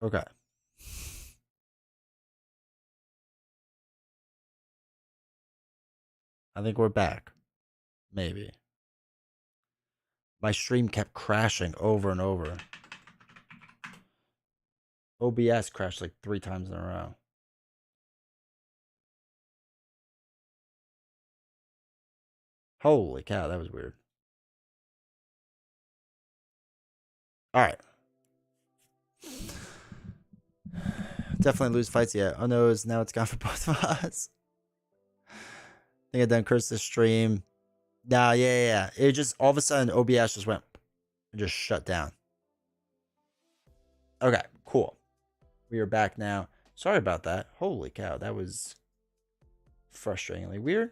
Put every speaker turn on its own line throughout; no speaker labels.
Okay. I think we're back. Maybe. My stream kept crashing over and over. OBS crashed like 3 times in a row. Holy cow, that was weird. Alright. Definitely lose fights yet. Oh no, now it's gone for both of us. I think I done cursed the stream. Nah, yeah. It just, all of a sudden, OBS just went and just shut down. Okay, cool. We are back now. Sorry about that. Holy cow, that was frustratingly weird.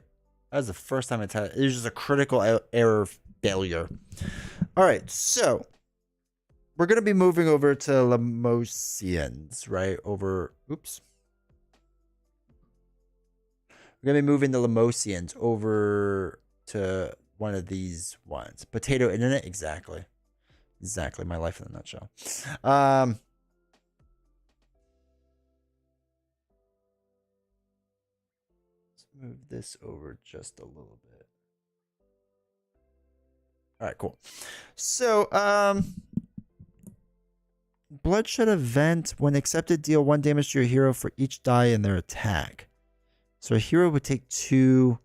That was the first time it's had. It was just a critical error failure. All right, so we're gonna be moving over to Lemosians, right? Oops. We're gonna be moving the Lemosians over to one of these ones. Potato Internet, exactly. Exactly, my life in a nutshell. Let's move this over just a little bit. All right, cool. So, bloodshed event. When accepted, deal 1 damage to your hero for each die in their attack. So a hero would take 2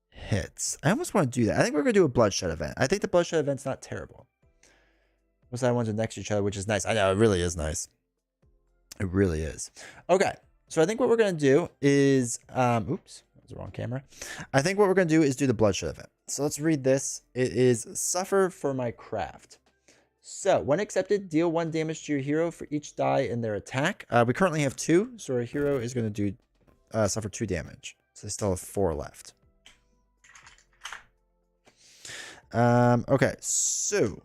hits. I almost want to do that. I think we're going to do a bloodshed event. I think the bloodshed event's not terrible. Most of the ones are next to each other, which is nice. I know, it really is nice. It really is. Okay, so I think what we're going to do is... oops, that was the wrong camera. I think what we're going to do is do the bloodshed event. So let's read this. It is suffer for my craft. So, when accepted, deal 1 damage to your hero for each die in their attack. We currently have 2, so our hero is going to do suffer 2 damage. So they still have 4 left. Okay, so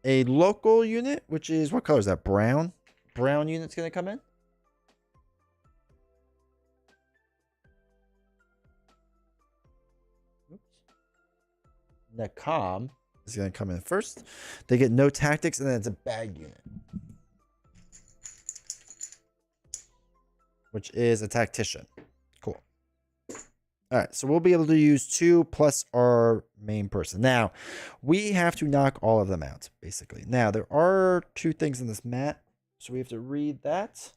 a local unit, which is, what color is that? Brown? Brown unit's going to come in. Oops. Nakam is going to come in first. They get no tactics, and then it's a bag unit, which is a tactician. Cool. All right, so we'll be able to use 2 plus our main person. Now, we have to knock all of them out, basically. Now, there are 2 things in this mat, so we have to read that.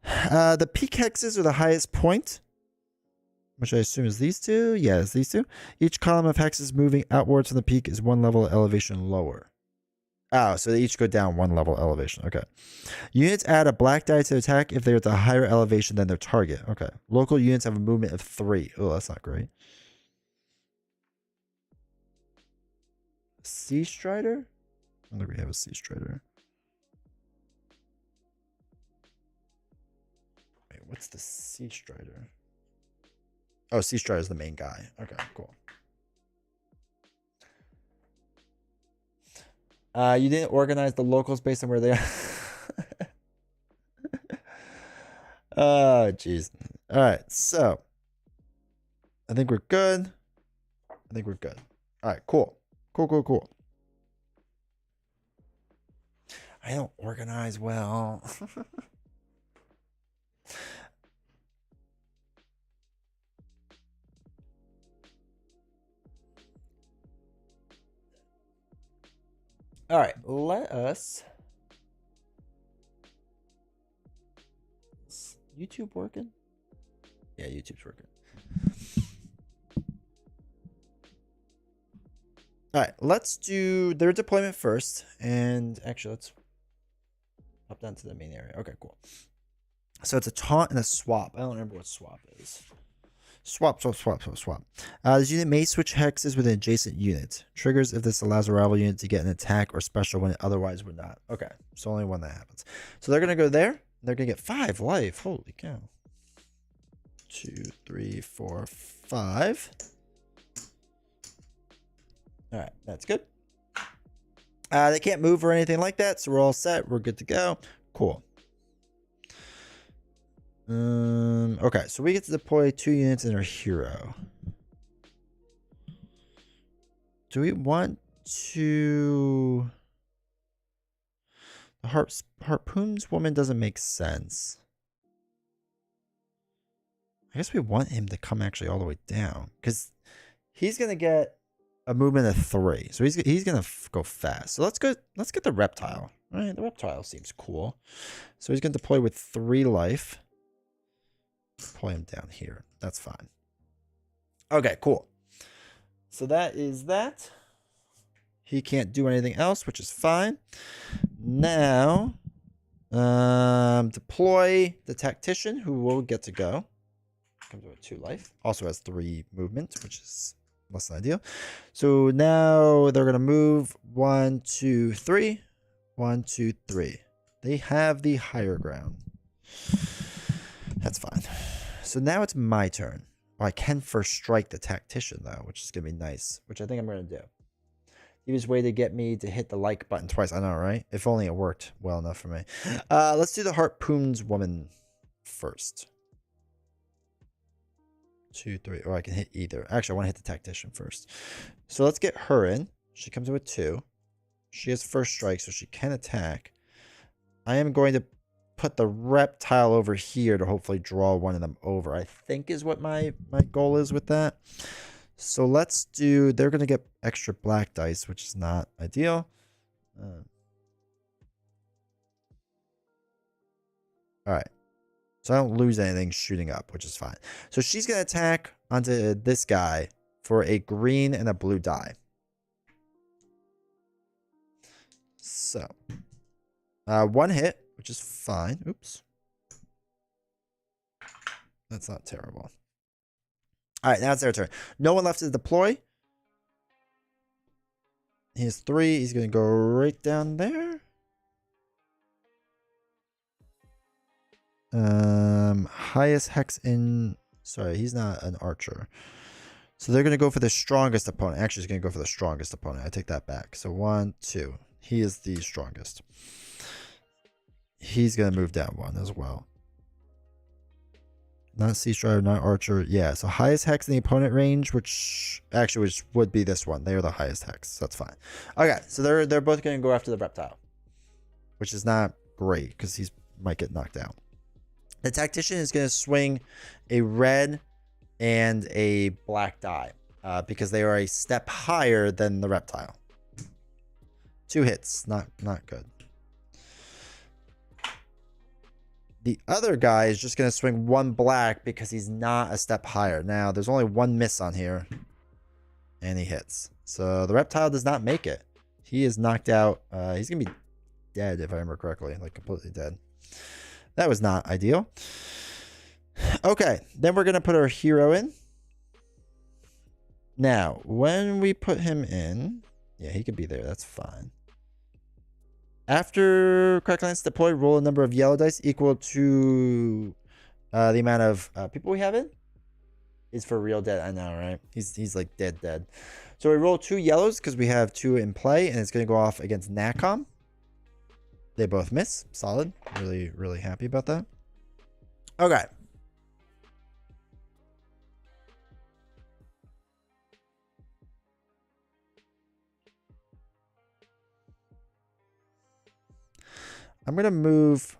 The peak hexes are the highest point, which I assume is these 2. Yes, these 2. Each column of hexes moving outwards from the peak is 1 level of elevation lower. Oh, so they each go down 1 level elevation. Okay. Units add a black die to attack if they're at a higher elevation than their target. Okay. Local units have a movement of 3. Oh, that's not great. Sea Strider? I don't think we have a Sea Strider. Wait, what's the Sea Strider? Oh, Sea Strider is the main guy. Okay, cool. You didn't organize the locals based on where they are. Oh, jeez. All right, so I think we're good. I think we're good. All right, cool. Cool. I don't organize well. All right, let us... Is YouTube working? Yeah, YouTube's working. All right, let's do their deployment first. And actually, let's hop down to the main area. Okay, cool. So it's a taunt and a swap. I don't remember what swap is. Swap. This unit may switch hexes with an adjacent unit. Triggers if this allows a rival unit to get an attack or special when it otherwise would not. Okay, so only when that happens. So they're going to go there. They're going to get 5 life. Holy cow. 2, 3, 4, 5. All right, that's good. They can't move or anything like that, so we're all set. We're good to go. Cool. Okay, so we get to deploy 2 units in our hero. Do we want to... The Harpoon's woman doesn't make sense. I guess we want him to come actually all the way down because he's gonna get a movement of 3, so he's gonna go fast. So let's get the reptile. All right, the reptile seems cool. So he's gonna deploy with 3 life. Deploy him down here. That's fine. Okay, cool. So that is that. He can't do anything else, which is fine. Now, deploy the tactician, who will get to go. Comes with 2 life. Also has 3 movement, which is less than ideal. So now they're gonna move 1, 2, 3. 1, 2, 3. They have the higher ground. That's fine. So now it's my turn. Oh, I can first strike the tactician though, which is gonna be nice. Which I think I'm gonna do. Easiest way to get me to hit the like button twice. I know, right? If only it worked well enough for me. Let's do the Harpoon's woman first. 2, 3. Or I can hit either. Actually, I want to hit the tactician first. So let's get her in. She comes in with 2. She has first strike, so she can attack. I am going to put the reptile over here to hopefully draw one of them over. I think is what my goal is with that. So let's do, they're going to get extra black dice, which is not ideal. All right. So I don't lose anything shooting up, which is fine. So she's going to attack onto this guy for a green and a blue die. So, 1 hit, which is fine. Oops. That's not terrible. All right, now it's their turn. No one left to deploy. He has 3. He's going to go right down there. Highest hex in... Sorry, he's not an archer. So they're going to go for the strongest opponent. Actually, he's going to go for the strongest opponent. I take that back. So 1, 2. He is the strongest. He's going to move down 1 as well. Not Sea Strider, not Archer. Yeah, so highest hex in the opponent range, which would be this one. They are the highest hex. So that's fine. Okay, so they're both going to go after the reptile, which is not great because he might get knocked out. The tactician is going to swing a red and a black die because they are a step higher than the reptile. 2 hits, not good. The other guy is just going to swing 1 black because he's not a step higher. Now, there's only 1 miss on here. And he hits. So, the reptile does not make it. He is knocked out. He's going to be dead, if I remember correctly. Like, completely dead. That was not ideal. Okay. Then we're going to put our hero in. Now, when we put him in... Yeah, he could be there. That's fine. After Cracklines deploy, roll a number of yellow dice equal to the amount of people we have in. Is for real dead. I know, right? He's like dead. So we roll 2 yellows because we have 2 in play, and it's going to go off against NACOM. They both miss. Solid. Really, really happy about that. Okay. I'm going to move...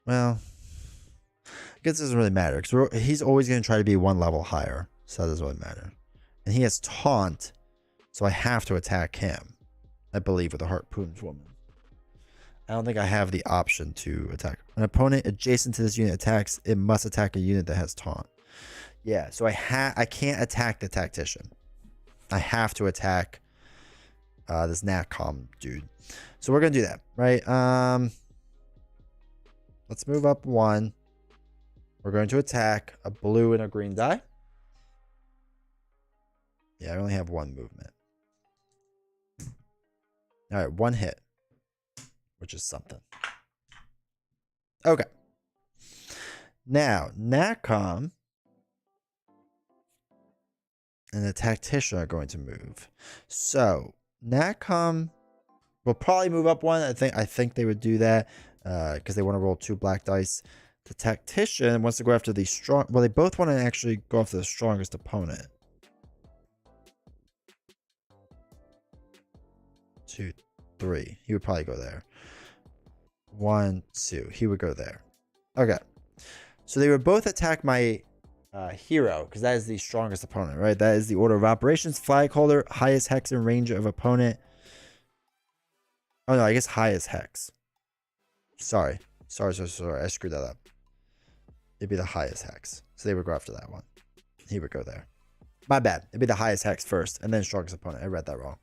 Well, I guess it doesn't really matter because he's always going to try to be 1 level higher. So that doesn't really matter. And he has taunt, so I have to attack him. I believe with a Harpoon's woman. I don't think I have the option to attack. An opponent adjacent to this unit attacks, it must attack a unit that has taunt. Yeah, so I can't attack the tactician. I have to attack this NACOM dude. So we're going to do that, right? Let's move up 1. We're going to attack a blue and a green die. Yeah, I only have 1 movement. All right, 1 hit, which is something. Okay. Now, NACOM and the tactician are going to move. So, NACOM will probably move up 1. I think they would do that because they want to roll 2 black dice. The tactician wants to go after the strong... Well, they both want to actually go after the strongest opponent. 2, 3. He would probably go there. 1, 2. He would go there. Okay. So they would both attack my hero, because that is the strongest opponent, right? That is the order of operations. Flag holder, highest hex in range of opponent. Oh no, I guess highest hex. Sorry. Sorry. I screwed that up. It'd be the highest hex. So they would go after that one. He would go there. My bad. It'd be the highest hex first, and then strongest opponent. I read that wrong.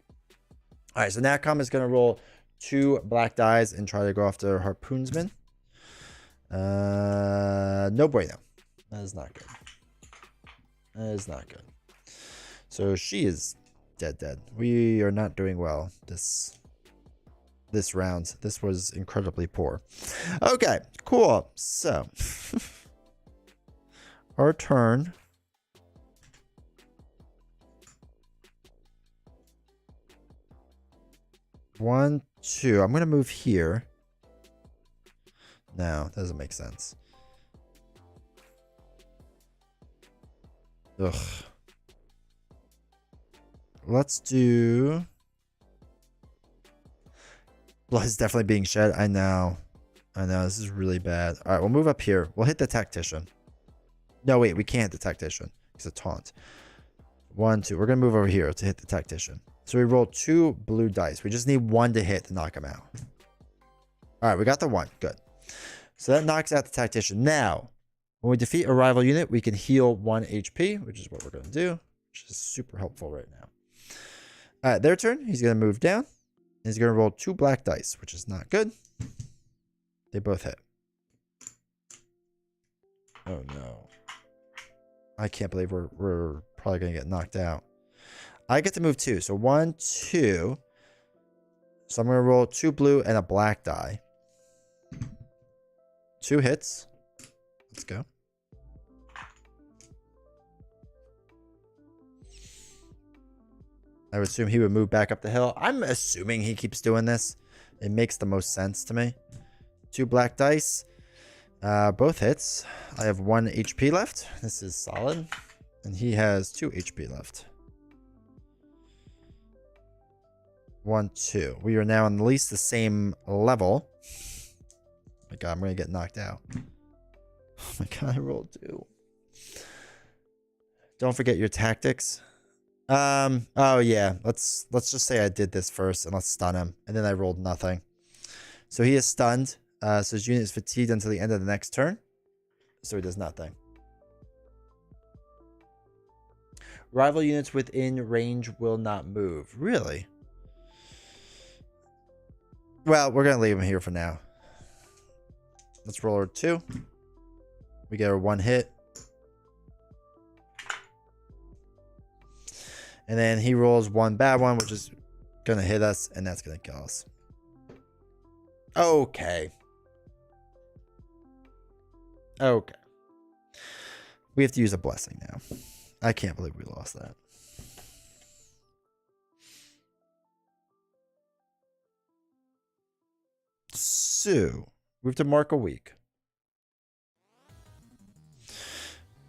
All right, so Natcom is going to roll 2 black dice and try to go after Harpoonsman. No bueno. That is not good. That is not good. So she is dead. We are not doing well this round. This was incredibly poor. Okay, cool. So our turn. One, 2. I'm going to move here. No, that doesn't make sense. Ugh. Let's do... Blood is definitely being shed. I know. This is really bad. All right, we'll move up here. We'll hit the tactician. No, wait. We can't hit the tactician. It's a taunt. 1, 2. We're going to move over here to hit the tactician. So we roll 2 blue dice. We just need 1 to hit to knock him out. All right, we got the 1. Good. So that knocks out the tactician. Now, when we defeat a rival unit, we can heal 1 HP, which is what we're going to do, which is super helpful right now. All right, their turn. He's going to move down. He's going to roll 2 black dice, which is not good. They both hit. Oh, no. I can't believe we're probably going to get knocked out. I get to move 2. So 1, 2. So I'm going to roll 2 blue and a black die. 2 hits. Let's go. I would assume he would move back up the hill. I'm assuming he keeps doing this. It makes the most sense to me. 2 black dice. Both hits. I have 1 HP left. This is solid. And he has 2 HP left. 1, 2. We are now on at least the same level. Oh my god, I'm gonna get knocked out. Oh my god, I rolled 2. Don't forget your tactics. Oh yeah, let's just say I did this first and let's stun him. And then I rolled nothing. So he is stunned. So his unit is fatigued until the end of the next turn. So he does nothing. Rival units within range will not move. Really? Well, we're going to leave him here for now. Let's roll our 2. We get our 1 hit. And then he rolls 1 bad one, which is going to hit us. And that's going to kill us. Okay. Okay. We have to use a blessing now. I can't believe we lost that. So, we have to mark a week.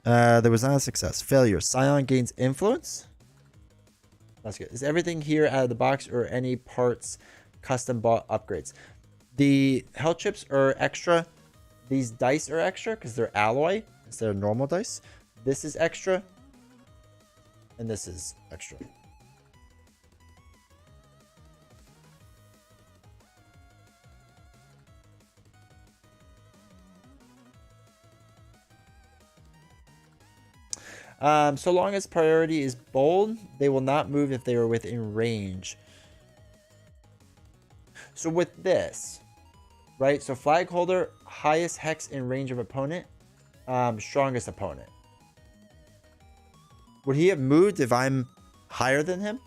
There was not a success. Failure. Scion gains influence. That's good. Is everything here out of the box or any parts custom bought upgrades? The health chips are extra. These dice are extra because they're alloy instead of normal dice. This is extra. And this is extra. So long as priority is bold, they will not move if they are within range. So with this, right? So flag holder, highest hex in range of opponent, strongest opponent. Would he have moved if I'm higher than him?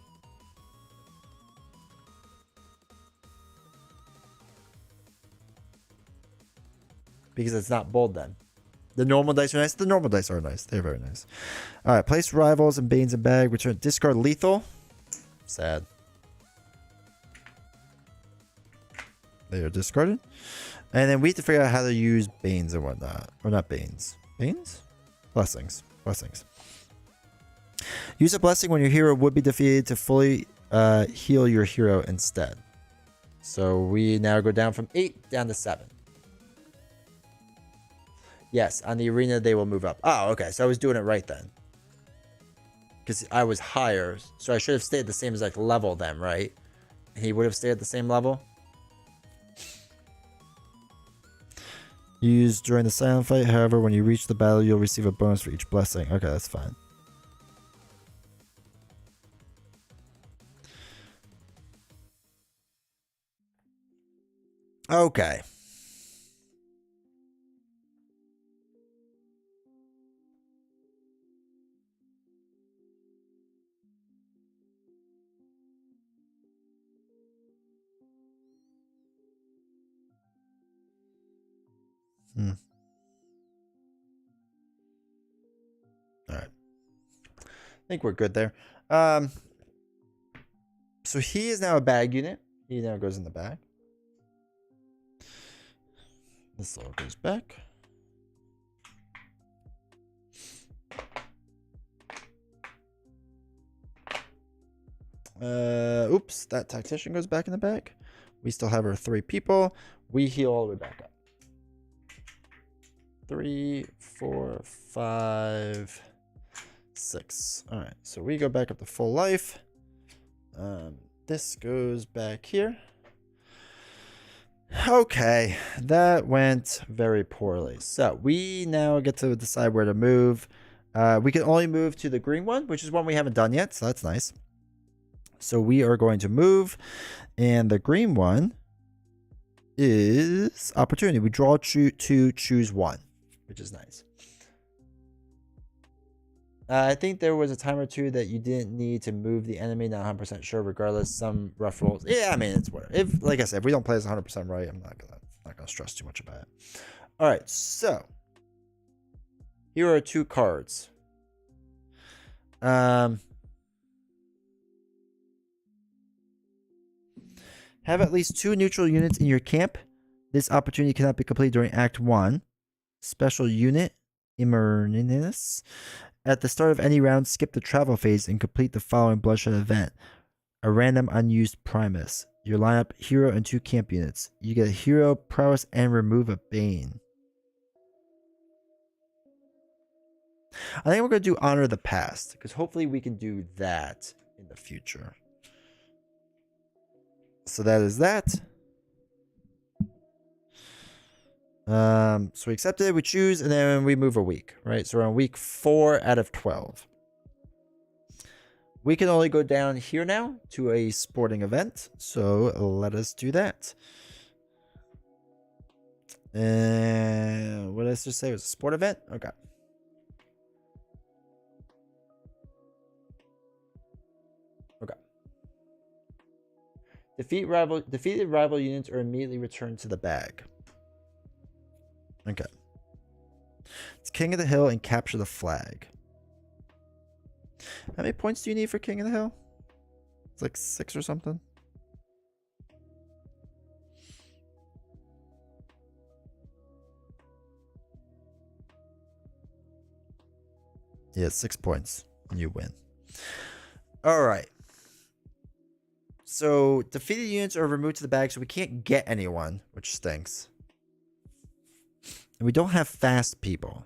Because it's not bold then. The normal dice are nice. The normal dice are nice. They're very nice. All right. Place rivals and Banes in bag. Return. Discard lethal. Sad. They are discarded. And then we have to figure out how to use Banes and whatnot. Or not Banes. Banes? Blessings. Blessings. Use a blessing when your hero would be defeated to fully heal your hero instead. So we now go down from 8 down to 7. Yes, on the arena they will move up. Oh, okay. So I was doing it right then. Because I was higher. So I should have stayed the same exact level then, right? He would have stayed at the same level. Used during the silent fight. However, when you reach the battle, you'll receive a bonus for each blessing. Okay, that's fine. Okay. All right. I think we're good there. So he is now a bag unit. He now goes in the bag. This all goes back. Oops, that tactician goes back in the bag. We still have our 3 people. We heal all the way back up. 3, 4, 5, 6. All right, so we go back up to full life. This goes back here. Okay, that went very poorly. So we now get to decide where to move. We can only move to the green one, which is one we haven't done yet, so that's nice. So we are going to move, and the green one is opportunity. We draw to choose one, which is nice. I think there was a time or two that you didn't need to move the enemy, not 100% sure, regardless. Some rough rolls. Yeah, I mean, it's whatever. If, like I said, if we don't play this 100% right, I'm not gonna stress too much about it. All right, so here are 2 cards. Have at least 2 neutral units in your camp. This opportunity cannot be completed during Act 1. Special unit, Immerninus. At the start of any round, skip the travel phase and complete the following bloodshed event. A random unused Primus. Your lineup, hero and 2 camp units. You get a hero, prowess, and remove a Bane. I think we're going to do Honor the Past, because hopefully we can do that in the future. So that is that. So we accept it, we choose, and then we move a week, right? So we're on week 4 out of 12. We can only go down here now to a sporting event. So let us do that. And what did I just say? It was a sport event? Okay. Okay. Defeated rival units are immediately returned to the bag. Okay. It's King of the Hill and capture the flag. How many points do you need for King of the Hill? It's like 6 or something. Yeah, 6 points and you win. All right. So defeated units are removed to the bag, so we can't get anyone, which stinks. And we don't have fast people.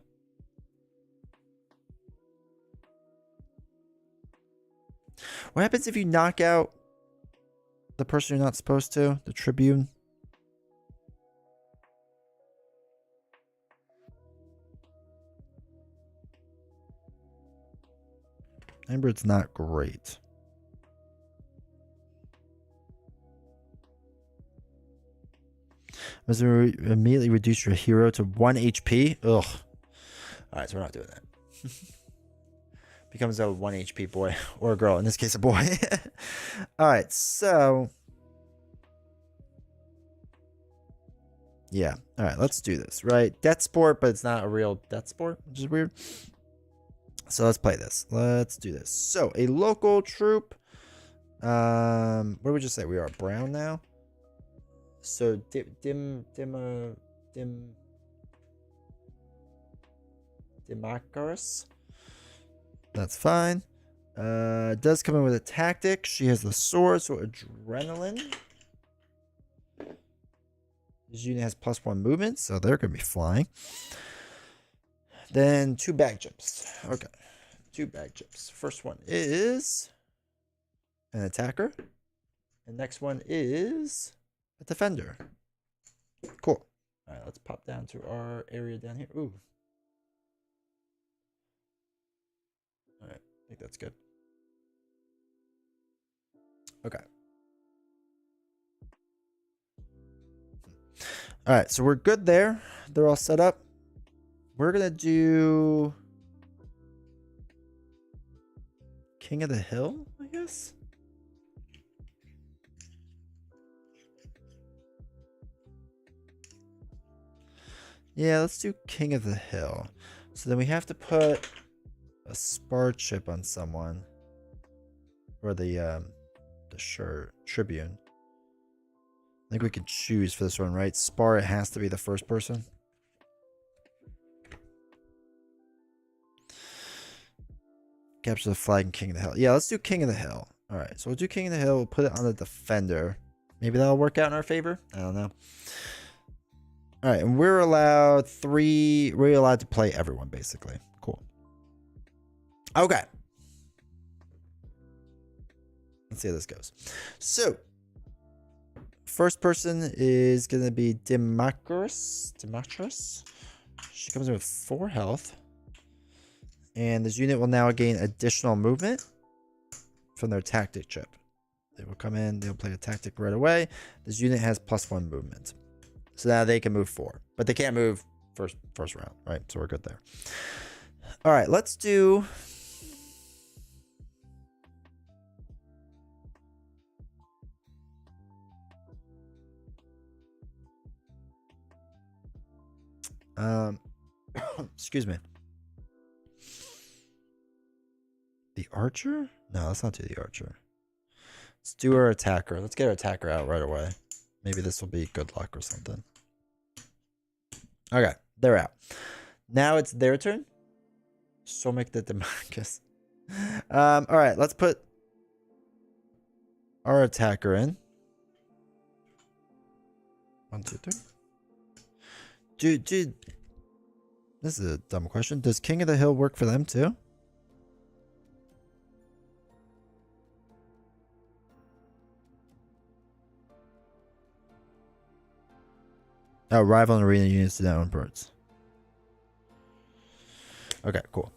What happens if you knock out the person you're not supposed to? The Tribune? Remember, it's not great. Must immediately reduce your hero to 1 HP. Ugh. Alright, so we're not doing that. Becomes a 1 HP boy. Or a girl. In this case, a boy. Alright, so... yeah. Alright, let's do this, right? Death Sport, but it's not a real Death Sport, which is weird. So let's play this. Let's do this. So, a local troop. What did we just say? We are brown now. So Dimacaris. That's fine. Does come in with a tactic. She has the sword, so adrenaline. This unit has +1 movement, so they're going to be flying. Then 2 bag chips. Okay. 2 bag chips. First one is an attacker. The next one is a defender. Cool. All right, let's pop down to our area down here. Ooh. All right, I think that's good. Okay. All right, so we're good there. They're all set up. We're going to do King of the Hill, I guess. Yeah, let's do King of the Hill. So then we have to put a spar chip on someone. Or the Tribune. I think we can choose for this one, right? Spar, it has to be the first person. Capture the flag and King of the Hill. Yeah, let's do King of the Hill. All right, so we'll do King of the Hill. We'll put it on the defender. Maybe that'll work out in our favor. I don't know. All right, and we're allowed 3. We're allowed to play everyone, basically. Cool. Okay. Let's see how this goes. So, first person is going to be Demetrius. She comes in with 4 health. And this unit will now gain additional movement from their tactic chip. They will come in, they'll play a tactic right away. This unit has +1 movement. So now they can move 4. But they can't move first round, right? So we're good there. All right, let's do... excuse me. The archer? No, let's not do the archer. Let's do our attacker. Let's get our attacker out right away. Maybe this will be good luck or something. Okay, they're out. Now it's their turn. So make the Demarcus. All right, let's put our attacker in. 1, 2, 3. Dude. This is a dumb question. Does King of the Hill work for them too? Oh, rival and arena units to down birds. Okay, cool.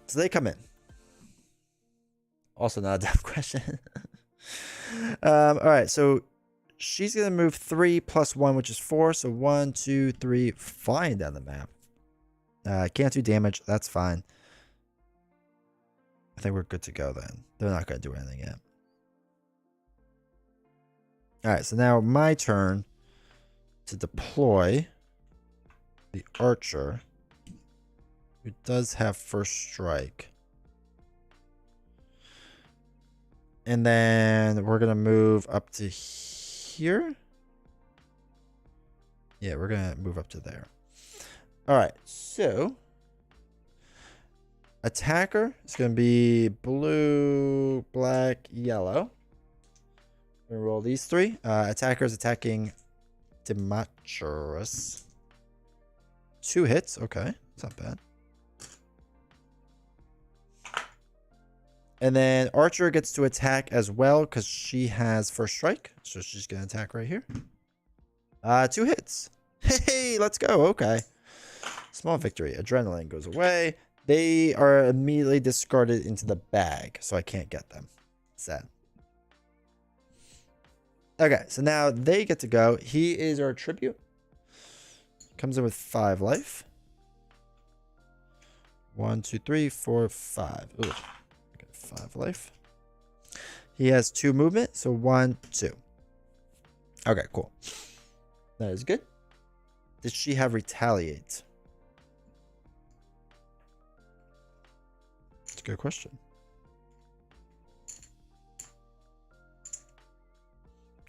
So they come in. Also not a dumb question. All right, so she's going to move 3 + 1, which is 4. So 1, 2, 3, flying down the map. Can't do damage. That's fine. I think we're good to go then. They're not going to do anything yet. All right, so now my turn to deploy the archer, who does have first strike. And then we're going to move up to here. Yeah, we're going to move up to there. All right, so attacker is going to be blue, black, yellow. We're going to roll these 3. Attacker is attacking Demetrius. 2 hits. Okay, that's not bad. And then archer gets to attack as well because she has first strike. So she's going to attack right here. 2 hits. Hey, let's go. Okay. Small victory. Adrenaline goes away. They are immediately discarded into the bag, so I can't get them. Sad. Okay, so now they get to go. He is our tribute. Comes in with 5 life. 1, 2, 3, 4, 5. Ooh. 5 life. He has 2 movement, so 1, 2. Okay, cool. That is good. Did she have retaliate? That's a good question.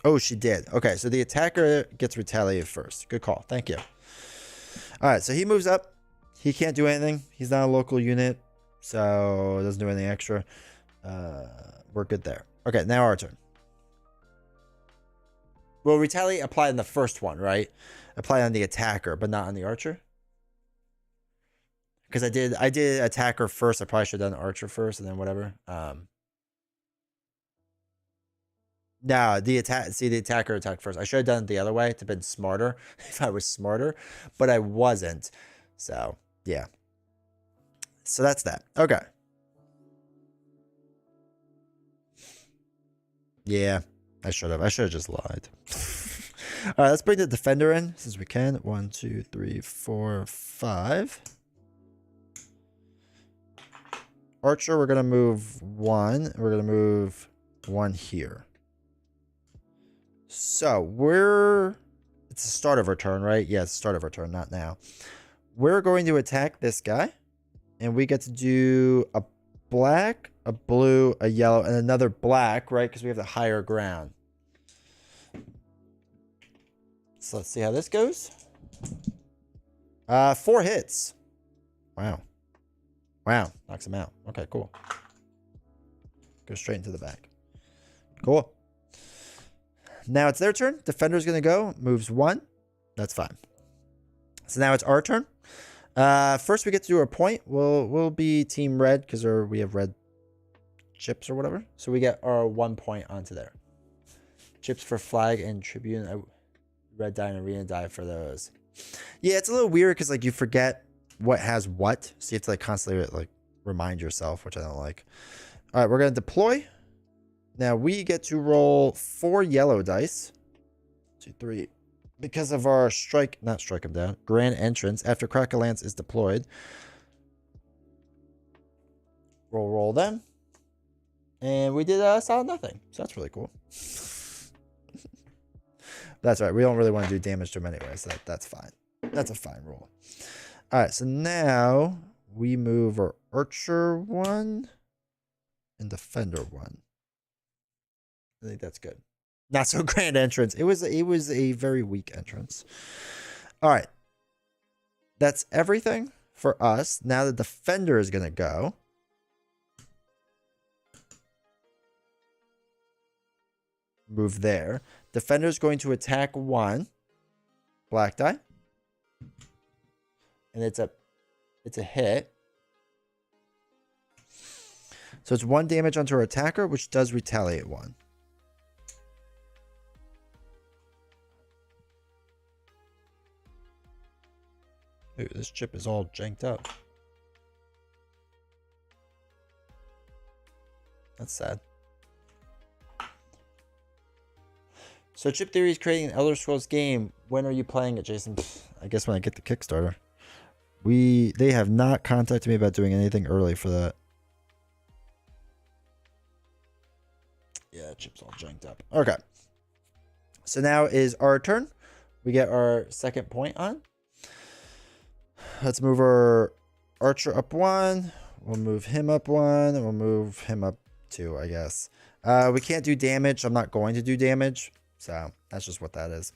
Oh, she did. Okay, so the attacker gets retaliated first. Good call. Thank you. All right, so he moves up. He can't do anything. He's not a local unit, so it doesn't do anything extra. We're good there. Okay, now our turn. Well, retaliate apply on the first one, right? Apply on the attacker, but not on the archer. Because I did attacker first. I probably should have done archer first and then whatever. No, the attacker attacked first. I should have done it the other way to have been smarter if I was smarter, but I wasn't. So yeah. So that's that. Okay. Yeah, I should have. I should have just lied. All right, let's bring the defender in since we can. 1, 2, 3, 4, 5. Archer, we're gonna move 1. We're gonna move 1 here. So it's the start of our turn, right? Yeah, it's the start of our turn, not now. We're going to attack this guy, and we get to do a black, a blue, a yellow, and another black, right? Because we have the higher ground. So let's see how this goes. 4 hits. Wow. Wow. Knocks him out. Okay, cool. Go straight into the back. Cool. Now it's their turn. Defender's going to go. Moves 1. That's fine. So now it's our turn. First we get to do a point. We'll be team red because we have red chips or whatever. So we get our 1 point onto there. Chips for flag and tribune. Red die and arena die for those. Yeah, it's a little weird because like you forget what has what. So you have to like constantly like remind yourself, which I don't like. All right, we're going to deploy. Now we get to roll 4 yellow dice. 2, 3. Because of our not strike them down, grand entrance after Crack-a-Lance is deployed. We'll roll them. And we did solid nothing. So that's really cool. That's right. We don't really want to do damage to them anyway, so that's fine. That's a fine roll. All right, so now we move our archer 1 and defender 1. I think that's good. Not so grand entrance. It was a very weak entrance. All right. That's everything for us. Now the defender is going to go. Move there. Defender is going to attack 1. Black die. And it's a hit. So it's 1 damage onto our attacker, which does retaliate 1. Ooh, this chip is all janked up. That's sad. So Chip Theory is creating an Elder Scrolls game. When are you playing it, Jason? I guess when I get the Kickstarter. They have not contacted me about doing anything early for that. Yeah, Chip's all janked up. Okay. So now is our turn. We get our second point on. Let's move our archer up 1. We'll move him up 1. And we'll move him up 2, I guess. We can't do damage. I'm not going to do damage. So that's just what that is.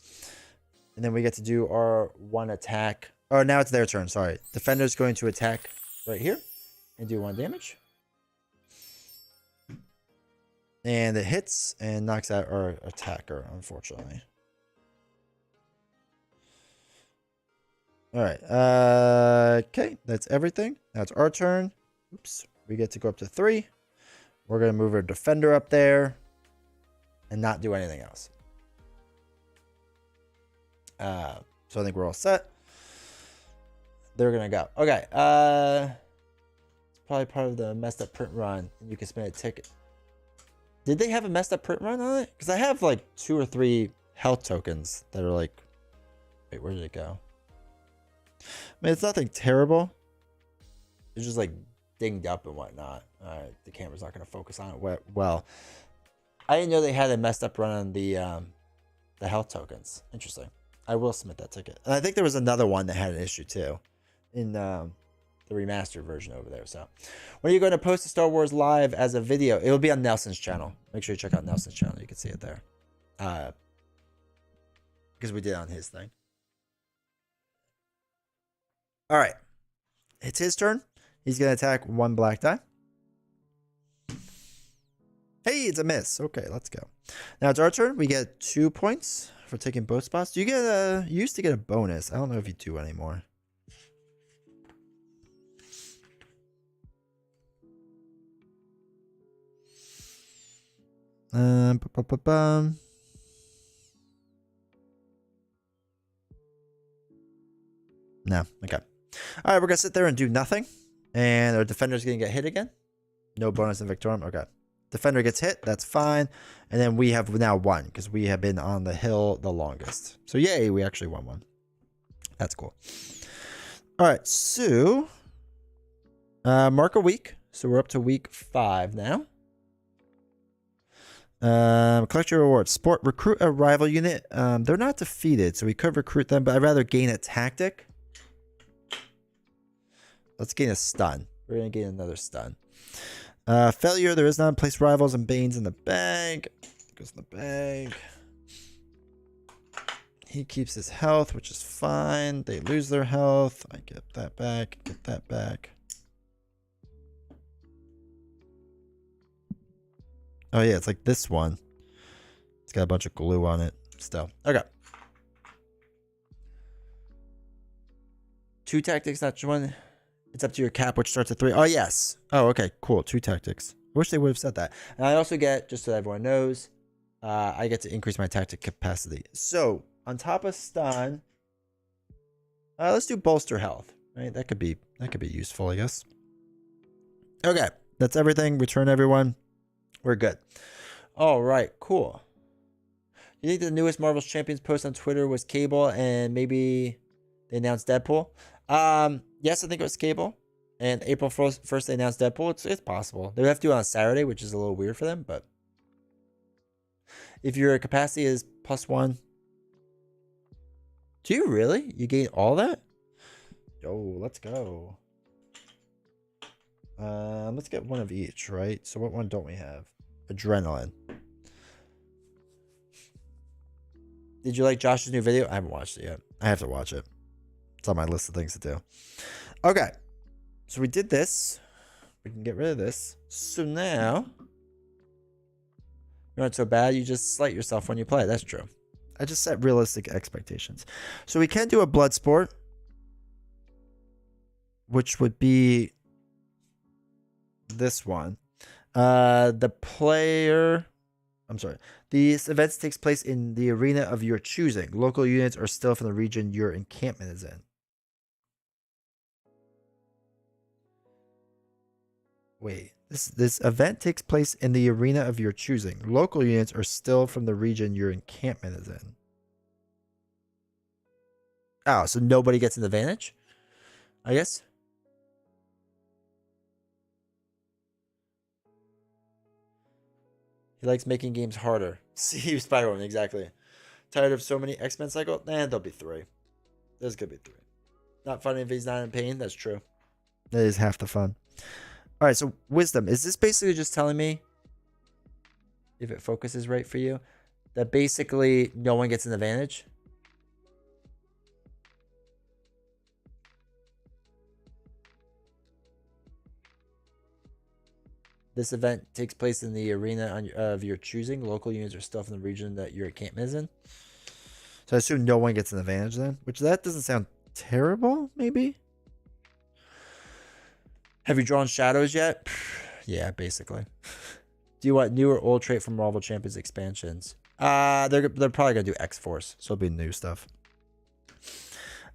And then we get to do our 1 attack. Oh, now it's their turn. Sorry. Defender's going to attack right here and do 1 damage. And it hits and knocks out our attacker, unfortunately. All right. Okay, that's everything. Now it's our turn. Oops. We get to go up to 3. We're going to move our defender up there and not do anything else. So I think we're all set. They're going to go. Okay. It's probably part of the messed up print run. You can spend a ticket. Did they have a messed up print run on it? Because I have like 2 or 3 health tokens that are like... Wait, where did it go? I mean, it's nothing terrible. It's just like dinged up and whatnot. The camera's not going to focus on it well. I didn't know they had a messed up run on the health tokens. Interesting. I will submit that ticket. And I think there was another one that had an issue too in the remastered version over there. So when are you going to post the Star Wars live as a video? It will be on Nelson's channel. Make sure you check out Nelson's channel. You can see it there. Because we did it on his thing. All right. It's his turn. He's going to attack 1 black die. Hey, it's a miss. Okay, let's go. Now it's our turn. We get 2 points for taking both spots. Do you get you used to get a bonus. I don't know if you do anymore. No, okay. All right, we're gonna sit there and do nothing, and our defender's gonna get hit again. No bonus in Victorum. Okay, defender gets hit. That's fine, and then we have now won because we have been on the hill the longest. So yay, we actually won one. That's cool. All right, so mark a week. So we're up to week 5 now. Collect your rewards. Sport, recruit a rival unit. They're not defeated, so we could recruit them, but I'd rather gain a tactic. Let's gain a stun. We're gonna gain another stun. Failure, there is none. Place rivals and Banes in the bag. Goes in the bag. He keeps his health, which is fine. They lose their health. I get that back. Get that back. Oh yeah, it's like this one. It's got a bunch of glue on it still. Okay. 2 tactics, not 1. It's up to your cap, which starts at 3. Oh, yes. Oh, okay. Cool. 2 tactics. I wish they would have said that. And I also get, just so everyone knows, I get to increase my tactic capacity. So, on top of stun, let's do bolster health. Right? That could be useful, I guess. Okay. That's everything. Return everyone. We're good. All right. Cool. You think the newest Marvel's Champions post on Twitter was Cable and maybe they announced Deadpool? Yes, I think it was Cable. And April 1st, they announced Deadpool. It's possible. They would have to do it on Saturday, which is a little weird for them. But if your capacity is +1. Do you really? You gain all that? Yo, let's go. Let's get one of each, right? So what one don't we have? Adrenaline. Did you like Josh's new video? I haven't watched it yet. I have to watch it. It's on my list of things to do. Okay. So we did this. We can get rid of this. So now, you're not so bad. You just slight yourself when you play. That's true. I just set realistic expectations. So we can do a blood sport, which would be this one. The player... I'm sorry. These events takes place in the arena of your choosing. Local units are still from the region your encampment is in. Wait, this event takes place in the arena of your choosing. Local units are still from the region your encampment is in. Oh, so nobody gets an advantage? I guess. He likes making games harder. See, Spider-Man, exactly. Tired of so many X-Men cycle? Nah, there'll be 3. There's gonna be 3. Not funny if he's not in pain. That's true. That is half the fun. All right, so wisdom. Is this basically just telling me, if it focuses right for you, that basically no one gets an advantage? This event takes place in the arena of your choosing. Local units are still from the region that your encampment is in. So I assume no one gets an advantage then, which that doesn't sound terrible, maybe? Have you drawn shadows yet? Yeah, basically. Do you want new or old trait from Marvel Champions expansions? They're probably gonna do X-Force, so it'll be new stuff.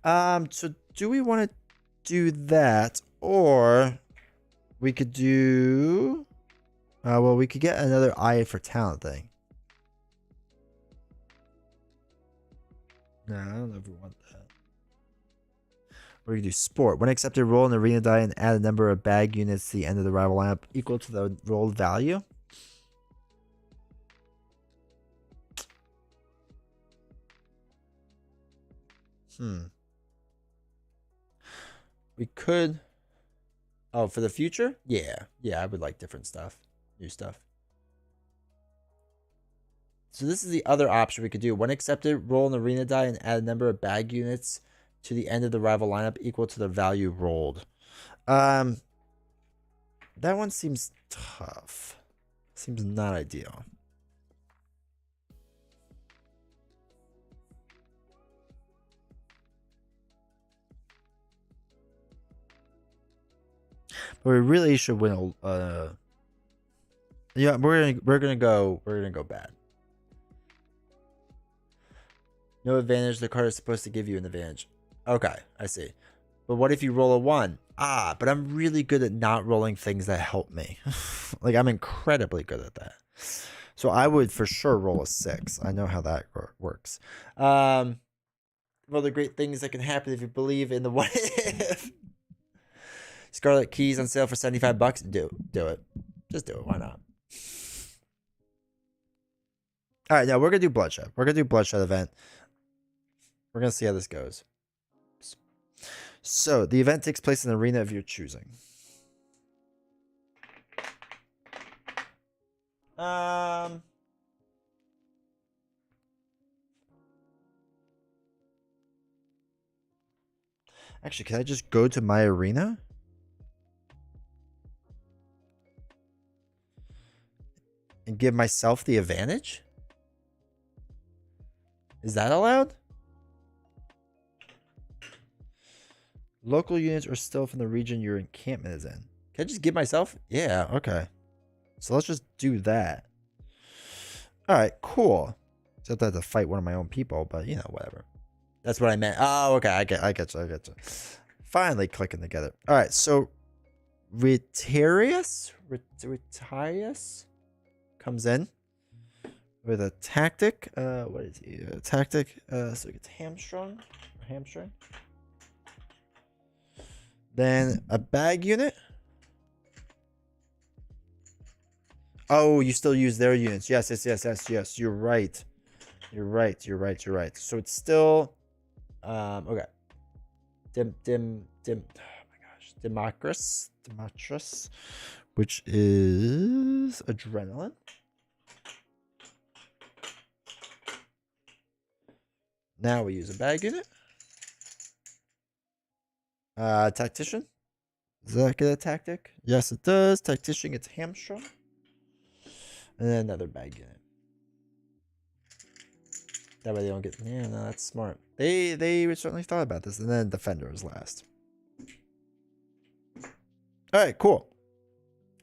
So do we want to do that, or we could do? Well, we could get another eye for talent thing. No, I don't know if we want that. Or we can do sport. When accepted, roll an arena die and add a number of bag units to the end of the rival lineup equal to the rolled value. We could... Oh, for the future? Yeah. Yeah, I would like different stuff. New stuff. So this is the other option we could do. When accepted, roll an arena die and add a number of bag units to the end of the rival lineup equal to the value rolled. That one seems tough. Seems not ideal. But we really should win yeah, we're gonna go bad. No advantage. The card is supposed to give you an advantage. Okay, I see. But what if you roll a 1? Ah, but I'm really good at not rolling things that help me. Like, I'm incredibly good at that. So I would for sure roll a 6. I know how that works. Well, the great things that can happen if you believe in the what if. Scarlet Keys on sale for $75. Do it. Just do it. Why not? All right, now we're gonna do Bloodshed. We're gonna do Bloodshed event. We're gonna see how this goes. So the event takes place in an arena of your choosing. Actually, can I just go to my arena? And give myself the advantage? Is that allowed? Local units are still from the region your encampment is in. Can I just give myself? Yeah, okay. So let's just do that. Alright, cool. Except I have to fight one of my own people, but you know, whatever. That's what I meant. Oh, okay. I get you. Finally clicking together. Alright, so Retarius comes in with a tactic. What is he? A tactic. So he gets hamstrung. Then a bag unit. Oh, you still use their units. Yes. You're right. So it's still okay. Oh my gosh. Democritus, which is adrenaline. Now we use a bag unit. Tactician. Does that get a tactic? Yes, it does. Tactician gets hamstrung. And then another bag unit. That way they don't get... Yeah, no, that's smart. They certainly thought about this. And then defender is last. Alright, cool.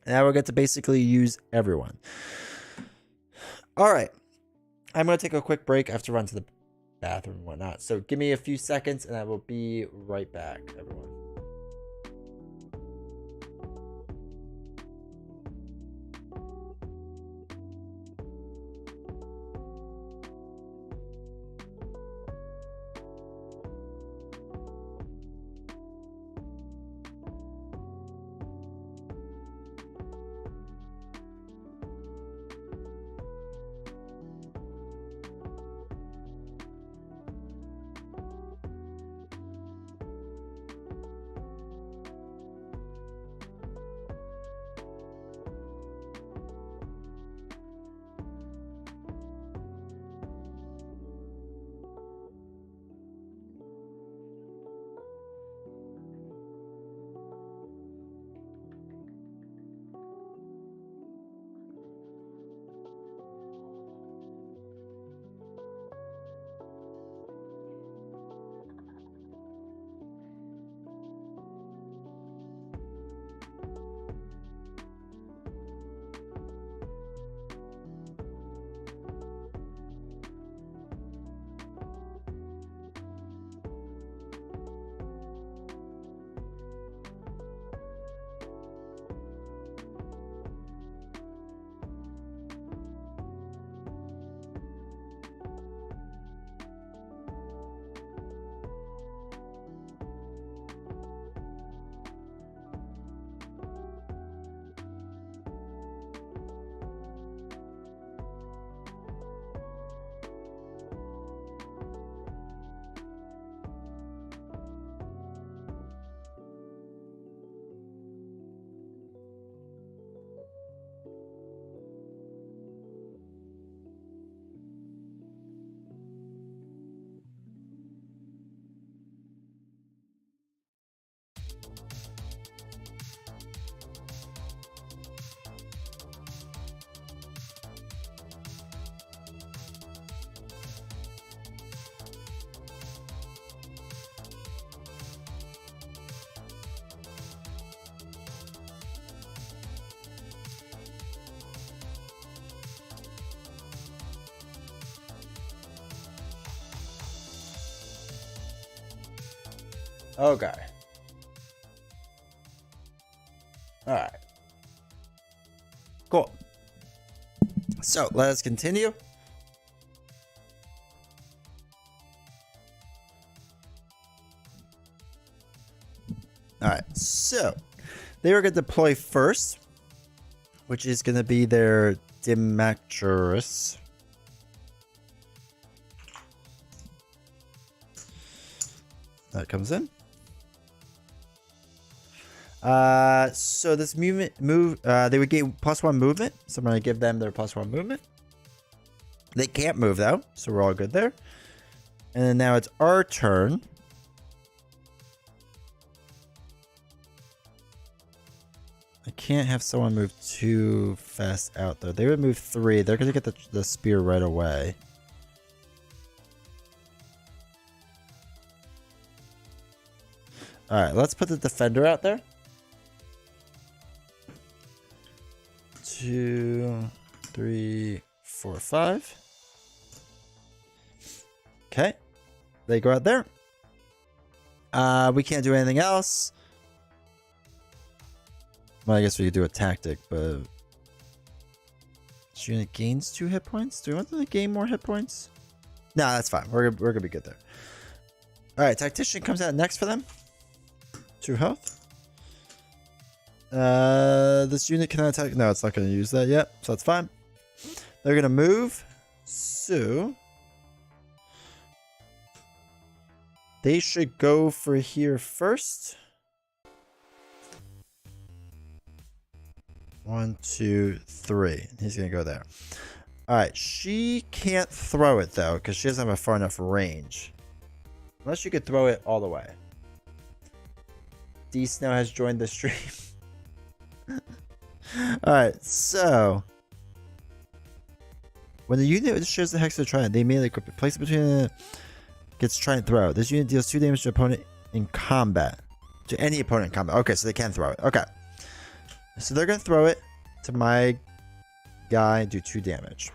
Now we'll get to basically use everyone. Alright. I'm going to take a quick break. I have to run to the bathroom and whatnot. So give me a few seconds and I will be right back, everyone. Okay. All right. Cool. So let us continue. All right. So they were going to deploy first, which is going to be their Dimacturus. That comes in. So this they would get +1 movement. So I'm going to give them their +1 movement. They can't move though, so we're all good there. And then now it's our turn. I can't have someone move too fast out there. They would move 3. They're going to get the spear right away. All right, let's put the defender out there. 2, 3, 4, 5. Okay, they go out there. We can't do anything else. Well, I guess we could do a tactic, but this unit gains 2 hit points. Do we want them to gain more hit points? No, that's fine. We're gonna be good there. All right, tactician comes out next for them. 2 health. This unit cannot attack. No, it's not going to use that yet, so that's fine. They're going to move. So they should go for here first. 1, 2, 3. He's going to go there. All right, she can't throw it though because she doesn't have a far enough range. Unless you could throw it all the way. D Snow has joined the stream. Alright, so when the unit shares the hex of the trident, they immediately equip it. Place it between the gets trident throw. This unit deals 2 damage to opponent in combat. To any opponent in combat. Okay, so they can throw it. Okay. So they're gonna throw it to my guy, do 2 damage.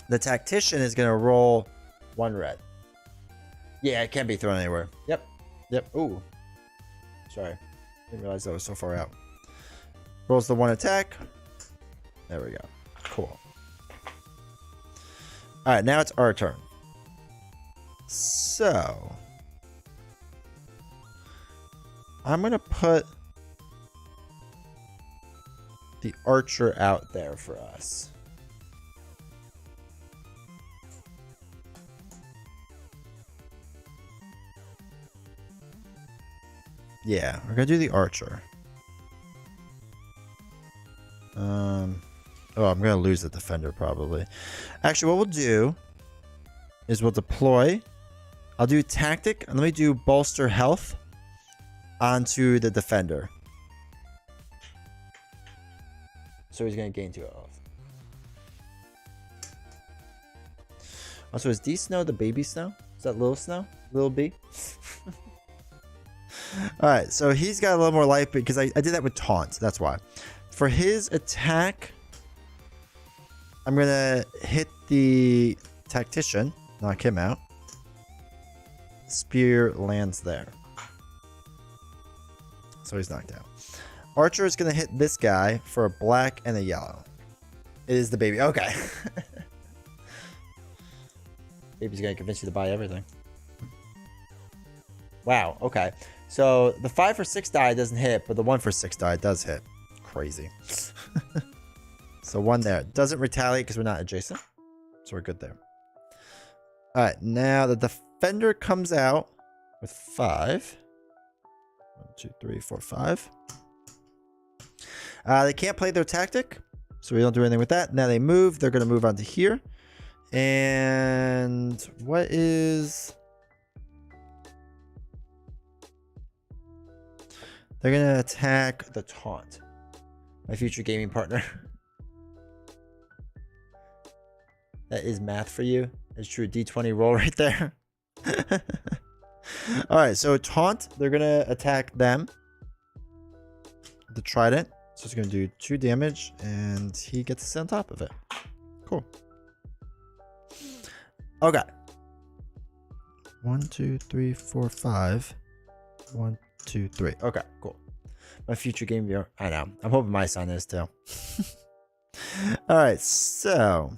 The tactician is gonna roll 1 red. Yeah, it can't be thrown anywhere. Yep. Yep. Ooh. Sorry. Didn't realize that was so far out. Rolls the 1 attack. There we go. Cool. Alright, now it's our turn. So I'm gonna put the archer out there for us. Yeah, we're gonna do the archer. Oh, I'm gonna lose the defender probably. Actually, what we'll do is we'll deploy. I'll do tactic, and let me do bolster health onto the defender. So he's gonna gain 2 health. Also, is D Snow the baby Snow? Is that little Snow? Little B? Alright, so he's got a little more life because I did that with taunt. That's why. For his attack, I'm going to hit the tactician. Knock him out. Spear lands there. So he's knocked out. Archer is going to hit this guy for a black and a yellow. It is the baby. Okay. Baby's going to convince you to buy everything. Wow. Okay. So the 5 for 6 die doesn't hit, but the 1 for 6 die does hit. Crazy. So 1 there. Doesn't retaliate because we're not adjacent. So we're good there. Alright, now the defender comes out with 5. 1, 2, 3, 4, 5. They can't play their tactic, so we don't do anything with that. Now they move. They're going to move on to here. And what is... They're going to attack the taunt. My future gaming partner. That is math for you. That's true. D20 roll right there. Alright, so taunt. They're going to attack them. The trident. So it's going to do 2 damage. And he gets to sit on top of it. Cool. Okay. 1, 2, 3, 4, 5. 1, 2, 3. Okay, cool. My future game viewer. I know. I'm hoping my son is too. All right, so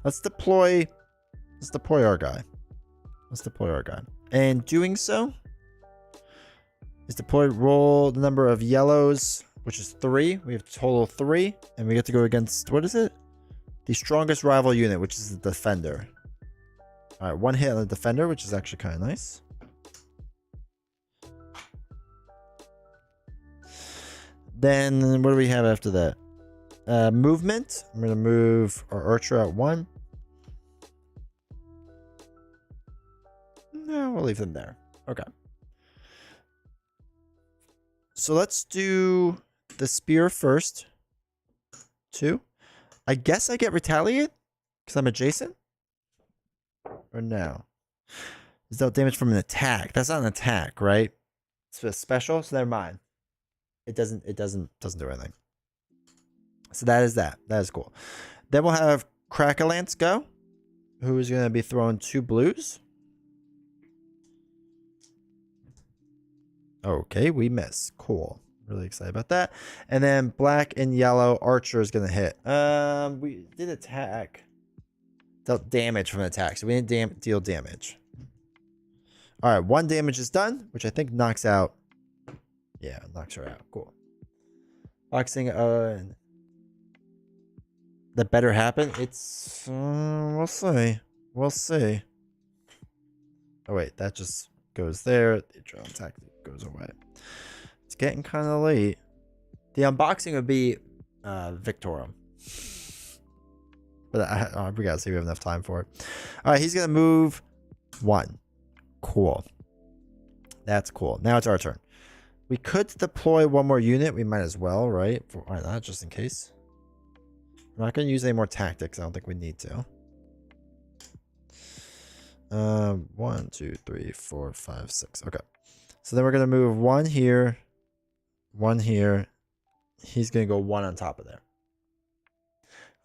let's deploy our guy. And doing so is roll the number of yellows, which is 3. We have total 3, and we get to go against, what is it? The strongest rival unit, which is the defender. All right, 1 hit on the defender, which is actually kind of nice. Then what do we have after that? Movement. I'm going to move our archer at 1. No, we'll leave them there. Okay. So let's do the spear first. 2. I guess I get retaliate because I'm adjacent. Or no? Is that damage from an attack? That's not an attack, right? It's a special, so never mind. It doesn't do anything. So that is that. That is cool. Then we'll have Crack-a-Lance go, who is going to be throwing 2 blues. Okay, we miss. Cool. Really excited about that. And then black and yellow archer is going to hit. We did attack. Dealt damage from an attack, so we didn't deal damage. All right, 1 damage is done, which I think knocks out. Yeah, knocks her out. Cool. Boxing. That better happen. It's. We'll see. We'll see. Oh wait, that just goes there. The adrenaline tactic goes away. It's getting kind of late. The unboxing would be Victorum. But we gotta see if we have enough time for it. All right, he's gonna move 1. Cool. That's cool. Now it's our turn. We could deploy 1 more unit. We might as well, right? Why not? Just in case. I'm not gonna use any more tactics. I don't think we need to. 1, 2, 3, 4, 5, 6. Okay. So then we're gonna move 1 here, 1 here. He's gonna go 1 on top of there.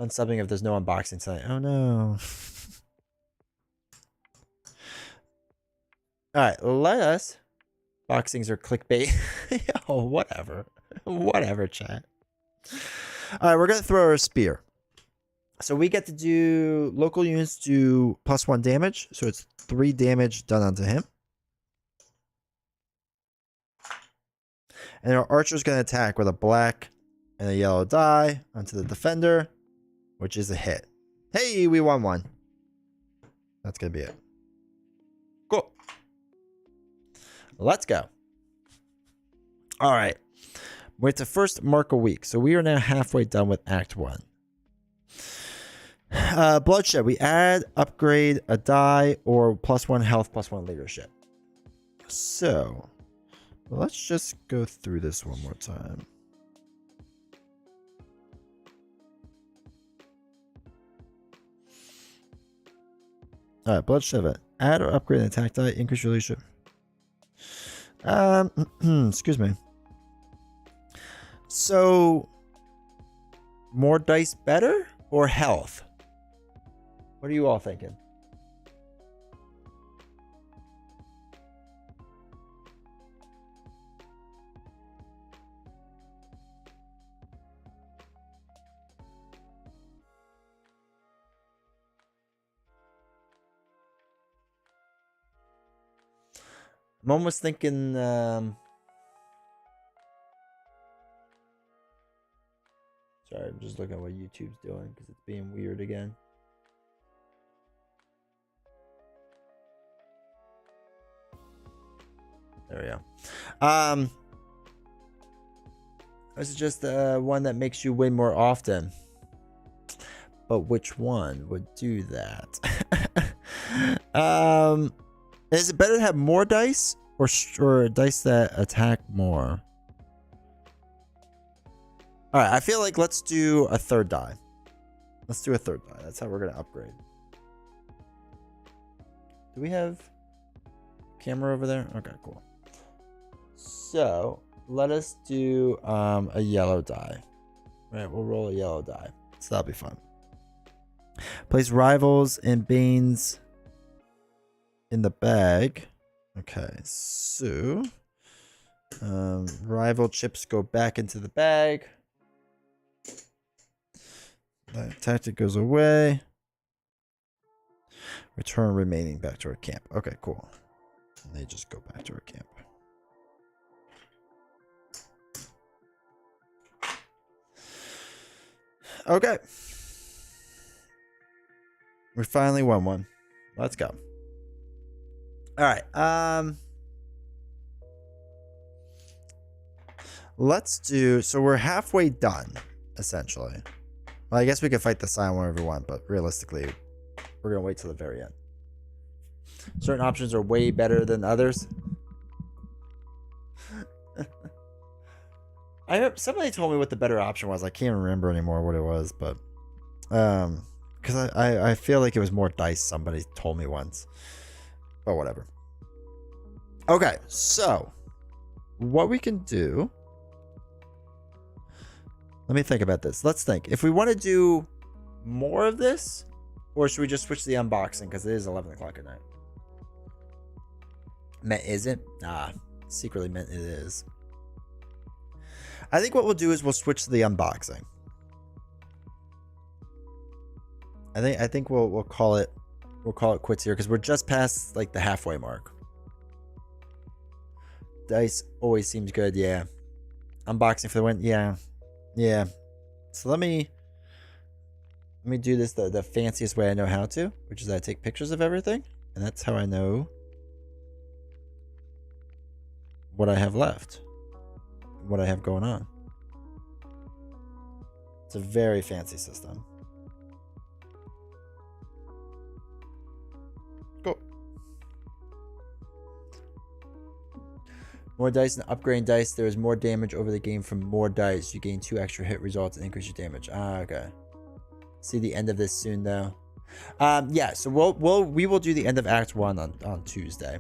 Unsubbing if there's no unboxing tonight. Oh no. All right, let us. Boxings are clickbait. Oh, whatever. Whatever, chat. All right, we're going to throw our spear. So we get to do local units do +1 damage. So it's 3 damage done onto him. And our archer is going to attack with a black and a yellow die onto the defender, which is a hit. Hey, we won 1. That's going to be it. Cool. Let's go. All right. We're at the first mark a week. So we are now halfway done with Act 1. Bloodshed. We add, upgrade a die, or +1 health, +1 leadership. So let's just go through this one more time. All right, bloodshed. Add or upgrade an attack die, increase your leadership. Excuse me. So, more dice better or health? What are you all thinking? I'm almost thinking, sorry, I'm just looking at what YouTube's doing because it's being weird again. There we go. This is just one that makes you win more often. But which one would do that? Is it better to have more dice or dice that attack more? All right, I feel like let's do a 3rd die. Let's do a 3rd die. That's how we're going to upgrade. Do we have camera over there? Okay, cool. So let us do a yellow die. Right, we'll roll a yellow die. So that'll be fun. Place rivals and Banes in the bag. Okay, so rival chips go back into the bag. That tactic goes away. Return remaining back to our camp. Okay, cool. And they just go back to our camp. Okay. We finally won one. Let's go. All right. Let's do, so we're halfway done, essentially. Well, I guess we could fight the Scion whenever we want, but realistically, we're going to wait till the very end. Certain options are way better than others. Somebody told me what the better option was. I can't remember anymore what it was, but because I feel like it was more dice. Somebody told me once, but whatever. Okay, so what we can do. Let me think about this. Let's think. If we want to do more of this, or should we just switch to the unboxing because it is 11 o'clock at night? Meant isn't? Secretly meant it is. I think what we'll do is we'll switch to the unboxing. I think we'll call it quits here because we're just past like the halfway mark. Dice always seems good, yeah. Unboxing for the win, yeah. So let me do this the fanciest way I know how to, which is I take pictures of everything, and that's how I know what I have left, what I have going on. It's a very fancy system. Go. More dice and upgrading dice. There is more damage over the game from more dice. You gain 2 extra hit results and increase your damage. Okay. See the end of this soon though. Yeah, so we will do the end of Act 1 on Tuesday.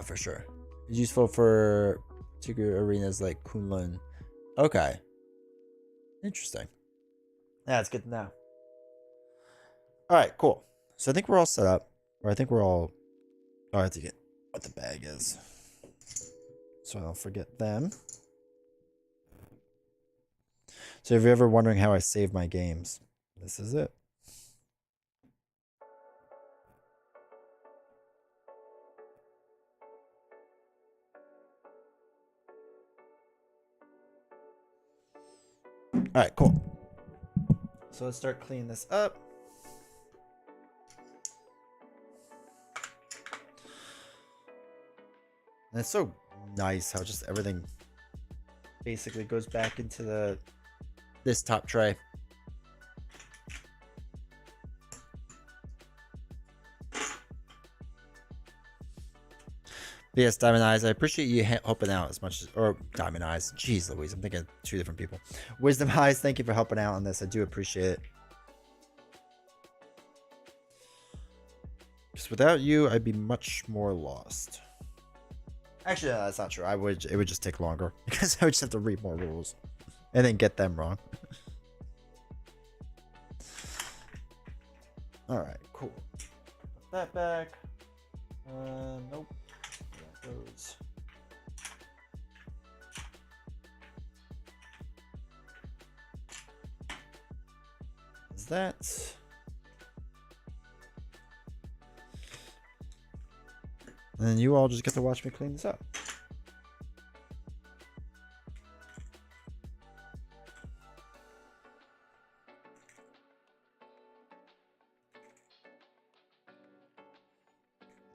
For sure. It's useful for particular arenas like Kunlun. Okay. Interesting. Yeah, it's good to know. Alright, cool. So I think we're all set up. Or I think we're all... Oh, I have to get what the bag is. So I don't forget them. So if you're ever wondering how I save my games, this is it. All right, cool. So let's start cleaning this up. And it's so nice how just everything basically goes back into this top tray. But yes, Diamond Eyes, I appreciate you helping out as much as, or Diamond Eyes, jeez Louise, I'm thinking of 2 different people. Wisdom Eyes, thank you for helping out on this. I do appreciate it. Because without you, I'd be much more lost. Actually, no, that's not true. It would just take longer because I would just have to read more rules and then get them wrong. All right, cool. Put that back. Nope. There it goes. Is that? And then you all just get to watch me clean this up.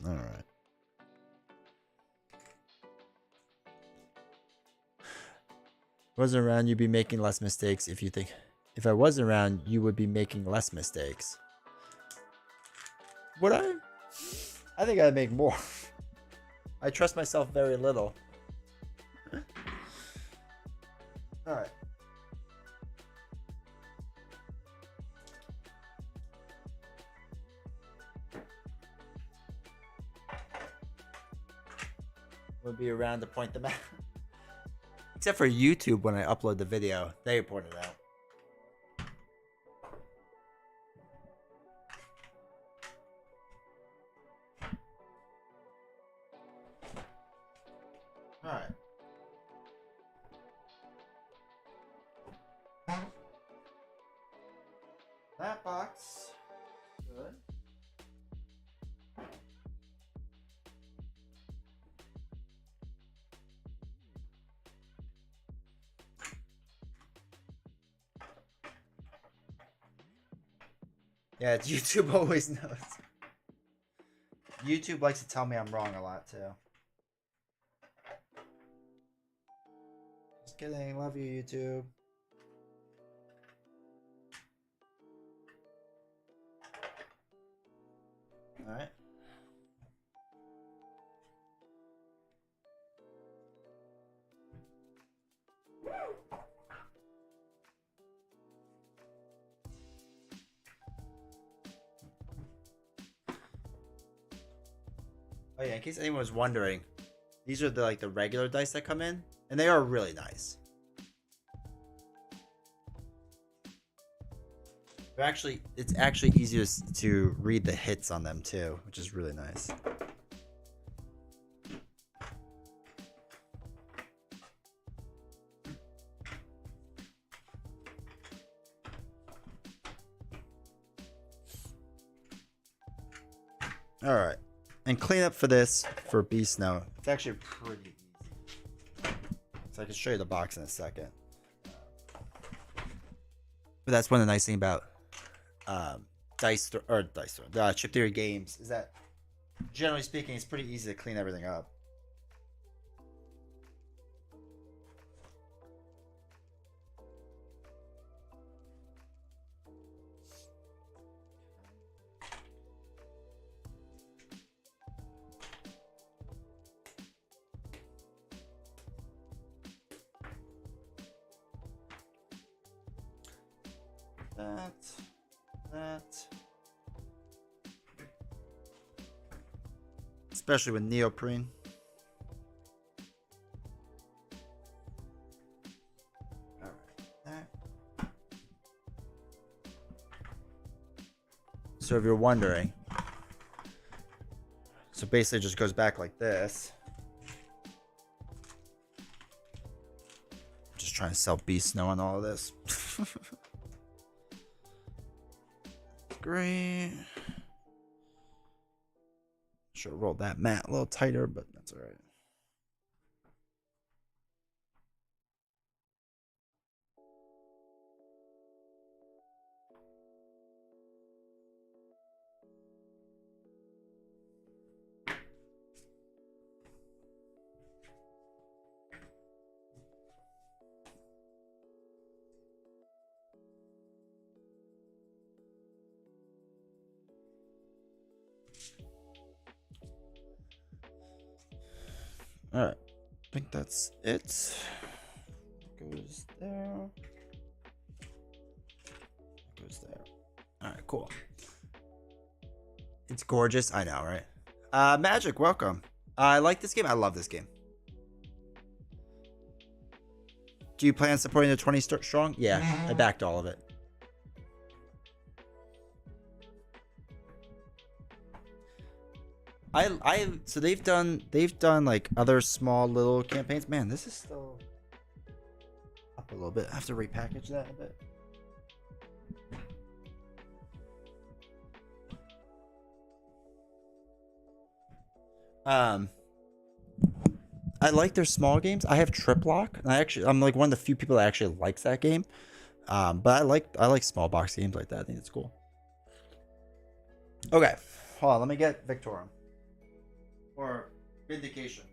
All right. Wasn't around, you'd be making less mistakes if you think. If I wasn't around, you would be making less mistakes. Would I? I think I'd make more. I trust myself very little. All right. We'll be around to point them out. Except for YouTube when I upload the video. They point it out. Alright. That box. Good. Yeah, it's YouTube always knows. YouTube likes to tell me I'm wrong a lot too. Just kidding. Love you, YouTube. Alright. Oh yeah, in case anyone was wondering, these are the regular dice that come in, and they are really nice. It's actually easier to read the hits on them too, which is really nice. All right, and cleanup for this for Beast Snow. It's actually pretty easy. So I can show you the box in a second. But that's one of the nice things about Chip Theory games is that, generally speaking, it's pretty easy to clean everything up. That. Especially with neoprene. All right. That. So if you're wondering, so basically it just goes back like this. Just trying to sell Beast Snow on all of this. Great. Should have rolled that mat a little tighter, but that's all right. All right, I think that's it. Goes there. Goes there. All right, cool. It's gorgeous. I know, right? Magic, welcome. I like this game. I love this game. Do you plan on supporting the 20 strong? Yeah, I backed all of it. So they've done like other small little campaigns. Man, this is still up a little bit. I have to repackage that a bit. I like their small games. I have Trip Lock, and I'm like one of the few people that actually likes that game. But I like small box games like that. I think it's cool. Okay, hold on. Let me get Victorum or Vindication.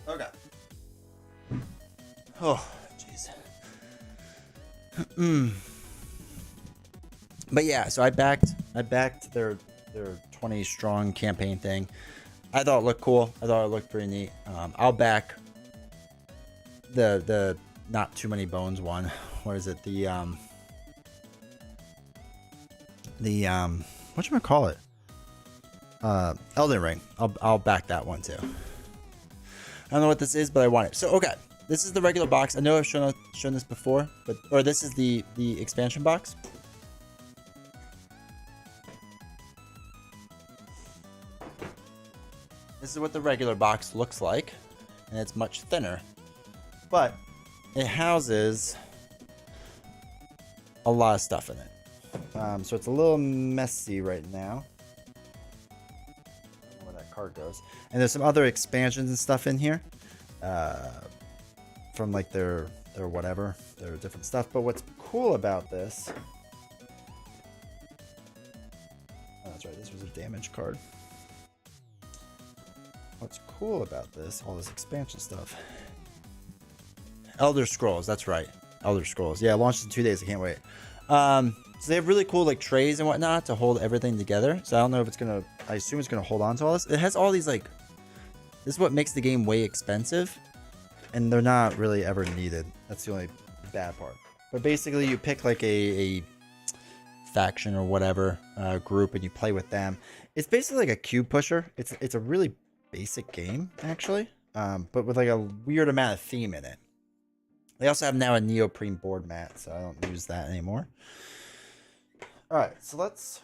Okay. Oh, jeez. But yeah, so I backed their 20 strong campaign thing. I thought it looked cool. I thought it looked pretty neat. I'll back the not too many bones one. What is it? The whatchamacallit? Elden Ring. I'll back that one too. I don't know what this is, but I want it. So okay, this is the regular box. I know I've shown this before, or this is the expansion box. This is what the regular box looks like, and it's much thinner, but it houses a lot of stuff in it. So it's a little messy right now. I don't know where that card goes. And there's some other expansions and stuff in here, from like their whatever, their different stuff. But what's cool about this? Oh, that's right. This was a damage card. What's cool about this? All this expansion stuff. Elder Scrolls. That's right. Elder Scrolls. Yeah, it launched in 2 days. I can't wait. So they have really cool like trays and whatnot to hold everything together. So I don't know if it's gonna. I assume it's gonna hold on to all this. It has all these like. This is what makes the game way expensive, and they're not really ever needed. That's the only bad part. But basically, you pick like a faction or whatever group, and you play with them. It's basically like a cube pusher. It's a really basic game actually, but with like a weird amount of theme in it. They also have now a neoprene board mat, so I don't use that anymore. All right, so let's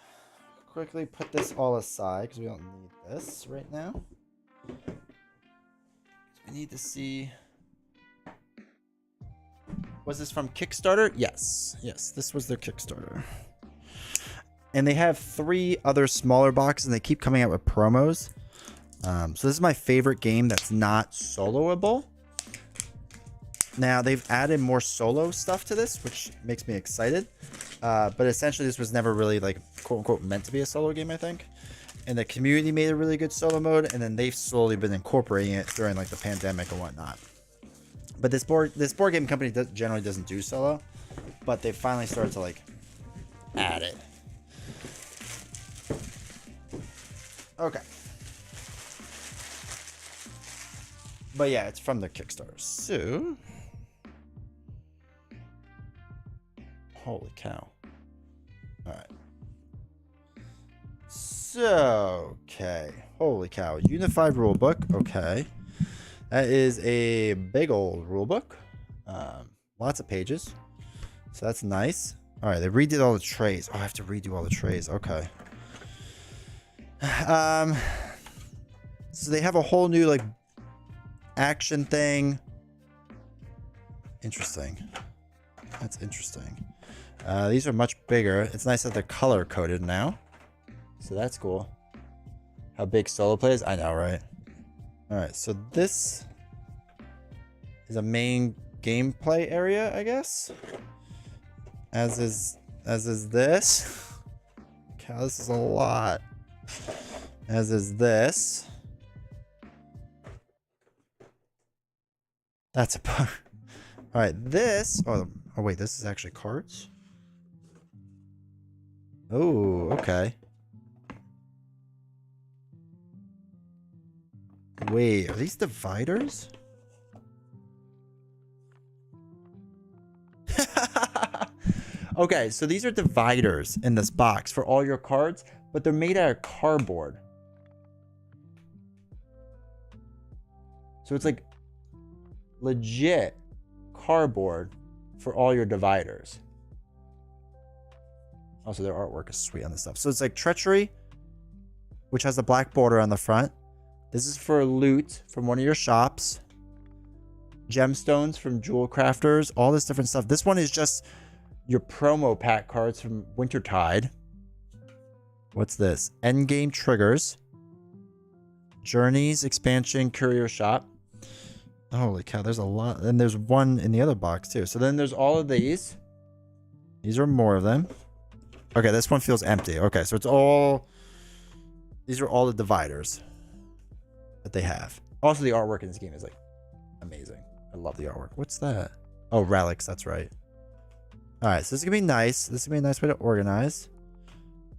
quickly put this all aside because we don't need this right now. We need to see. Was this from Kickstarter? Yes. Yes, this was their Kickstarter. And they have 3 other smaller boxes, and they keep coming out with promos. So this is my favorite game that's not soloable. Now, they've added more solo stuff to this, which makes me excited. But essentially, this was never really, like, quote-unquote, meant to be a solo game, I think. And the community made a really good solo mode, and then they've slowly been incorporating it during, like, the pandemic and whatnot. But this board game company generally doesn't do solo, but they finally started to, like, add it. Okay. But yeah, it's from their Kickstarter. So... Holy cow. Alright. So, okay. Holy cow. Unified rulebook. Okay. That is a big old rulebook. Lots of pages. So that's nice. Alright, they redid all the trays. Oh, I have to redo all the trays. Okay. So they have a whole new, like, action thing. Interesting. That's interesting. These are much bigger. It's nice that they're color coded now. So that's cool. How big solo plays? I know, right? Alright, so this is a main gameplay area, I guess. As is this. Cow, this is a lot. As is this. That's a part. All right, this. Oh, wait, this is actually cards. Oh, okay. Wait, are these dividers? Okay, so these are dividers in this box for all your cards, but they're made out of cardboard. So it's like legit cardboard for all your dividers. Also, their artwork is sweet on this stuff. So it's like Treachery, which has the black border on the front. This is for loot from one of your shops. Gemstones from Jewel Crafters. All this different stuff. This one is just your promo pack cards from Wintertide. What's this? Endgame Triggers. Journeys, Expansion, Curio Shop. Holy cow, there's a lot. And there's one in the other box too. So then there's all of these. These are more of them. Okay, this one feels empty. Okay, so it's all... These are all the dividers that they have. Also, the artwork in this game is like Amazing. I love the artwork. What's that? Oh, relics. That's right. All right, so this is gonna be nice. This is gonna be a nice way to organize.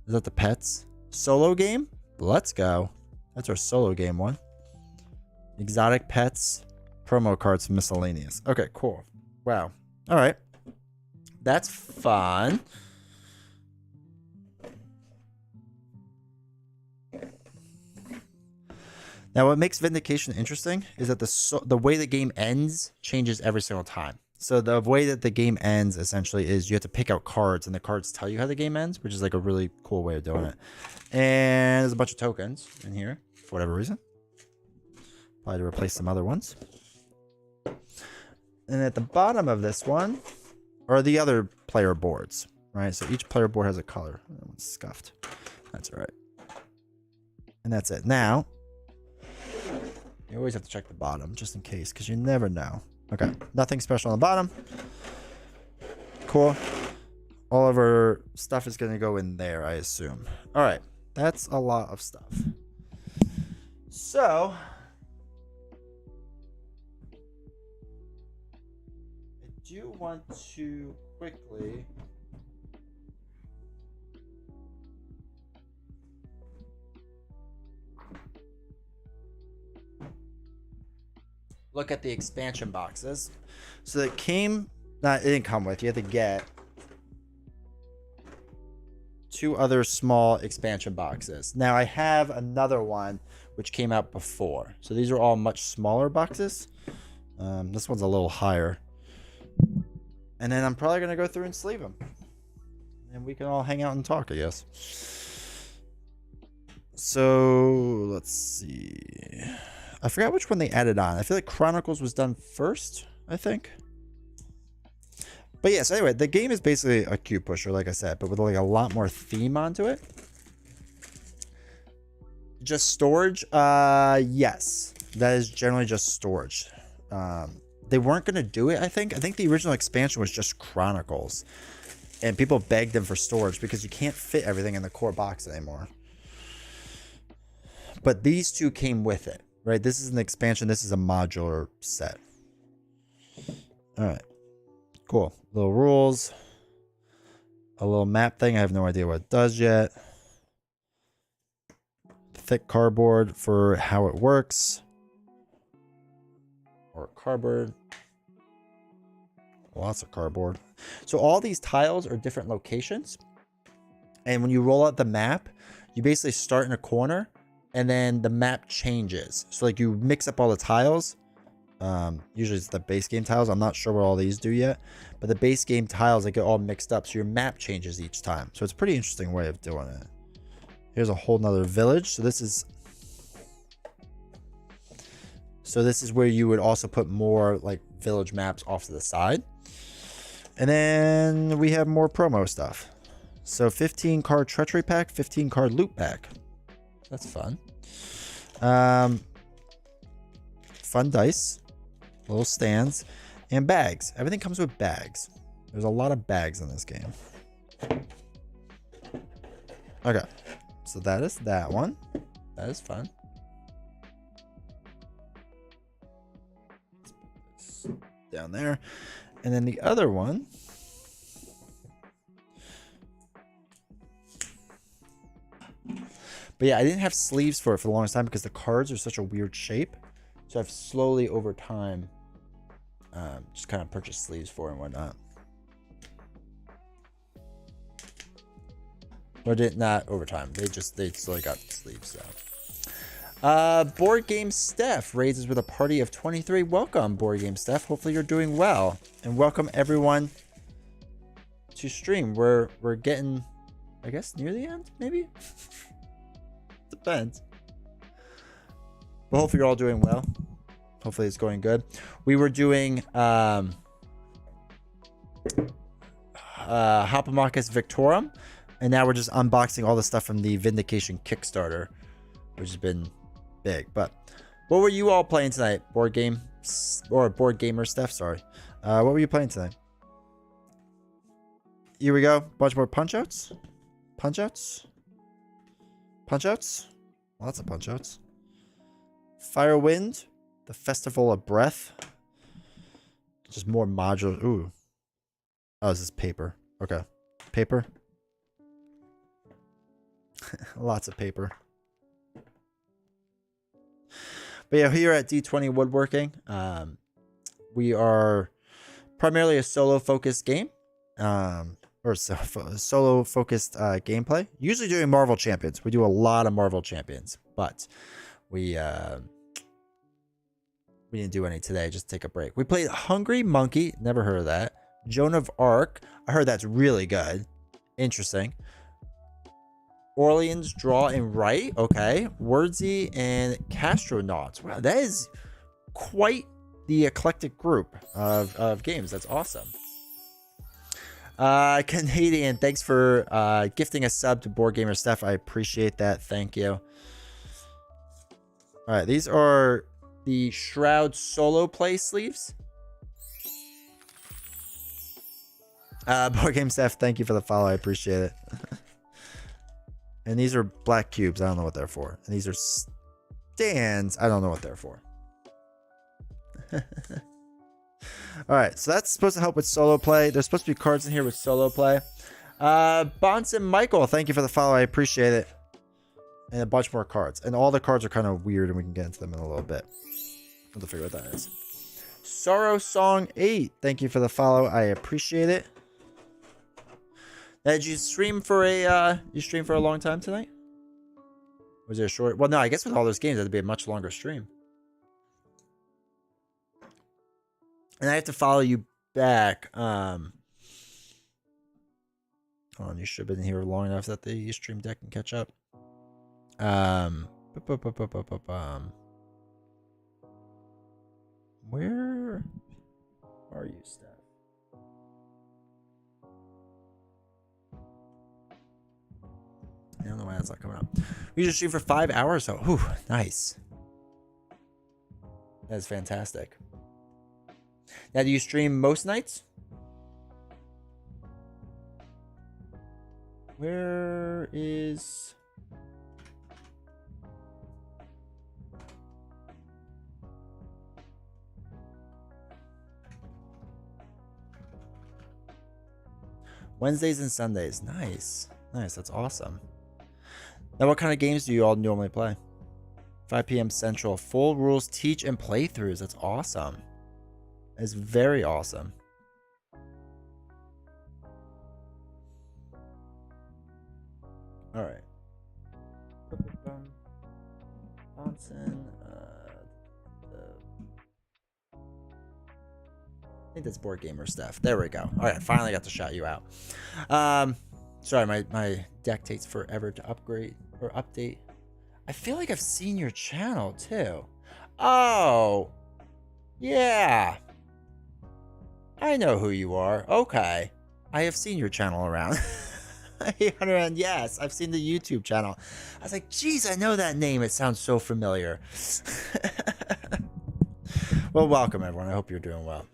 Is that the pets? Solo game? Let's go. That's our solo game one. Exotic pets, promo cards, miscellaneous. Okay, cool. Wow. All right. That's fun. Now, what makes Vindication interesting is that the way the game ends changes every single time. So the way that the game ends essentially is you have to pick out cards, and the cards tell you how the game ends, which is like a really cool way of doing it. And there's a bunch of tokens in here for whatever reason. Probably to replace some other ones. And at the bottom of this one are the other player boards, right? So each player board has a color. That one's scuffed. That's all right. And that's it. Now, you always have to check the bottom just in case, because you never know. Okay, nothing special on the bottom. Cool. All of our stuff is going to go in there, I assume. All right, that's a lot of stuff. So, I do want to quickly look at the expansion boxes. So it didn't come with, you had to get 2 other small expansion boxes. Now I have another one which came out before. So these are all much smaller boxes. This one's a little higher. And then I'm probably going to go through and sleeve them. And we can all hang out and talk, I guess. So let's see. I forgot which one they added on. I feel like Chronicles was done first, I think. But yes, anyway, the game is basically a cube pusher, like I said, but with like a lot more theme onto it. Just storage? Yes. That is generally just storage. They weren't going to do it, I think. I think the original expansion was just Chronicles. And people begged them for storage because you can't fit everything in the core box anymore. But these two came with it. Right, this is an expansion. This is a modular set. All right, cool. Little rules. A little map thing. I have no idea what it does yet. Thick cardboard for how it works. Or cardboard. Lots of cardboard. So all these tiles are different locations. And when you roll out the map, you basically start in a corner. And then the map changes. So like you mix up all the tiles. Usually it's the base game tiles. I'm not sure what all these do yet. But the base game tiles, they get all mixed up. So your map changes each time. So it's a pretty interesting way of doing it. Here's a whole nother village. So this is where you would also put more like village maps off to the side. And then we have more promo stuff. So 15 card treachery pack, 15 card loot pack. That's fun. Fun dice, little stands, and bags. Everything comes with bags. There's a lot of bags in this game. Okay, so that is that one. That is fun. Let's put this down there. And then the other one. But yeah, I didn't have sleeves for it for the longest time because the cards are such a weird shape. So I've slowly over time just kind of purchased sleeves for it and whatnot. Or did not over time. They slowly got sleeves out. Board Game Steph raises with a party of 23. Welcome, Board Game Steph. Hopefully you're doing well. And welcome everyone to stream. We're getting, I guess, near the end, maybe? Depends. But hopefully you're all doing well. Hopefully it's going good. We were doing Hopamachus Victorum, and now we're just unboxing all the stuff from the Vindication Kickstarter, which has been big. But what were you all playing tonight? Board gamer Steph, sorry. What were you playing tonight? Here we go. Bunch more punch-outs. Punch-outs. Punch-outs. Lots of punch-outs. Firewind. The Festival of Breath. Just more modular. Ooh. Oh, this is paper. Okay. Paper. Lots of paper. But yeah, here at D20 Woodworking, we are primarily a solo-focused game. Or solo-focused gameplay. Usually doing Marvel Champions. We do a lot of Marvel Champions. But we didn't do any today. Just take a break. We played Hungry Monkey. Never heard of that. Joan of Arc. I heard that's really good. Interesting. Orleans Draw and Write. Okay. Wordsy and Castronauts. Wow, that is quite the eclectic group of games. That's awesome. Canadian, thanks for gifting a sub to Board Gamer Steph. I appreciate that. Thank you. All right, these are the Shroud solo play sleeves. Board Game Steph, thank you for the follow. I appreciate it. And these are black cubes. I don't know what they're for. And these are stands. I don't know what they're for. All right, so that's supposed to help with solo play. There's supposed to be cards in here with solo play. Bonson Michael, thank you for the follow. I appreciate it. And a bunch more cards. And all the cards are kind of weird, and we can get into them in a little bit. We'll have to figure out what that is. Sorrow Song 8, thank you for the follow. I appreciate it. Now, did you stream for a long time tonight? Was it a short? Well, no, I guess with all those games, that'd be a much longer stream. And I have to follow you back. Hold on, you should have been here long enough that the stream deck can catch up. Where are you, Steph? I don't know why that's not coming up. We just stream for 5 hours, so whew, nice. That's fantastic. Now, do you stream most nights? Where is... Wednesdays and Sundays. Nice. Nice. That's awesome. Now, what kind of games do you all normally play? 5 p.m. Central. Full rules, teach, and playthroughs. That's awesome. It's very awesome. All right. Johnson. I think that's Board Gamer stuff. There we go. All right, finally got to shout you out. Sorry, my deck takes forever to upgrade or update. I feel like I've seen your channel too. Oh, yeah. I know who you are. Okay. I have seen your channel around. 800, and yes, I've seen the YouTube channel. I was like, geez, I know that name. It sounds so familiar. Well, welcome, everyone. I hope you're doing well.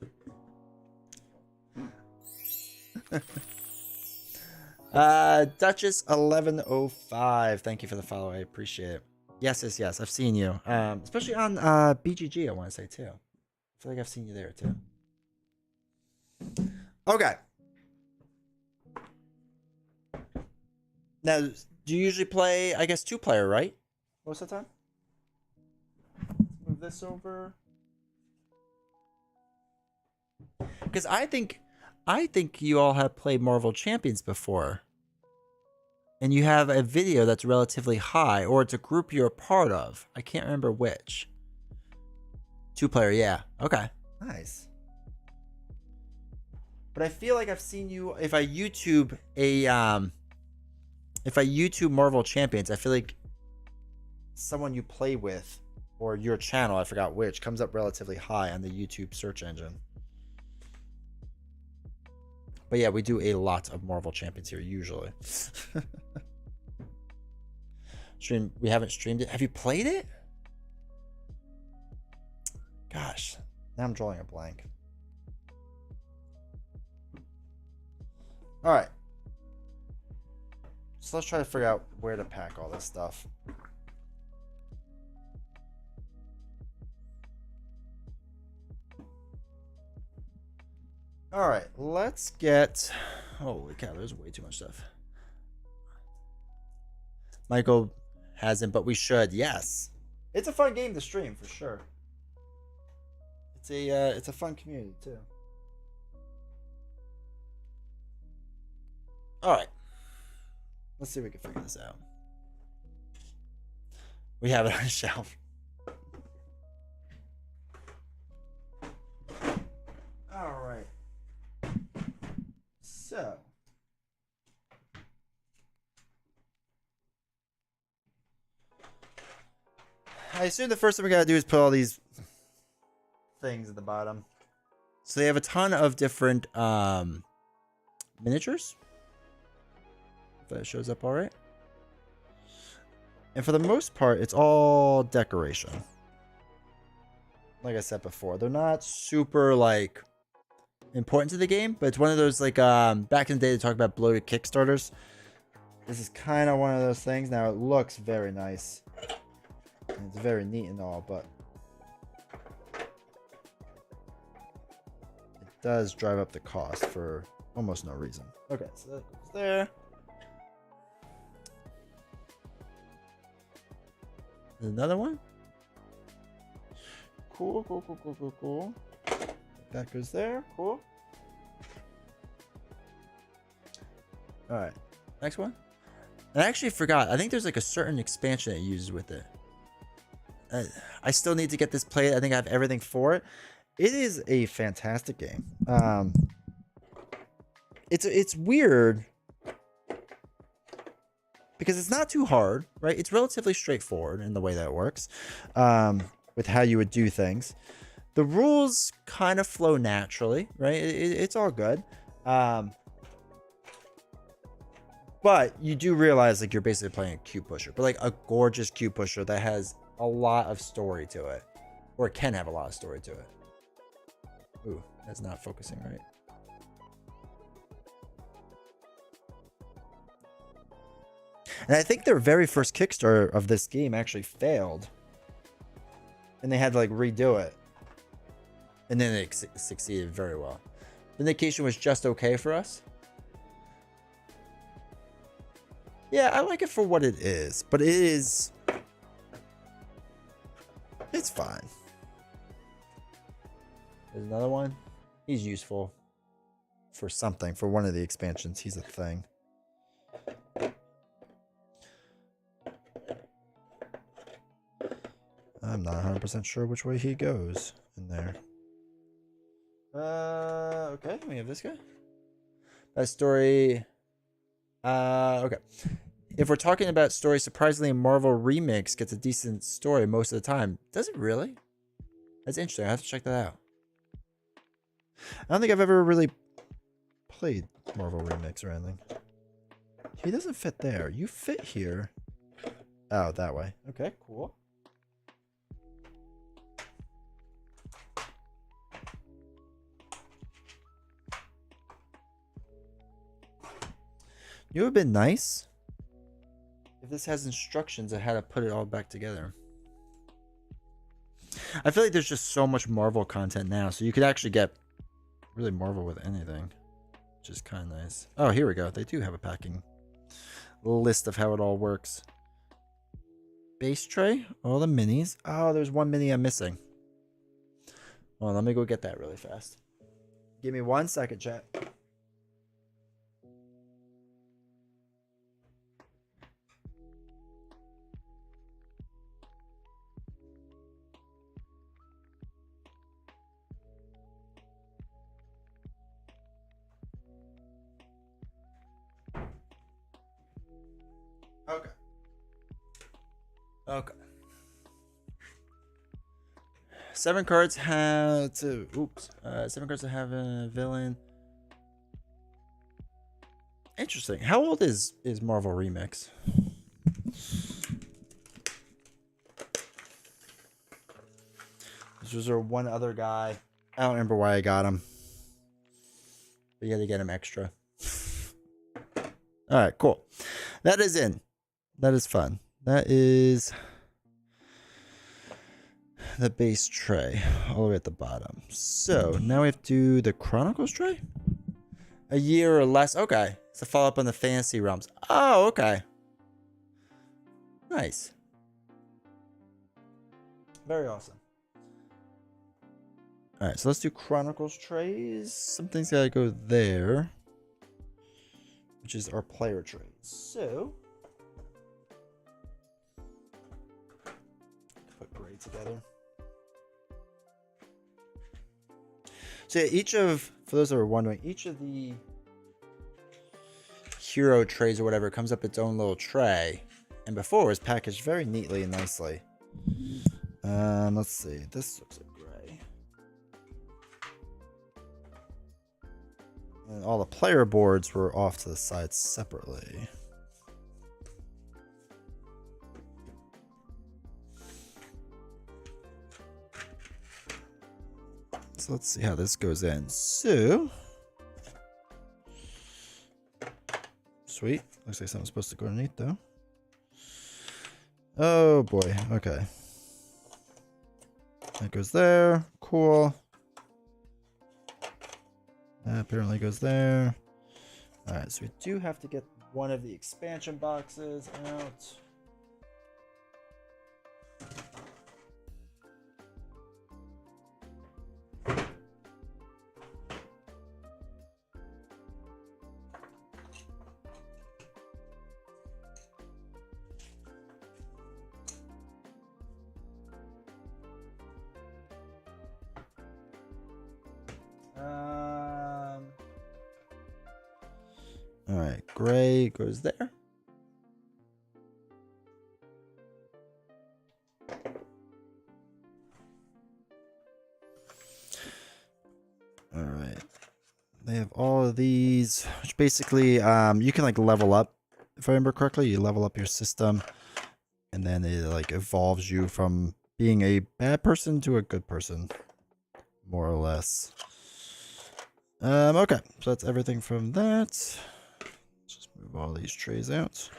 Duchess 1105. Thank you for the follow. I appreciate it. Yes. I've seen you. Especially on BGG, I want to say, too. I feel like I've seen you there, too. Okay. Now, do you usually play, I guess, 2-player, right? Most of the time? Let's move this over. Because I think you all have played Marvel Champions before. And you have a video that's relatively high, or it's a group you're a part of. I can't remember which. 2-player, yeah. Okay. Nice. But I feel like I've seen you, if I YouTube Marvel Champions, I feel like someone you play with, or your channel, I forgot which, comes up relatively high on the YouTube search engine. But yeah, we do a lot of Marvel Champions here, usually. We haven't streamed it. Have you played it? Gosh, now I'm drawing a blank. All right. So let's try to figure out where to pack all this stuff. All right, let's get. Holy cow, there's way too much stuff. Michael hasn't, but we should. Yes, it's a fun game to stream for sure. It's a fun community too. All right, let's see if we can figure this out. We have it on a shelf. All right. So. I assume the first thing we gotta do is put all these things at the bottom. So they have a ton of different miniatures. If that shows up all right. And for the most part, it's all decoration. Like I said before, they're not super like important to the game, but it's one of those like back in the day they talked about bloated Kickstarters. This is kind of one of those things. Now it looks very nice. And it's very neat and all, but it does drive up the cost for almost no reason. Okay, so that goes there. Another one. Cool, cool, cool, cool, cool, cool. That goes there. Cool. All right, next one. I actually forgot. I think there's like a certain expansion it uses with it. I still need to get this played. I think I have everything for it. It is a fantastic game. It's weird because it's not too hard, right? It's relatively straightforward in the way that it works, with how you would do things. The rules kind of flow naturally, right? It's all good. But you do realize like you're basically playing a cube pusher, but like a gorgeous cube pusher that has a lot of story to it, or it can have a lot of story to it. Ooh, that's not focusing right. And I think their very first Kickstarter of this game actually failed, and they had to like redo it, and then it succeeded very well. Vindication was just okay for us. Yeah, I like it for what it is, but it's fine. There's another one. He's useful for something, for one of the expansions. He's a thing. I'm not 100% sure which way he goes in there. Okay, we have this guy. That story. Okay. If we're talking about story, surprisingly, Marvel Remix gets a decent story most of the time. Does it really? That's interesting. I have to check that out. I don't think I've ever really played Marvel Remix or anything. He doesn't fit there. You fit here. Oh, that way. Okay, cool. You would have been nice if this has instructions on how to put it all back together. I feel like there's just so much Marvel content now, so you could actually get really Marvel with anything, which is kind of nice. Oh, here we go. They do have a packing list of how it all works. Base tray, all the minis. Oh, there's one mini I'm missing. Well, let me go get that really fast. Give me 1 second, chat. Okay. Okay. 7 cards have to. Oops. 7 cards that have a villain. Interesting. How old is Marvel Remix? This was there one other guy. I don't remember why I got him. But you had to get him extra. All right, cool. That is in. That is fun. That is the base tray all the way at the bottom. So now we have to do the Chronicles tray? A year or less. Okay. It's a follow up on the Fantasy Realms. Oh, okay. Nice. Very awesome. All right, so let's do Chronicles trays. Something's got to go there, which is our player trays. So, put gray together. So yeah, for those that are wondering, each of the hero trays or whatever comes up its own little tray. And before it was packaged very neatly and nicely. Let's see. This looks like gray. And all the player boards were off to the side separately. So let's see how this goes in. So, sweet. Looks like something's supposed to go underneath though. Oh boy. Okay. That goes there. Cool. That apparently goes there. Alright, so we do have to get one of the expansion boxes out. Alright, gray goes there. Alright. They have all of these, which basically you can like level up, if I remember correctly. You level up your system and then it like evolves you from being a bad person to a good person, more or less. Okay, so that's everything from that. Just move all these trays out.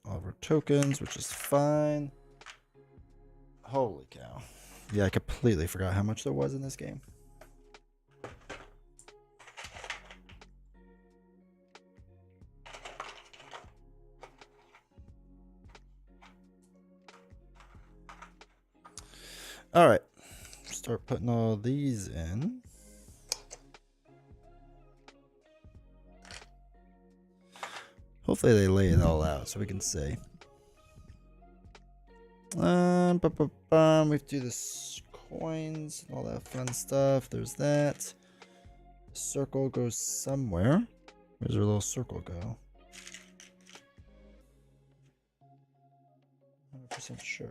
All of our tokens, which is fine. Holy cow. Yeah, I completely forgot how much there was in this game. All right. Start putting all these in. Hopefully they lay it all out so we can see. We have to do the coins and all that fun stuff. There's that. The circle goes somewhere. Where's our little circle go? 100% sure.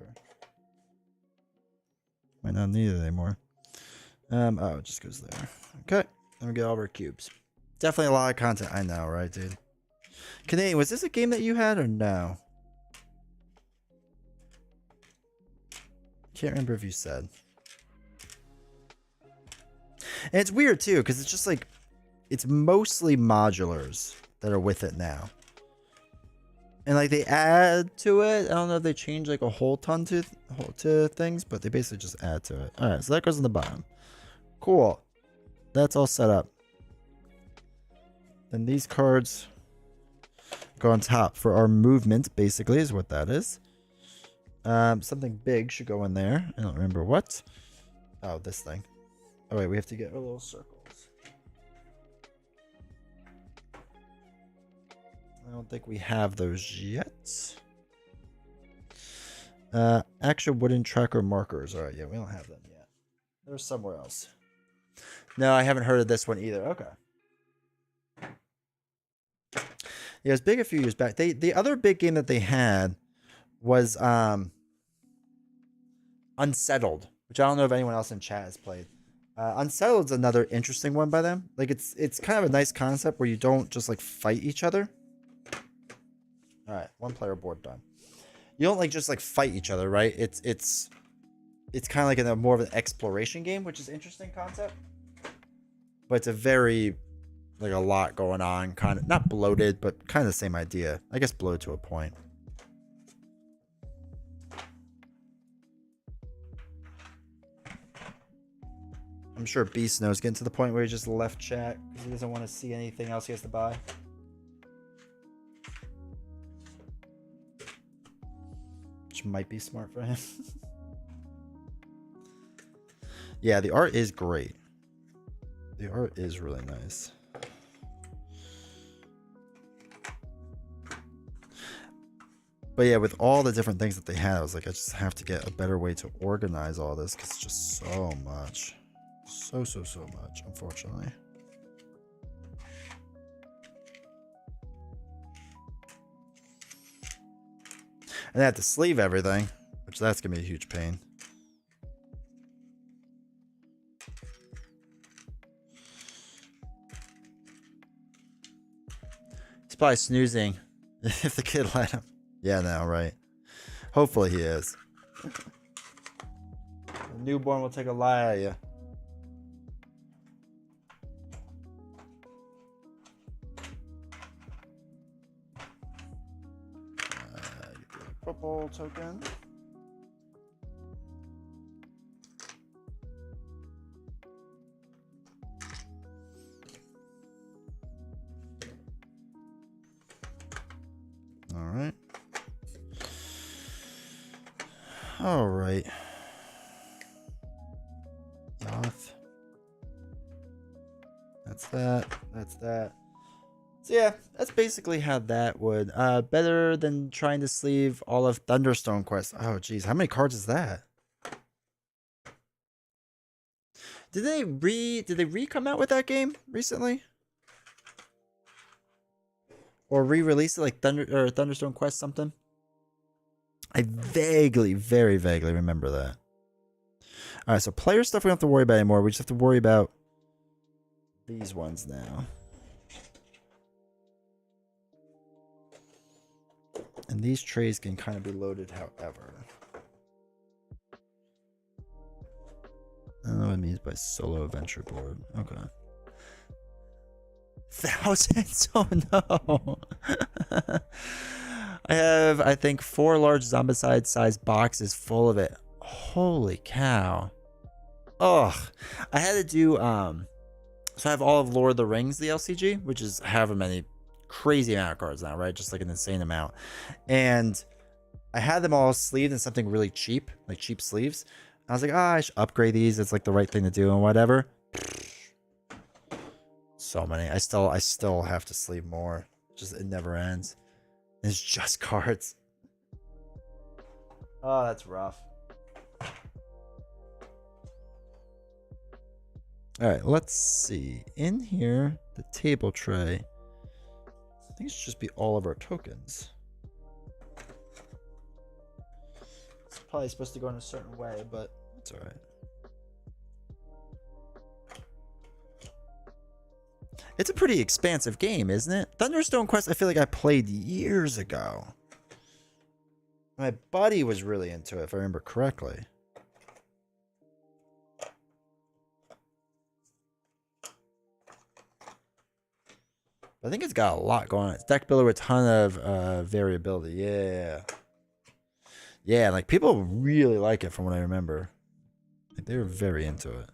Might not need it anymore. Oh, it just goes there. Okay. Then we get all of our cubes. Definitely a lot of content. I know, right, dude? Canadian, was this a game that you had or no? Can't remember if you said. And it's weird too, because it's just like, it's mostly modulars that are with it now. And like they add to it. I don't know if they change like a whole ton to things, but they basically just add to it. All right, so that goes on the bottom. Cool. That's all set up. Then these cards go on top for our movement, basically, is what that is. Something big should go in there. I don't remember what. Oh, this thing. Oh, wait, we have to get our little circles. I don't think we have those yet. Actual wooden tracker markers. All right, yeah, we don't have them yet. They're somewhere else. No, I haven't heard of this one either. Okay. Yeah, it was big a few years back. The other big game that they had was Unsettled, which I don't know if anyone else in chat has played. Unsettled's another interesting one by them. Like it's kind of a nice concept where you don't just like fight each other. All right, one player board done. You don't like just like fight each other, right? It's kind of like a more of an exploration game, which is an interesting concept. But it's a very like a lot going on, kind of not bloated, but kind of the same idea. I guess bloated to a point. I'm sure Beast knows getting to the point where he just left chat because he doesn't want to see anything else he has to buy. Which might be smart for him. Yeah, the art is great. The art is really nice. But yeah, with all the different things that they had, I was like, I just have to get a better way to organize all this because it's just so much. So much, unfortunately. And I have to sleeve everything, which that's going to be a huge pain. He's probably snoozing if the kid let him. Yeah, no, right. Hopefully he is. The newborn will take a lie at you. Purple token. All right. Yoth. That's that. That's that. So yeah, that's basically how that would. Better than trying to sleeve all of Thunderstone Quest. Oh geez, how many cards is that? Did they re-come out with that game recently? Or re-release it like Thunderstone Quest something? I vaguely, very vaguely remember that. Alright, so player stuff we don't have to worry about anymore. We just have to worry about these ones now. And these trays can kind of be loaded however. I don't know what it means by solo adventure board. Okay. Thousands? Oh no. I have, I think, 4 large zombicide sized boxes full of it. Holy cow. Ugh. I had to do, so I have all of Lord of the Rings, the LCG, which is however many crazy amount of cards now, right? Just like an insane amount. And I had them all sleeved in something really cheap, like cheap sleeves. I was like, I should upgrade these. It's like the right thing to do and whatever. So many. I still have to sleeve more. Just it never ends. It's just cards. Oh, that's rough. All right, let's see. In here, the table tray. I think it should just be all of our tokens. It's probably supposed to go in a certain way, but it's all right. It's a pretty expansive game, isn't it? Thunderstone Quest, I feel like I played years ago. My buddy was really into it, if I remember correctly. I think it's got a lot going on. It's deck builder with a ton of variability. Yeah. Yeah, like people really like it from what I remember. Like they were very into it.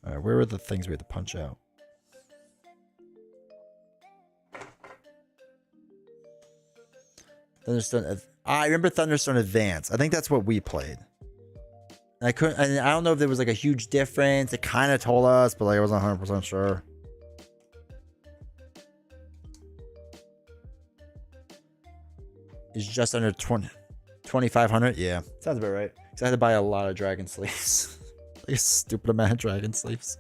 All right, where were the things we had to punch out? Thunderstone. I remember Thunderstone Advance. I think that's what we played. And I couldn't. And I don't know if there was like a huge difference. It kind of told us, but like I wasn't 100% sure. It's just under 2,500. Yeah, sounds about right. Because I had to buy a lot of dragon sleeves. Like a stupid amount of dragon sleeves.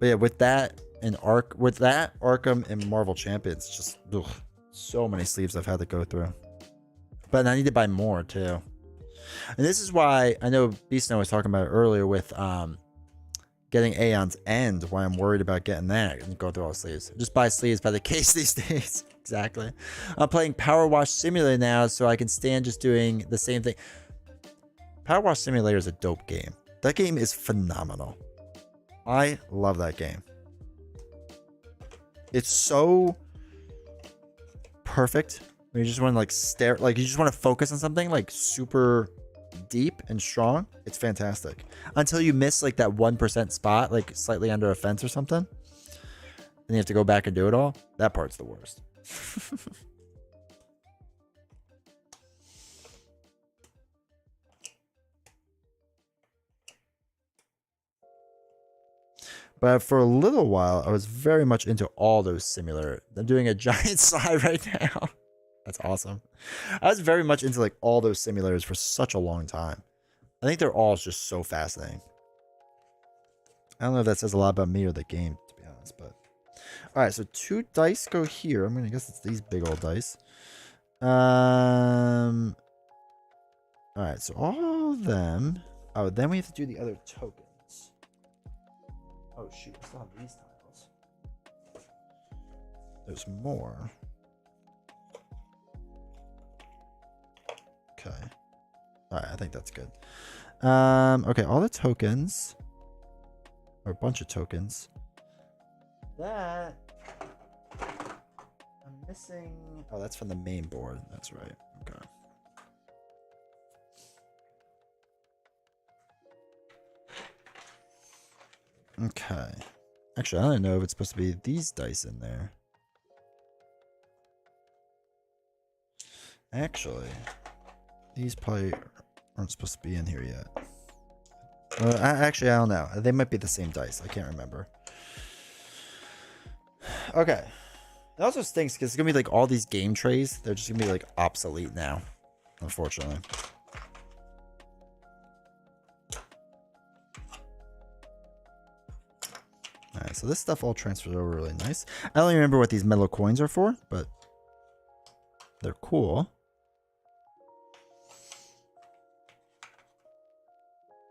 But yeah, with that and Arkham and Marvel Champions, just so many sleeves I've had to go through. But I need to buy more too. And this is why I know Beast Snow was talking about it earlier with getting Aeon's End, why I'm worried about getting that and go through all the sleeves. Just buy sleeves by the case these days. Exactly. I'm playing Power Wash Simulator now, so I can stand just doing the same thing. Power Wash Simulator is a dope game. That game is phenomenal. I love that game. It's so perfect. When you just want to like stare, like you just want to focus on something like super deep and strong. It's fantastic. Until you miss like that 1% spot, like slightly under a fence or something. Then you have to go back and do it all. That part's the worst. But for a little while, I was very much into all those similar. I'm doing a giant slide right now. That's awesome. I was very much into like all those simulators for such a long time. I think they're all just so fascinating. I don't know if that says a lot about me or the game, to be honest, but all right, so 2 dice go here. I'm gonna guess it's these big old dice. All right, so all of them. Oh, then we have to do the other tokens. Oh shoot, I still have these tiles. There's more. Okay. All right, I think that's good. Okay, all the tokens, or a bunch of tokens. That I'm missing. Oh, that's from the main board. That's right. Okay. Okay. Actually, I don't know if it's supposed to be these dice in there. Actually, these probably aren't supposed to be in here yet. Actually, I don't know. They might be the same dice. I can't remember. Okay. It also stinks because it's going to be like all these game trays. They're just going to be like obsolete now, unfortunately. Alright, so this stuff all transfers over really nice. I don't even remember what these metal coins are for, but they're cool.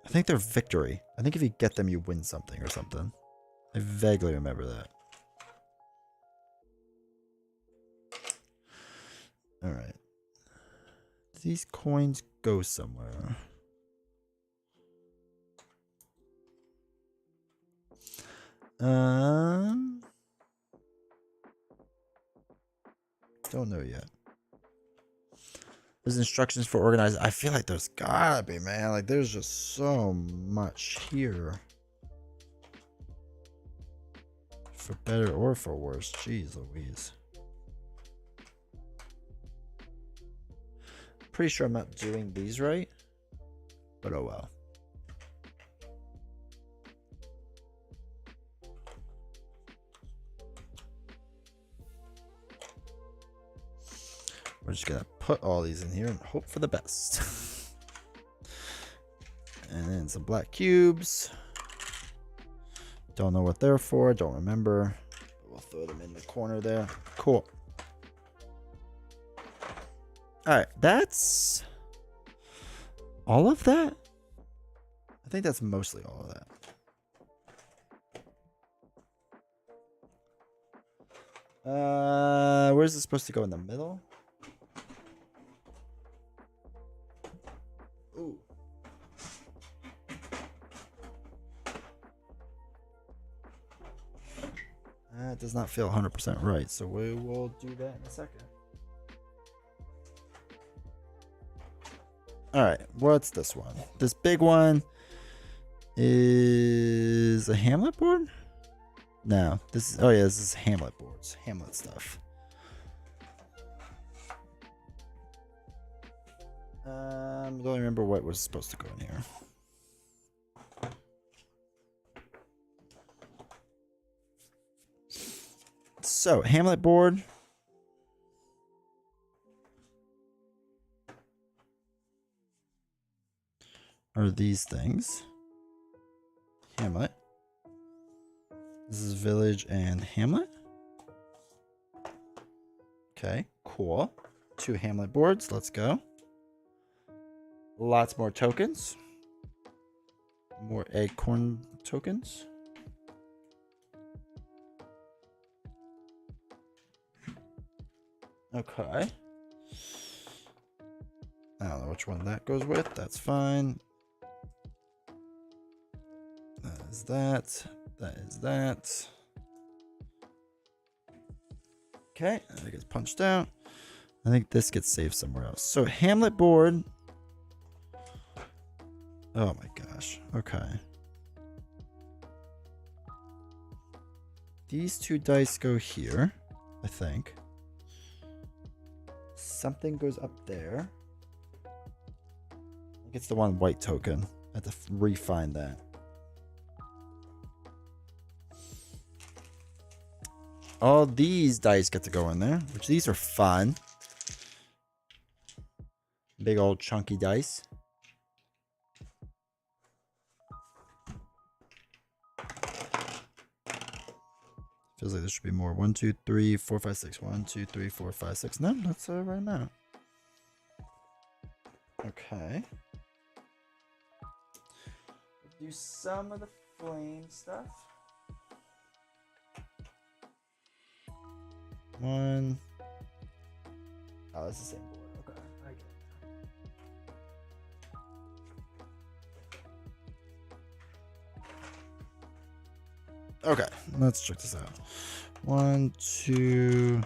I think they're victory. I think if you get them, you win something or something. I vaguely remember that. Alright. These coins go somewhere. Don't know yet. There's instructions for organizing. I feel like there's gotta be, man. Like there's just so much here. For better or for worse. Jeez Louise. Pretty sure I'm not doing these right. But oh well. We're just gonna put all these in here and hope for the best. And then some black cubes. Don't know what they're for, don't remember. But we'll throw them in the corner there. Cool. Alright, that's all of that? I think that's mostly all of that. Where's this supposed to go, in the middle? Ooh. That does not feel 100% right, so we will do that in a second. Alright, what's this one? This big one is a Hamlet board? No, this is, oh yeah, this is Hamlet boards. Hamlet stuff. I don't remember what was supposed to go in here. So, Hamlet board. Are these things. Hamlet. This is village and Hamlet. Okay, cool. 2 Hamlet boards, let's go. Lots more tokens. More acorn tokens. Okay. I don't know which one that goes with. That's fine. That is that. That is that. Okay, I think it's punched out. I think this gets saved somewhere else. So Hamlet board. Oh my gosh. Okay. These 2 dice go here, I think. Something goes up there. I think it's the one white token. I have to refine that. All these dice get to go in there, which these are fun. Big old chunky dice. Feels like there should be more. 1, 2, 3, 4, 5, 6. 1, 2, 3, 4, 5, 6. No, that's the right amount. Okay. Do some of the flame stuff. 1. Oh, that's the same board. Okay, I get it. Okay, let's check this out. 1, 2,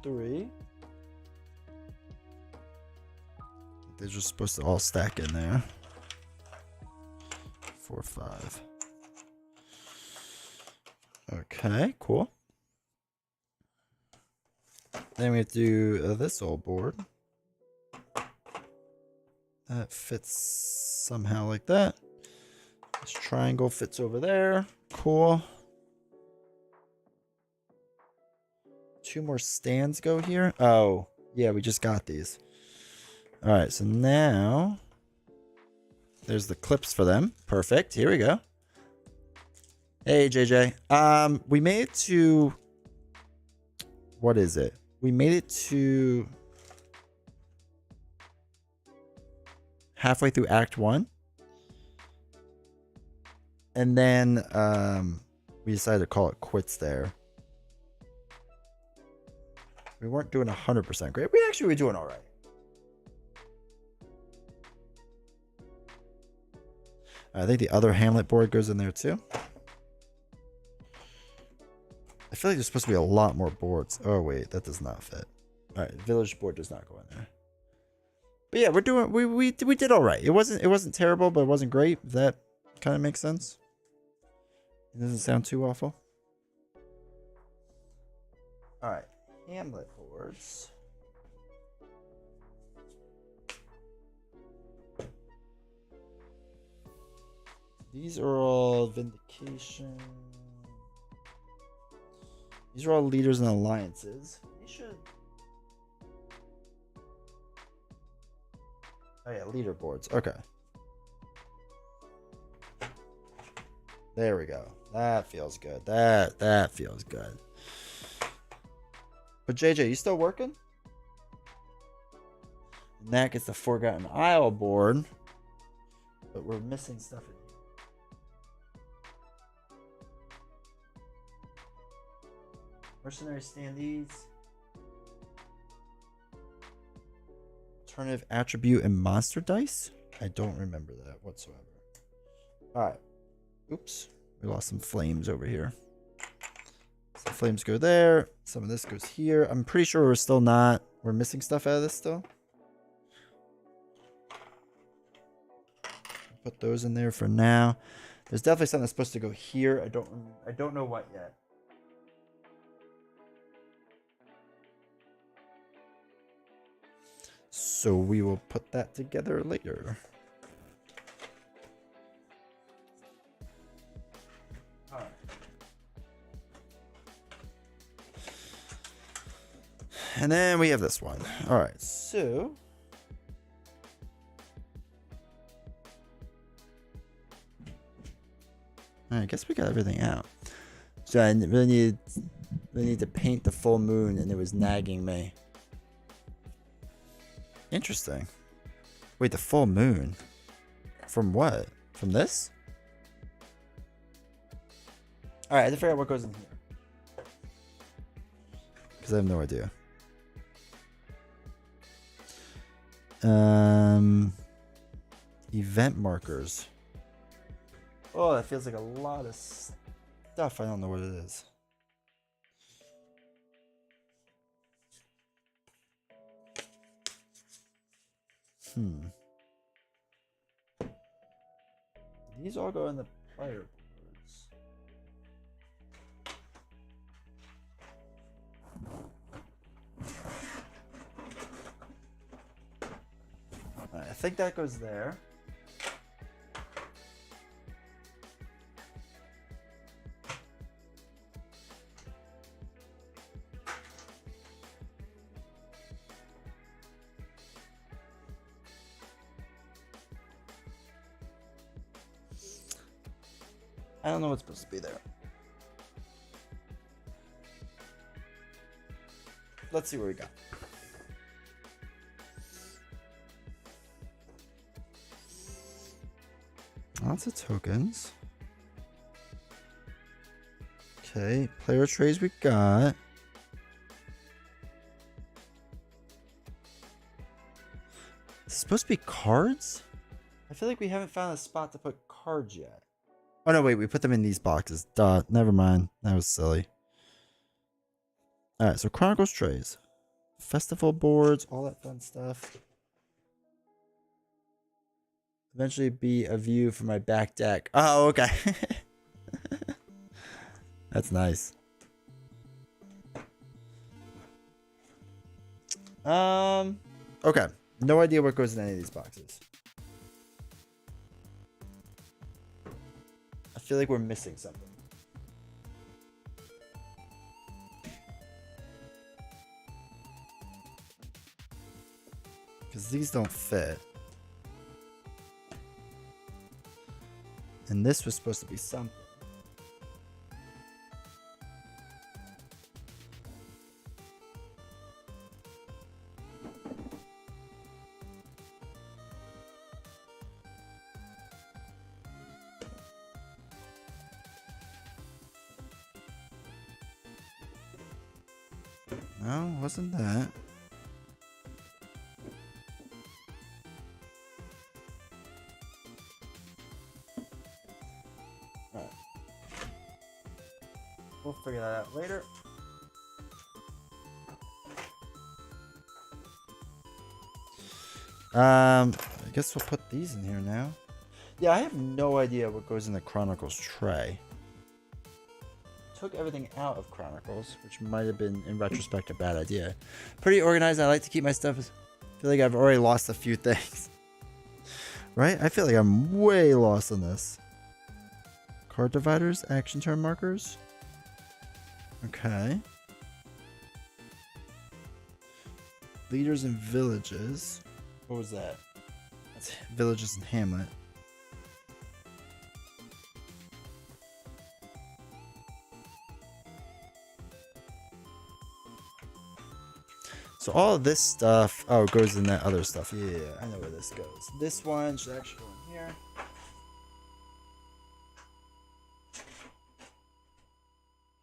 3. They're just supposed to all stack in there. 4, 5. Okay, cool. Then we have to do this old board. That fits somehow like that. This triangle fits over there. Cool. 2 more stands go here. Oh, yeah, we just got these. All right, so now there's the clips for them. Perfect. Here we go. Hey, JJ. We made it to... What is it? We made it to... halfway through Act 1. And then we decided to call it quits there. We weren't doing 100% great. We actually were doing all right. I think the other Hamlet board goes in there too. I feel like there's supposed to be a lot more boards. Oh wait, that does not fit. All right, village board does not go in there. But yeah, we're doing. We did all right. It wasn't terrible, but it wasn't great. If that kind of makes sense. It doesn't sound too awful. All right, Hamlet boards. These are all vindication. These are all leaders and alliances. These should. Oh yeah, leaderboards. Okay. There we go. That feels good. That feels good. But JJ, you still working? And that gets the Forgotten Isle board. But we're missing stuff in here. Mercenary standees. Alternative attribute and monster dice? I don't remember that whatsoever. Alright. Oops. We lost some flames over here. Some flames go there. Some of this goes here. I'm pretty sure we're still not... We're missing stuff out of this still. Put those in there for now. There's definitely something that's supposed to go here. I don't know what yet. So we will put that together later. Alright. And then we have this one. Alright, so... I guess we got everything out. So I really need to paint the full moon, and it was nagging me. Interesting. Wait, the full moon? From what? From this? Alright, I have to figure out what goes in here. Because I have no idea. Event markers. Oh, that feels like a lot of stuff. I don't know what it is. These all go in the player boards. Alright, I think that goes there. I don't know what's supposed to be there. Let's see what we got. Lots of tokens. Okay, player trays we got. Is it supposed to be cards? I feel like we haven't found a spot to put cards yet. Oh no, wait, we put them in these boxes. Duh, never mind. That was silly. Alright, so Chronicles trays. Festival boards, all that fun stuff. Eventually be a view from my back deck. Oh, okay. That's nice. Okay. No idea what goes in any of these boxes. I feel like we're missing something. Because these don't fit. And this was supposed to be something. No, wasn't that. Alright. We'll figure that out later. I guess we'll put these in here now. Yeah, I have no idea what goes in the Chronicles tray. Took everything out of Chronicles, which might have been, in retrospect, a bad idea. Pretty organized. I like to keep my stuff. I feel like I've already lost a few things. Right? I feel like I'm way lost on this. Card dividers, action turn markers. Okay. Leaders and villages. What was that? That's villages and hamlet. So all of this stuff, oh, it goes in that other stuff. Yeah, I know where this goes. This one should actually go in here.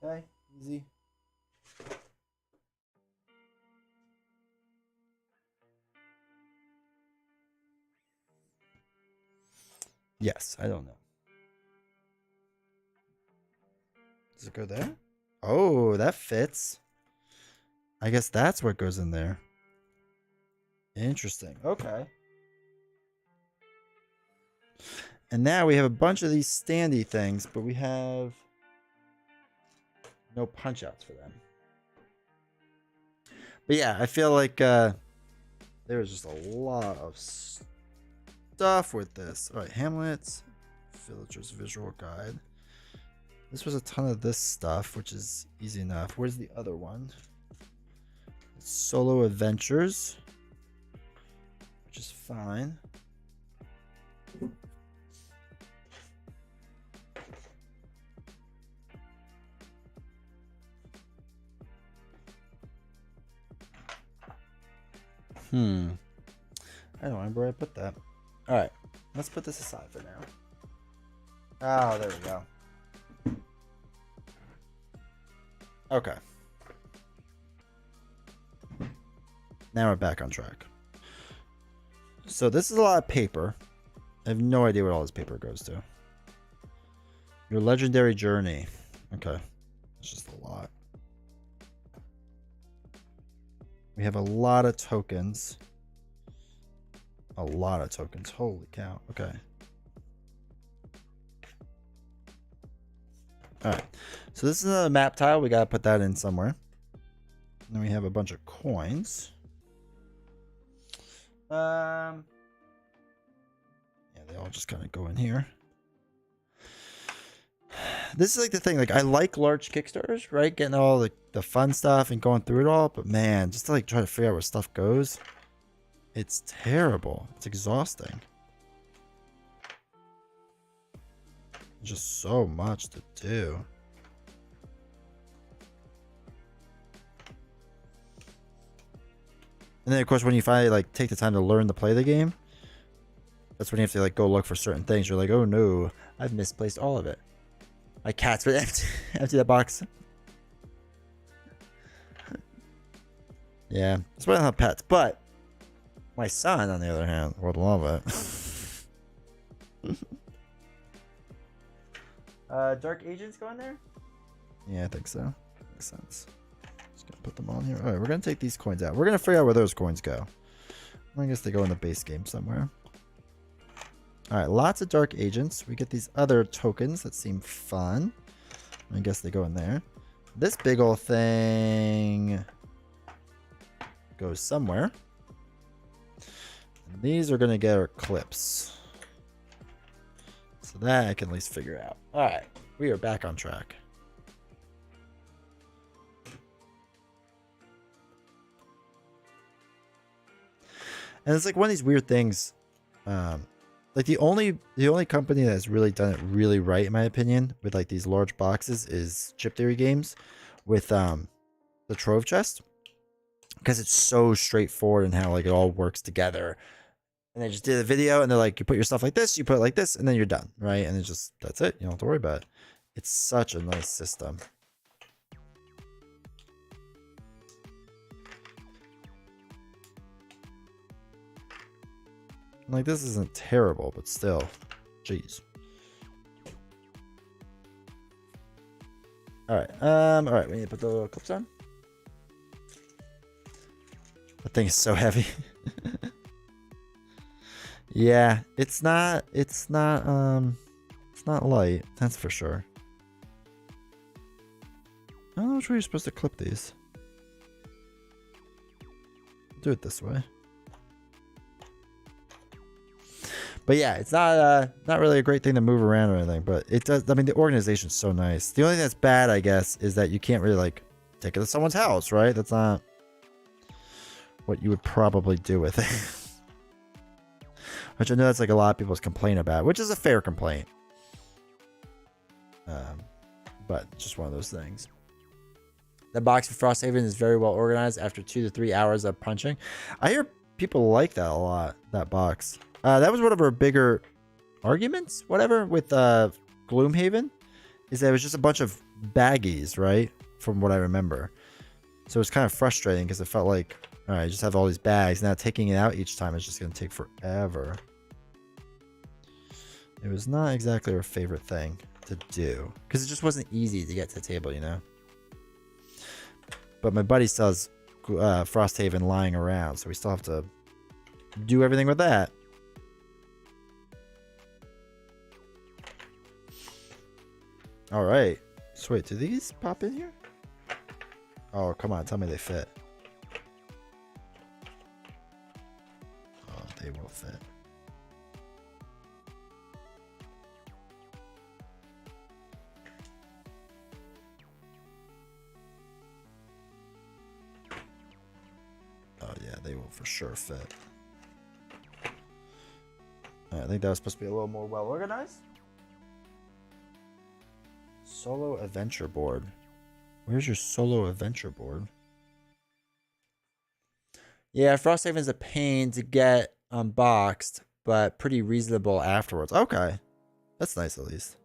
Okay, easy. Yes, I don't know. Does it go there? Oh, that fits. I guess that's what goes in there. Interesting. Okay. And now we have a bunch of these standy things, but we have no punch outs for them. But yeah, I feel like there's just a lot of stuff with this. All right, Hamlet's Villager's Visual Guide. This was a ton of this stuff, which is easy enough. Where's the other one? Solo Adventures, which is fine. I don't remember where I put that. All right, let's put this aside for now. Oh, there we go. Okay. Now we're back on track. So this is a lot of paper. I have no idea what all this paper goes to. Your legendary journey. Okay. It's just a lot. We have a lot of tokens. A lot of tokens. Holy cow. Okay. Alright. So this is another map tile. We got to put that in somewhere. And then we have a bunch of coins. Yeah, they all just kind of go in here. This is like the thing. Like, I like large Kickstarters, right? Getting all the fun stuff and going through it all. But man, just to like try to figure out where stuff goes, it's terrible. It's exhausting. Just so much to do. And then of course when you finally like take the time to learn to play the game, that's when you have to like go look for certain things. You're like, oh no, I've misplaced all of it. My cats would empty that box. Yeah, that's why I don't have pets. But my son, on the other hand, would love it. Dark Agents go in there? Yeah, I think so. Makes sense. Just gonna put them on here. Alright, we're gonna take these coins out. We're gonna figure out where those coins go. I guess they go in the base game somewhere. Alright, lots of Dark Agents. We get these other tokens that seem fun. I guess they go in there. This big old thing goes somewhere. And these are gonna get our clips. So that I can at least figure out. Alright, we are back on track. And it's like one of these weird things. Like the only company that's really done it really right, in my opinion, with like these large boxes is Chip Theory Games with the Trove Chest. Because it's so straightforward in how like it all works together. And they just did a video and they're like, you put your stuff like this, you put it like this, and then you're done, right? And it's just, that's it. You don't have to worry about it. It's such a nice system. Like, this isn't terrible, but still. Jeez. Alright, we need to put the little clips on. That thing is so heavy. Yeah, it's not light, that's for sure. I don't know which way you're supposed to clip these. Do it this way. But yeah, it's not really a great thing to move around or anything, but it does. I mean, the organization's so nice. The only thing that's bad, I guess, is that you can't really like take it to someone's house, right? That's not what you would probably do with it. Which I know that's like a lot of people's complaint about, which is a fair complaint. But just one of those things. The box for Frosthaven is very well organized after 2 to 3 hours of punching. I hear people like that a lot, that box. That was one of our bigger arguments, whatever, with Gloomhaven, is that it was just a bunch of baggies, right? From what I remember. So it was kind of frustrating because it felt like, all right, I just have all these bags. Now taking it out each time is just going to take forever. It was not exactly our favorite thing to do because it just wasn't easy to get to the table, you know? But my buddy still has Frosthaven lying around, so we still have to do everything with that. All right. So wait, do these pop in here? Oh, come on. Tell me they fit. Oh, they will fit. Oh, yeah, they will for sure fit. I think that was supposed to be a little more well organized. Solo adventure board. Where's your solo adventure board? Yeah, Frosthaven's a pain to get unboxed, but pretty reasonable afterwards. Okay. That's nice at least.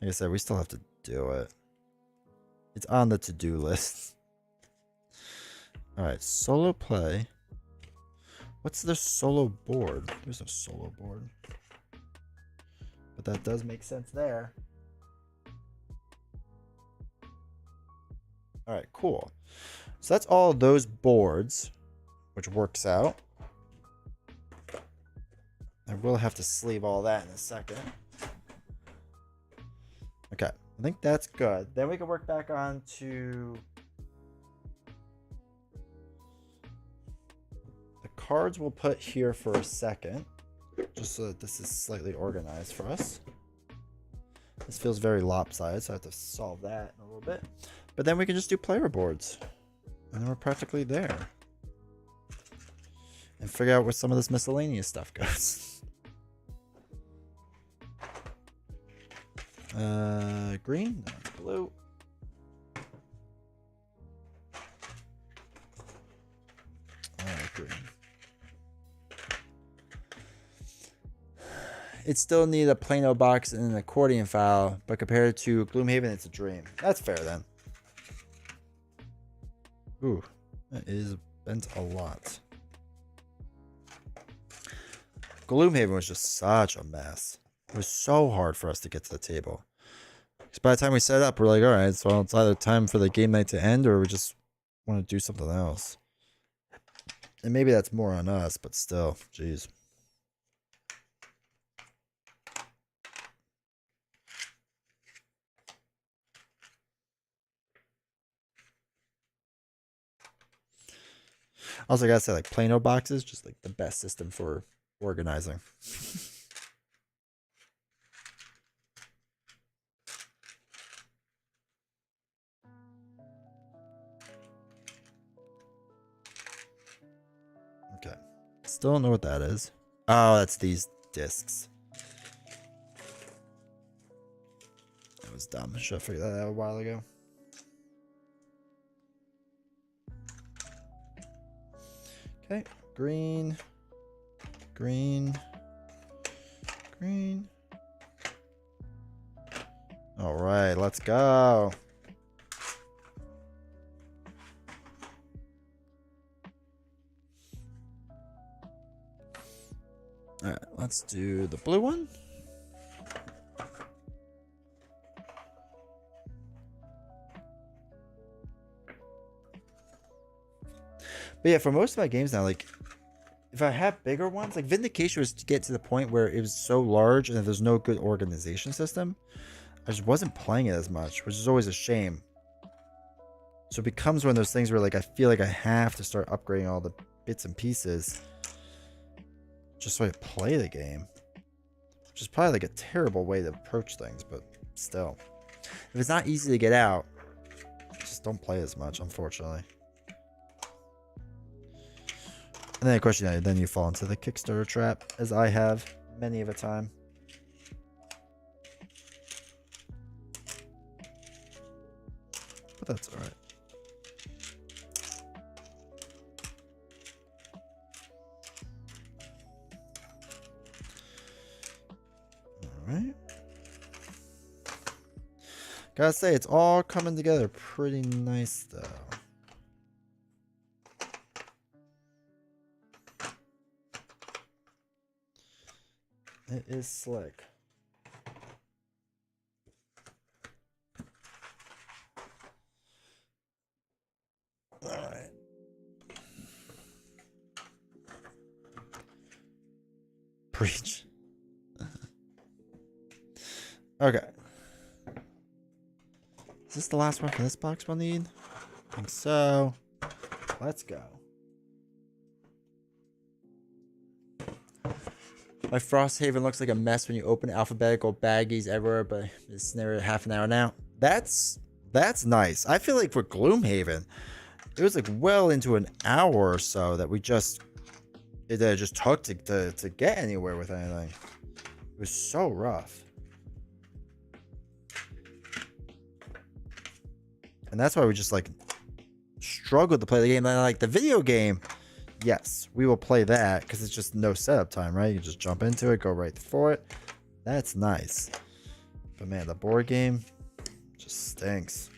Like I said, we still have to do it. It's on the to-do list. Alright, solo play. What's the solo board? There's no solo board. But that does make sense there. All right, cool. So that's all those boards, which works out. I will have to sleeve all that in a second. Okay, I think that's good. Then we can work back on to the cards we'll put here for a second, just so that this is slightly organized for us. This feels very lopsided, so I have to solve that in a little bit. But then we can just do player boards. And then we're practically there. And figure out where some of this miscellaneous stuff goes. Green? No, it's blue. Green. It still needs a Plano box and an accordion file, but compared to Gloomhaven, it's a dream. That's fair then. Ooh, that is bent a lot. Gloomhaven was just such a mess. It was so hard for us to get to the table. Because by the time we set up, we're like, all right, so it's either time for the game night to end or we just want to do something else. And maybe that's more on us, but still, jeez. Also, I gotta say, like, Plano boxes, just like the best system for organizing. Okay. Still don't know what that is. Oh, that's these discs. That was dumb. Should have figured that out a while ago. Okay. Green. Green. Green. All right, let's go. All right, let's do the blue one. But yeah, for most of my games now, like, if I have bigger ones, like Vindication was to get to the point where it was so large and there's no good organization system, I just wasn't playing it as much, which is always a shame. So it becomes one of those things where, like, I feel like I have to start upgrading all the bits and pieces just so I play the game. Which is probably like a terrible way to approach things, but still. If it's not easy to get out, just don't play as much, unfortunately. And then, of course, then you fall into the Kickstarter trap, as I have many of a time. But that's all right. All right. Gotta say, it's all coming together pretty nice, though. It is slick. All right. Preach. Okay. Is this the last one for this box we'll need? I think so. Let's go. My Frosthaven looks like a mess when you open alphabetical baggies everywhere, but it's near half an hour now. That's nice. I feel like for Gloomhaven, it was like well into an hour or so that we just took to get anywhere with anything. It was so rough. And that's why we just like struggled to play the game. And like the video game, yes, we will play that because it's just no setup time, right? You just jump into it, go right for it. That's nice. But man, the board game just stinks.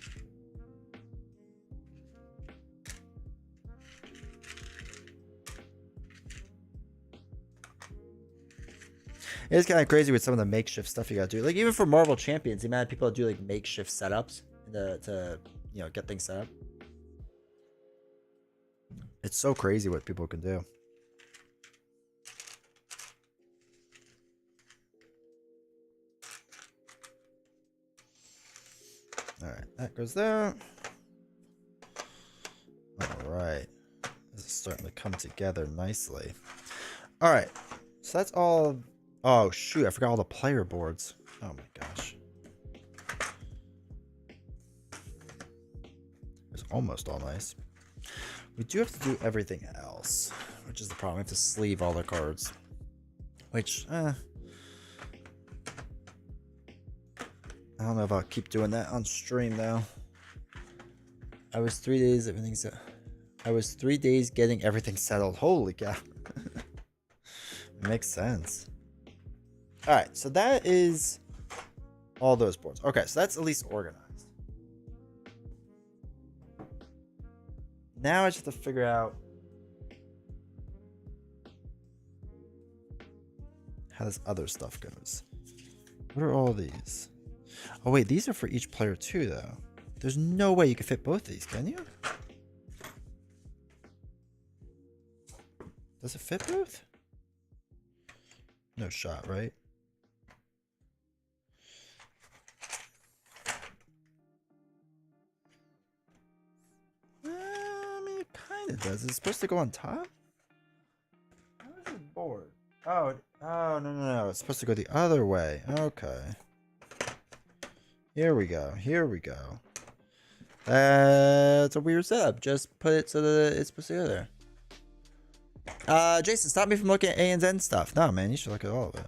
It's kind of crazy with some of the makeshift stuff you gotta do. Like even for Marvel Champions, the amount of people that do like makeshift setups to get things set up. It's so crazy what people can do. All right, that goes there. All right, this is starting to come together nicely. All right, so that's all. Oh shoot, I forgot all the player boards. Oh my gosh. It's almost all nice. We do have to do everything else, which is the problem. We have to sleeve all the cards. Which, I don't know if I'll keep doing that on stream though. I was 3 days, I was 3 days getting everything settled. Holy cow. Makes sense. All right, so that is all those boards. Okay, so that's at least organized. Now I just have to figure out how this other stuff goes. What are all these? Oh wait, these are for each player too though. There's no way you can fit both these, can you? Does it fit both? No shot, right? I mean, it kind of does. Is it supposed to go on top? How is this board? Oh, no. It's supposed to go the other way. Okay. Here we go. That's a weird setup. Just put it so that it's supposed to go there. Jason, stop me from looking at A and Z stuff. No, man, you should look at all of it.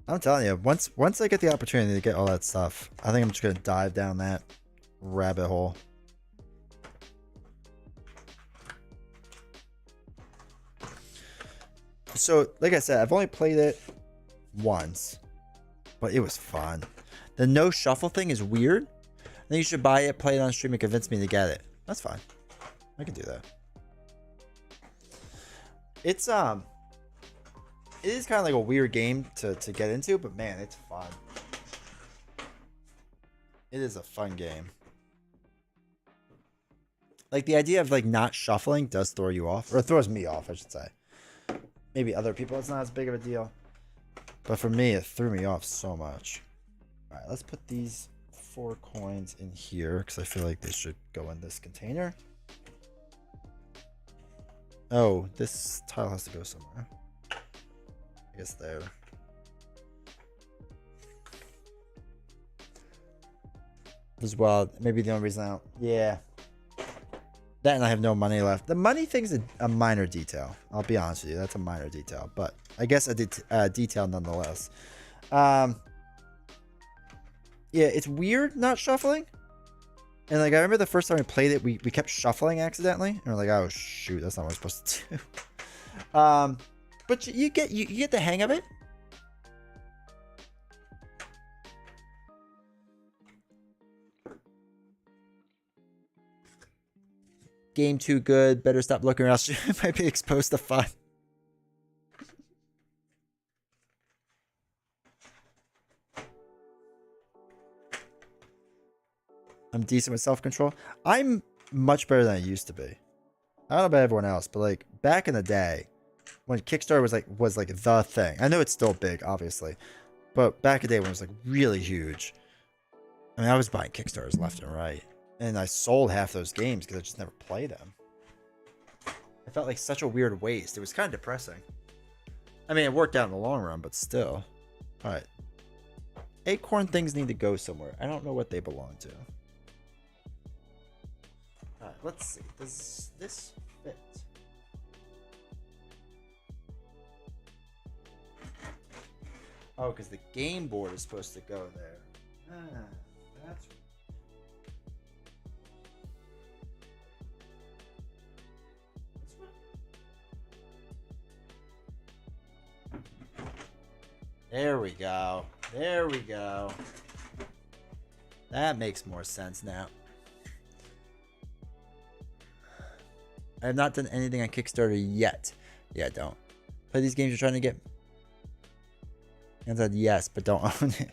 I'm telling you, once I get the opportunity to get all that stuff, I think I'm just gonna dive down that rabbit hole. So, like I said, I've only played it once, but it was fun. The no shuffle thing is weird. I think you should buy it, play it on stream, and convince me to get it. That's fine. I can do that. It is kind of like a weird game to get into, but man, it's fun. It is a fun game. Like the idea of like not shuffling does throw you off, or it throws me off, I should say. Maybe other people it's not as big of a deal, but for me it threw me off so much. All right, let's put these 4 coins in here because I feel like they should go in this container. Oh, this tile has to go somewhere. I guess there. As well, maybe the only reason I don't. Yeah. That and I have no money left. The money thing's a minor detail. I'll be honest with you. That's a minor detail. But I guess a detail nonetheless. Yeah, it's weird not shuffling. And like I remember the first time we played it, we kept shuffling accidentally. And we're like, oh shoot, that's not what we're supposed to do. But you get the hang of it. Game too good. Better stop looking or else you might be exposed to fun. I'm decent with self-control. I'm much better than I used to be. I don't know about everyone else, but like back in the day when Kickstarter was like the thing. I know it's still big, obviously, but back in the day when it was like really huge. I mean, I was buying Kickstarters left and right, and I sold half those games because I just never played them. It felt like such a weird waste. It was kind of depressing. I mean, it worked out in the long run, but still. All right. Acorn things need to go somewhere. I don't know what they belong to. Alright, let's see. Does this fit? Oh, because the game board is supposed to go there. Ah, that's... There we go. There we go. That makes more sense now. I have not done anything on Kickstarter yet. Yeah, don't. Play these games you're trying to get. And said yes, but don't own it.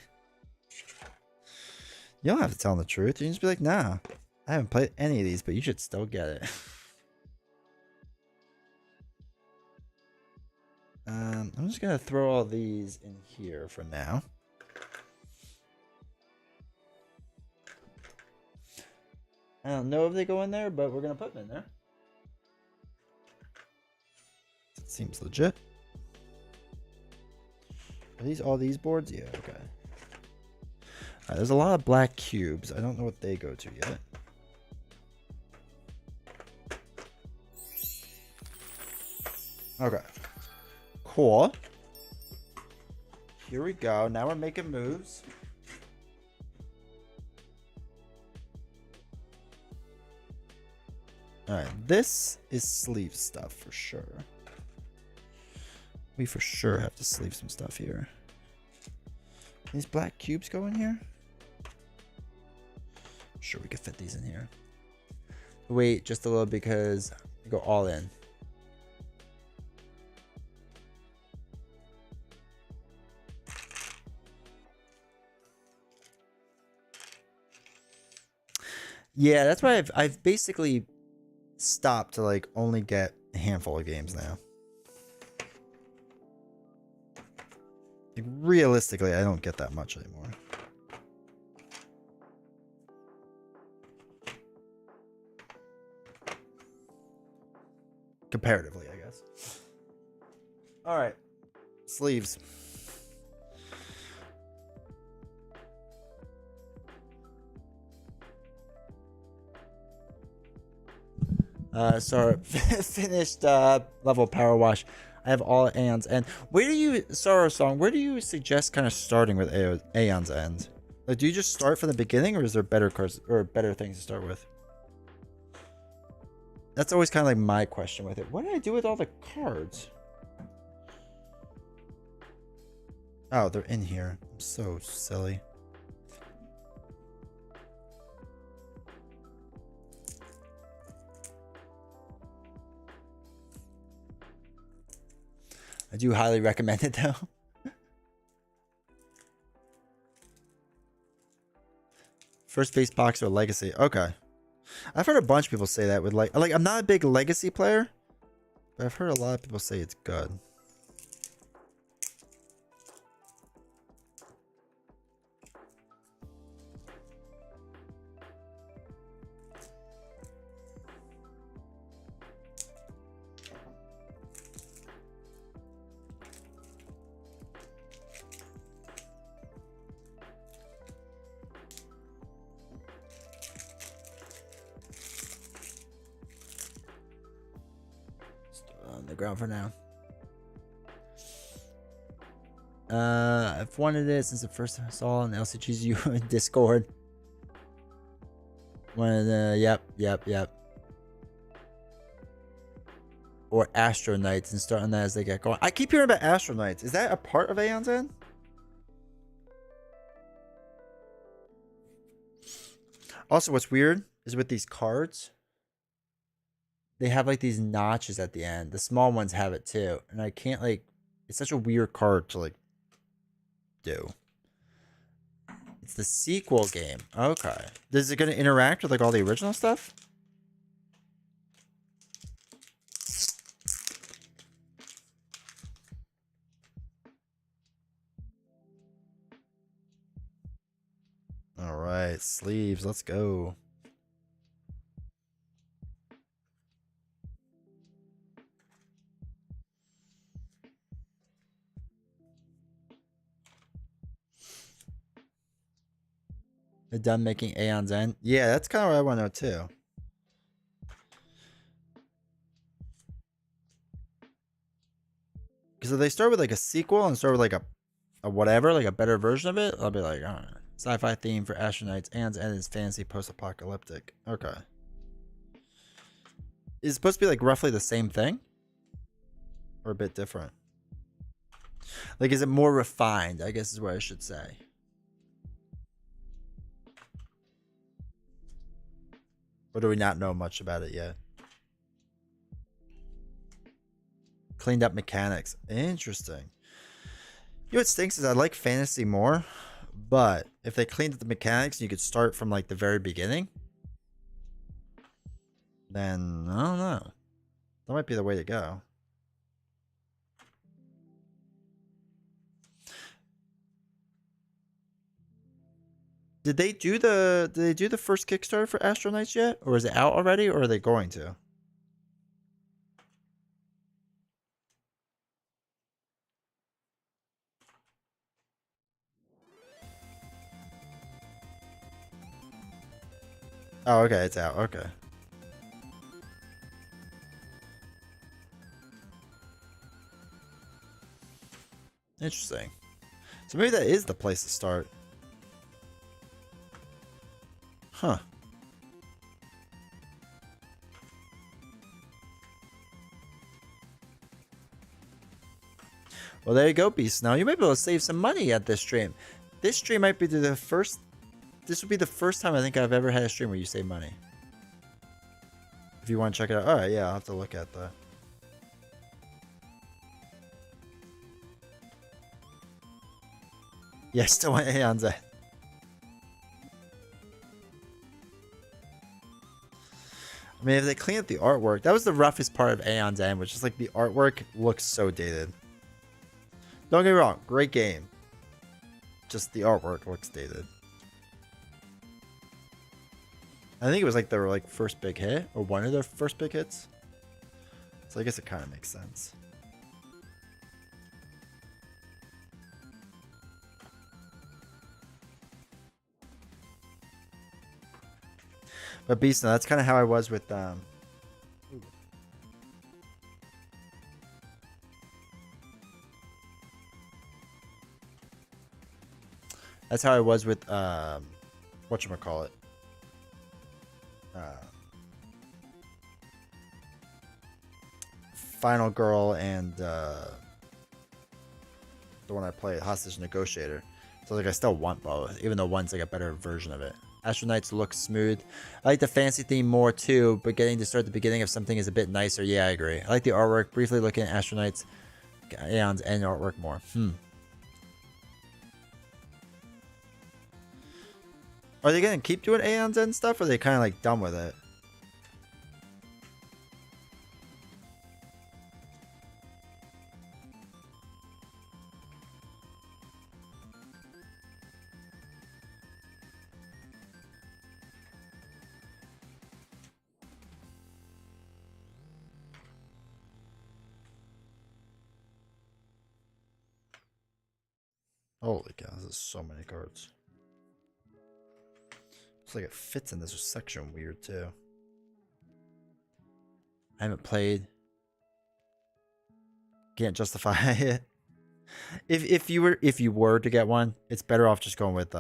You don't have to tell them the truth. You can just be like, nah, I haven't played any of these, but you should still get it. I'm just gonna throw all these in here for now. I don't know if they go in there, but we're gonna put them in there. It seems legit. Are these all these boards? Yeah, okay. Alright, there's a lot of black cubes. I don't know what they go to yet. Okay. Cool. Here we go. Now we're making moves. Alright, this is sleeve stuff for sure. We for sure have to sleeve some stuff here. These black cubes go in here? I'm sure we could fit these in here. Wait just a little because we go all in. Yeah, that's why I've basically stopped to like only get a handful of games now. Like, realistically, I don't get that much anymore. Comparatively, I guess. All right, sleeves. So finished level power wash. I have all Aeon's End. Where do you, Sorrow Song, where do you suggest kind of starting with Aeon's End? Like, do you just start from the beginning, or is there better cards or better things to start with? That's always kind of like my question with it. What did I do with all the cards? Oh, they're in here. I'm so silly. I do highly recommend it though. First base box or legacy. Okay. I've heard a bunch of people say that with like I'm not a big legacy player, but I've heard a lot of people say it's good. Ground for now. I've wanted it since the first time I saw on the LCG's you in Discord. Yep. Or Astro Knights and starting that as they get going. I keep hearing about Astro Knights. Is that a part of Aeon's End? Also, what's weird is with these cards, they have like these notches at the end. The small ones have it too. And I can't like, it's such a weird card to like do. It's the sequel game. Okay. Is it going to interact with like all the original stuff? All right, sleeves. Let's go. They're done making Aeon's End. Yeah, that's kind of what I want to know too. Because if they start with like a sequel and start with like a whatever, like a better version of it, I'll be like, oh, sci-fi theme for Astro Knights. Aeon's End is fantasy post-apocalyptic. Okay. Is it supposed to be like roughly the same thing? Or a bit different? Like, is it more refined, I guess is what I should say. Or do we not know much about it yet? Cleaned up mechanics. Interesting. You know what stinks is I like fantasy more, But if they cleaned up the mechanics and you could start from like the very beginning, then I don't know. That might be the way to go. Did they do the first Kickstarter for Astro Knights yet? Or is it out already, or are they going to? Oh, okay, it's out. Okay. Interesting. So maybe that is the place to start. Huh. Well, there you go, Beast. Now you might be able to save some money at this stream. This stream might be the first. This would be the first time I think I've ever had a stream where you save money. If you want to check it out. Alright, yeah, I'll have to look at that. Yeah, still want Aeon's End. I mean, if they clean up the artwork, that was the roughest part of Aeon's End, which is like the artwork looks so dated. Don't get me wrong, great game. Just the artwork looks dated. I think it was like their like first big hit, or one of their first big hits. So I guess it kind of makes sense. But Beast, that's kind of how I was with that's how I was with whatchamacallit. Final Girl and the one I played, Hostage Negotiator. So like I still want both, even though one's like a better version of it. Astro Knights looks smooth. I like the fancy theme more too, but getting to start the beginning of something is a bit nicer. Yeah, I agree. I like the artwork. Briefly looking at Astro Knights, Aeon's End artwork more. Are they gonna keep doing Aeon's End stuff, or are they kind of like done with it? Holy cow, this is so many cards. Looks like it fits in this section weird too. I haven't played. Can't justify it. If you were to get one, it's better off just going with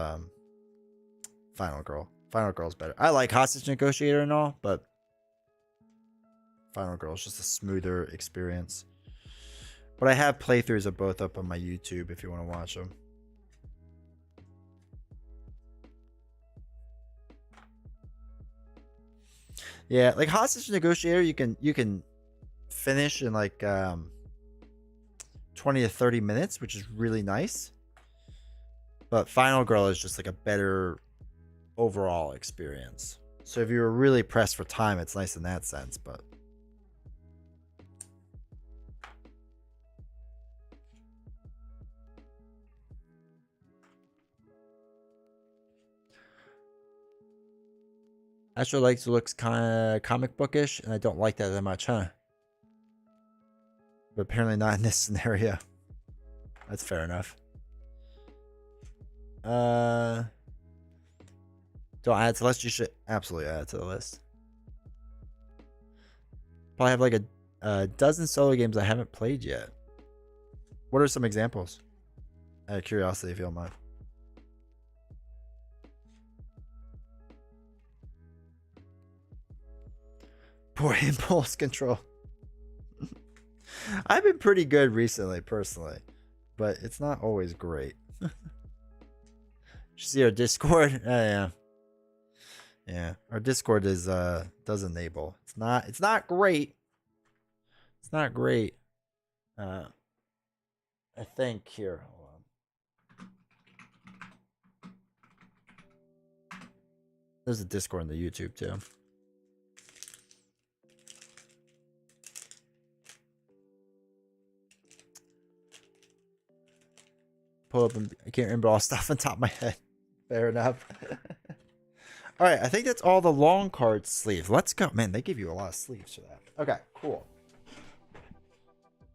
Final Girl. Final Girl's better. I like Hostage Negotiator and all, but Final Girl is just a smoother experience. But I have playthroughs of both up on my YouTube if you want to watch them. Yeah, like Hostage Negotiator, you can finish in like 20 to 30 minutes, which is really nice. But Final Girl is just like a better overall experience. So if you were really pressed for time, it's nice in that sense, but Astro looks kind of comic bookish, and I don't like that much, huh? But apparently not in this scenario. That's fair enough. Don't add it to the list. You should absolutely add it to the list. Probably have like a dozen solo games I haven't played yet. What are some examples? Out of curiosity, if you don't mind. Poor impulse control. I've been pretty good recently, personally, but it's not always great. You see our Discord? Yeah. Yeah. Our Discord is does enable. It's not great. It's not great. I think here. Hold on. There's a Discord and the YouTube too. Pull up and I can't remember all stuff on top of my head. Fair enough. All right, I think that's all the long card sleeves. Let's go. Man, they give you a lot of sleeves for that. Okay, cool.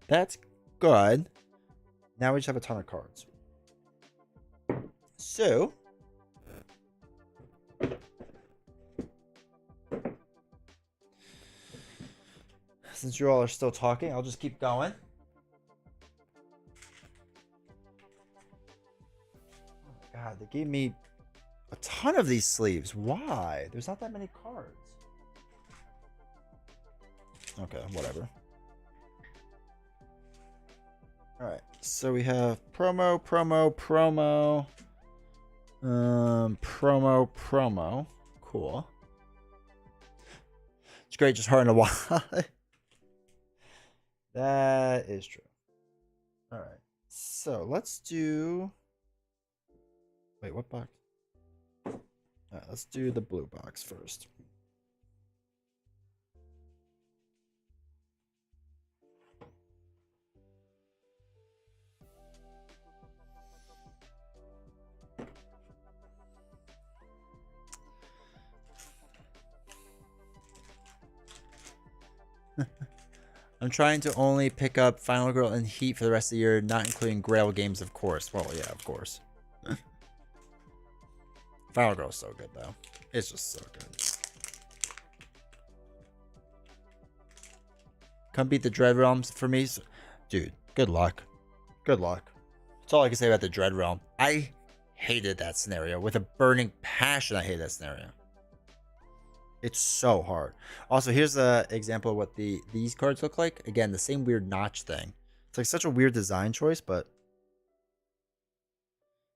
That's good. Now we just have a ton of cards. So, since you all are still talking, I'll just keep going. Oh God, they gave me a ton of these sleeves. Why? There's not that many cards. Okay, whatever. All right, so we have promo, promo. Cool. It's great, just hard in a while. That is true. All right, so let's do. Wait, what box? All right, let's do the blue box first. I'm trying to only pick up Final Girl and Heat for the rest of the year, not including Grail games, of course. Well, yeah, of course. Final Girl's so good, though. It's just so good. Come beat the Dread Realms for me. Dude, good luck. Good luck. That's all I can say about the Dread Realm. I hated that scenario. With a burning passion, I hated that scenario. It's so hard. Also, here's an example of what these cards look like. Again, the same weird notch thing. It's like such a weird design choice, but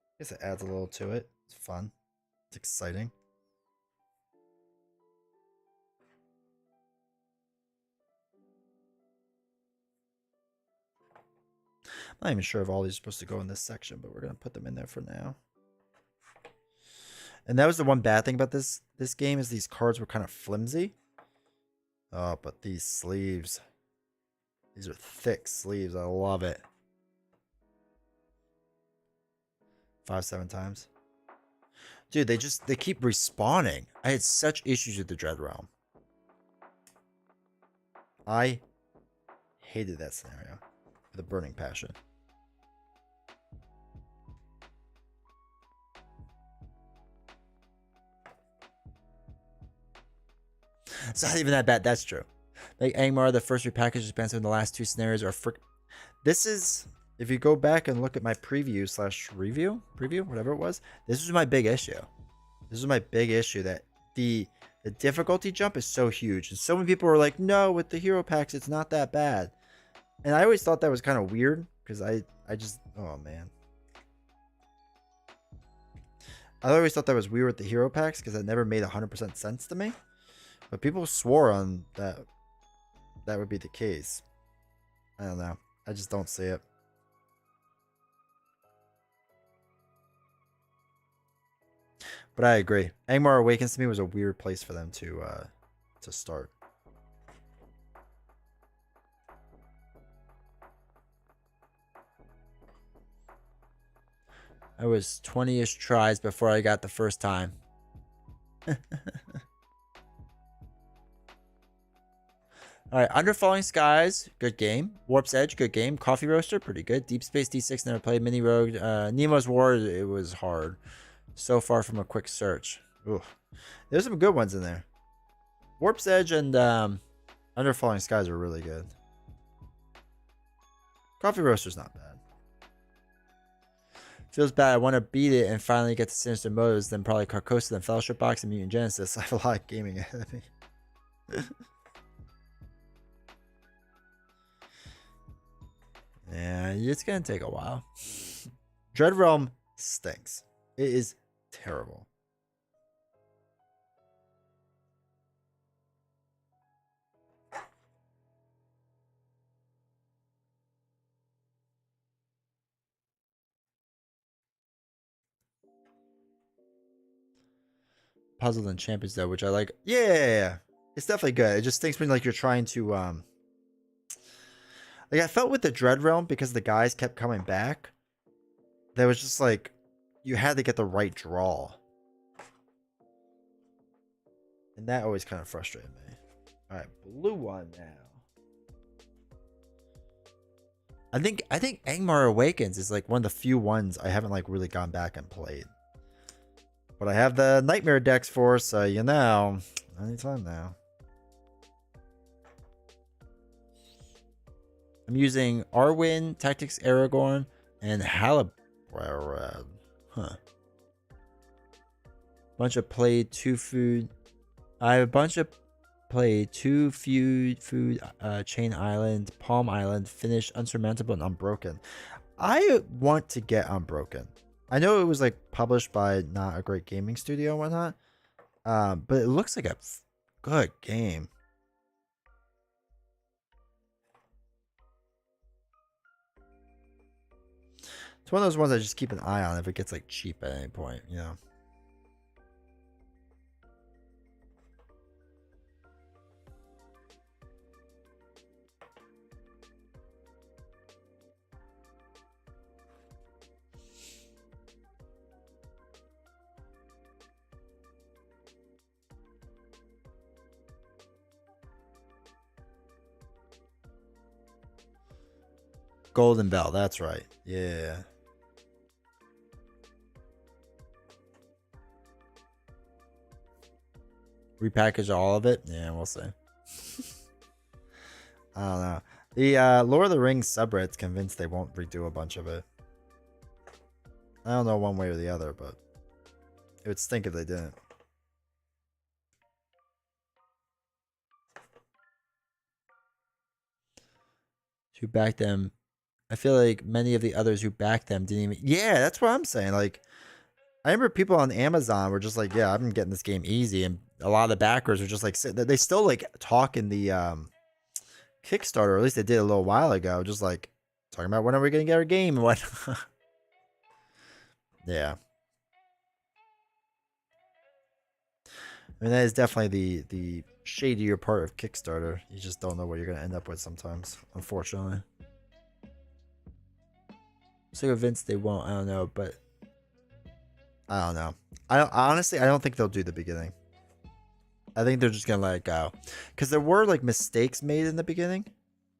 I guess it adds a little to it. It's fun. It's exciting. I'm not even sure if all these are supposed to go in this section, but we're going to put them in there for now. And that was the one bad thing about this game is these cards were kind of flimsy. Oh, but these sleeves. These are thick sleeves. I love it. 5-7 times. Dude, they keep respawning. I had such issues with the Dread Realm. I hated that scenario with a burning passion. It's not even that bad. That's true. Like Angmar, the first repackaged expensive in the last two scenarios are frick. This is, if you go back and look at my preview / review, whatever it was, this was my big issue. This is my big issue that the difficulty jump is so huge. And so many people were like, no, with the hero packs, it's not that bad. And I always thought that was kind of weird because I just, oh man. I always thought that was weird with the hero packs because it never made 100% sense to me. But people swore on that would be the case. I don't know. I just don't see it. But I agree. Angmar Awakens to me was a weird place for them to start. I was 20-ish tries before I got the first time. All right, Under Falling Skies, good game. Warp's Edge, good game. Coffee Roaster, pretty good. Deep Space D6, never played. Mini Rogue, Nemo's War, it was hard. So far from a quick search. Ooh. There's some good ones in there. Warp's Edge and Under Falling Skies are really good. Coffee Roaster's not bad. Feels bad. I want to beat it and finally get to Sinister Motives, then probably Carcosa, then Fellowship Box, and Mutant Genesis. I have a lot of gaming ahead of me. Yeah, it's going to take a while. Dread Realm stinks. It is terrible. Puzzle and Champions though, which I like. Yeah. It's definitely good. It just thinks when like you're trying to like I felt with the Dread Realm because the guys kept coming back. That was just like you had to get the right draw. And that always kind of frustrated me. Alright, blue one now. I think Angmar Awakens is like one of the few ones I haven't like really gone back and played. But I have the Nightmare decks for, so you know, anytime now. I'm using Arwen, Tactics Aragorn, and Halbrand. Huh. Bunch of played 2 food. I have a bunch of played 2 food, Chain Island, Palm Island, finished Unsurmountable and Unbroken. I want to get Unbroken. I know it was like published by not a great gaming studio and whatnot, but it looks like a good game. It's one of those ones I just keep an eye on if it gets like cheap at any point, you know. Golden Bell, that's right. Yeah. Repackage all of it? Yeah, we'll see. I don't know. The Lord of the Rings subreddit's convinced they won't redo a bunch of it. I don't know one way or the other, but it would stink if they didn't. Who backed them? I feel like many of the others who backed them didn't even... Yeah, that's what I'm saying. Like, I remember people on Amazon were just like, yeah, I've been getting this game easy. And a lot of the backers are just like, they still like talk in the Kickstarter, or at least they did a little while ago, just like talking about when are we going to get our game and what. Yeah. I mean, that is definitely the shadier part of Kickstarter. You just don't know what you're going to end up with sometimes, unfortunately. So Vince, they won't. I don't know, but I don't know. Honestly, I don't think they'll do the beginning. I think they're just gonna let it go, because there were like mistakes made in the beginning.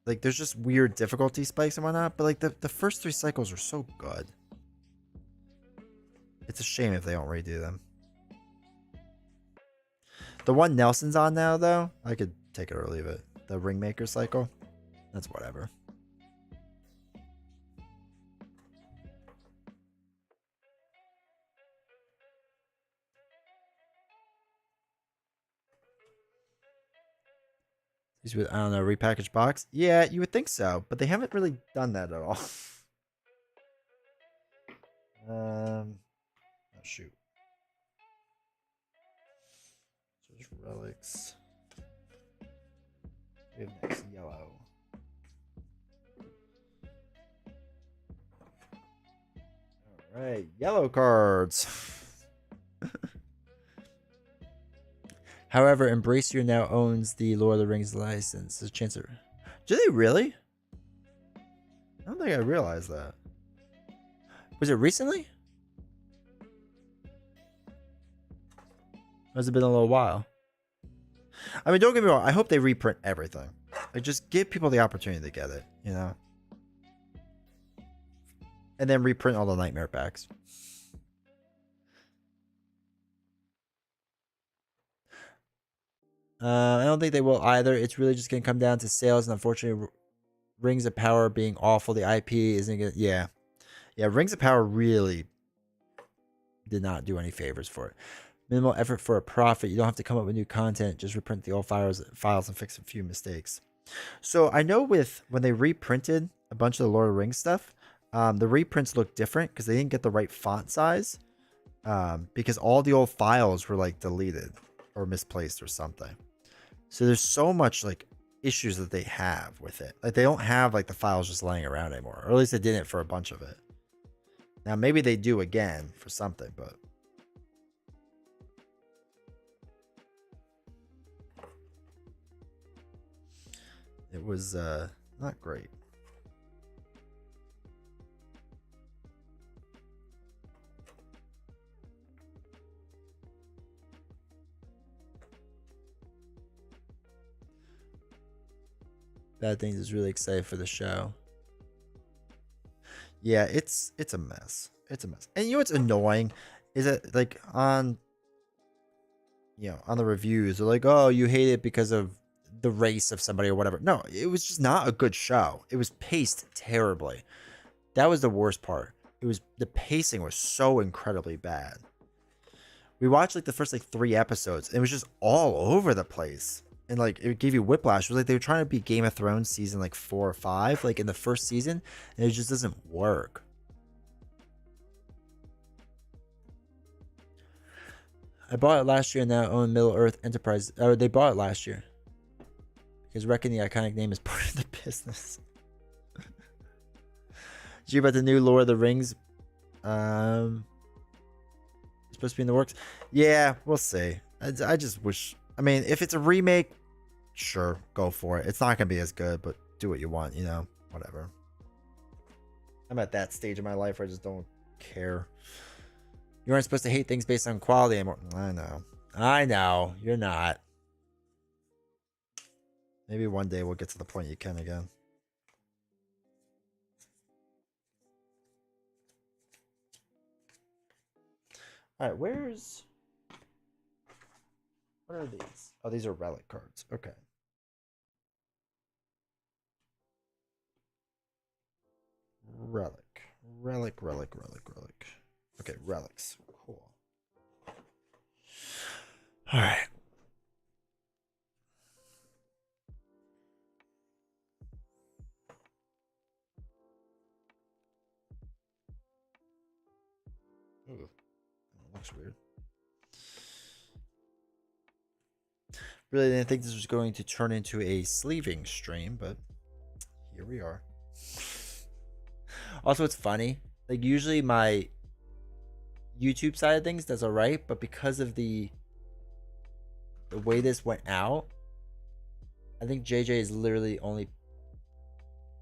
Like there's just weird difficulty spikes and whatnot. But like the first 3 cycles are so good. It's a shame if they don't redo them. The one Nelson's on now, though, I could take it or leave it. The Ringmaker cycle, that's whatever. These with, I don't know, repackaged box? Yeah, you would think so, but they haven't really done that at all. Oh shoot. So just relics. We have next yellow. Alright, yellow cards. However, Embracer now owns the Lord of the Rings license. There's a chance of... Do they really? I don't think I realized that. Was it recently? Or has it been a little while? I mean, don't get me wrong. I hope they reprint everything. Like, just give people the opportunity to get it, you know? And then reprint all the Nightmare packs. I don't think they will either. It's really just going to come down to sales, and unfortunately, Rings of Power being awful. The IP isn't going to... Yeah. Yeah, Rings of Power really did not do any favors for it. Minimal effort for a profit. You don't have to come up with new content. Just reprint the old files and fix a few mistakes. So I know when they reprinted a bunch of the Lord of the Rings stuff, the reprints look different because they didn't get the right font size, because all the old files were like deleted or misplaced or something. So there's so much like issues that they have with it. Like they don't have like the files just laying around anymore, or at least they didn't for a bunch of it. Now maybe they do again for something, but It was not great. Bad Things is really excited for the show. Yeah, it's a mess. It's a mess. And you know what's annoying is that like on on the reviews they're like, "Oh, you hate it because of the race of somebody or whatever." No, it was just not a good show. It was paced terribly. That was the worst part. It was the pacing was so incredibly bad. We watched like the first like 3 episodes and it was just all over the place. And like it gave you whiplash. It was like they were trying to be Game of Thrones season like 4 or 5, like in the first season, and it just doesn't work. I bought it last year and now own Middle Earth Enterprise. Or they bought it last year. Because wrecking the iconic name is part of the business. Did you hear about the new Lord of the Rings? It's supposed to be in the works. Yeah, we'll see. I just wish. I mean, if it's a remake, sure, go for it. It's not gonna be as good, but do what you want, whatever. I'm at that stage of my life where I just don't care. You aren't supposed to hate things based on quality anymore. I know. You're not. Maybe one day we'll get to the point you can again. Alright, what are these? Oh, these are relic cards. Okay. Relic. Okay, relics. Cool. Alright. Ooh, that looks weird. Really didn't think this was going to turn into a sleeving stream, but here we are. Also, it's funny. Like, usually my YouTube side of things does alright, but because of the way this went out, I think JJ is literally the only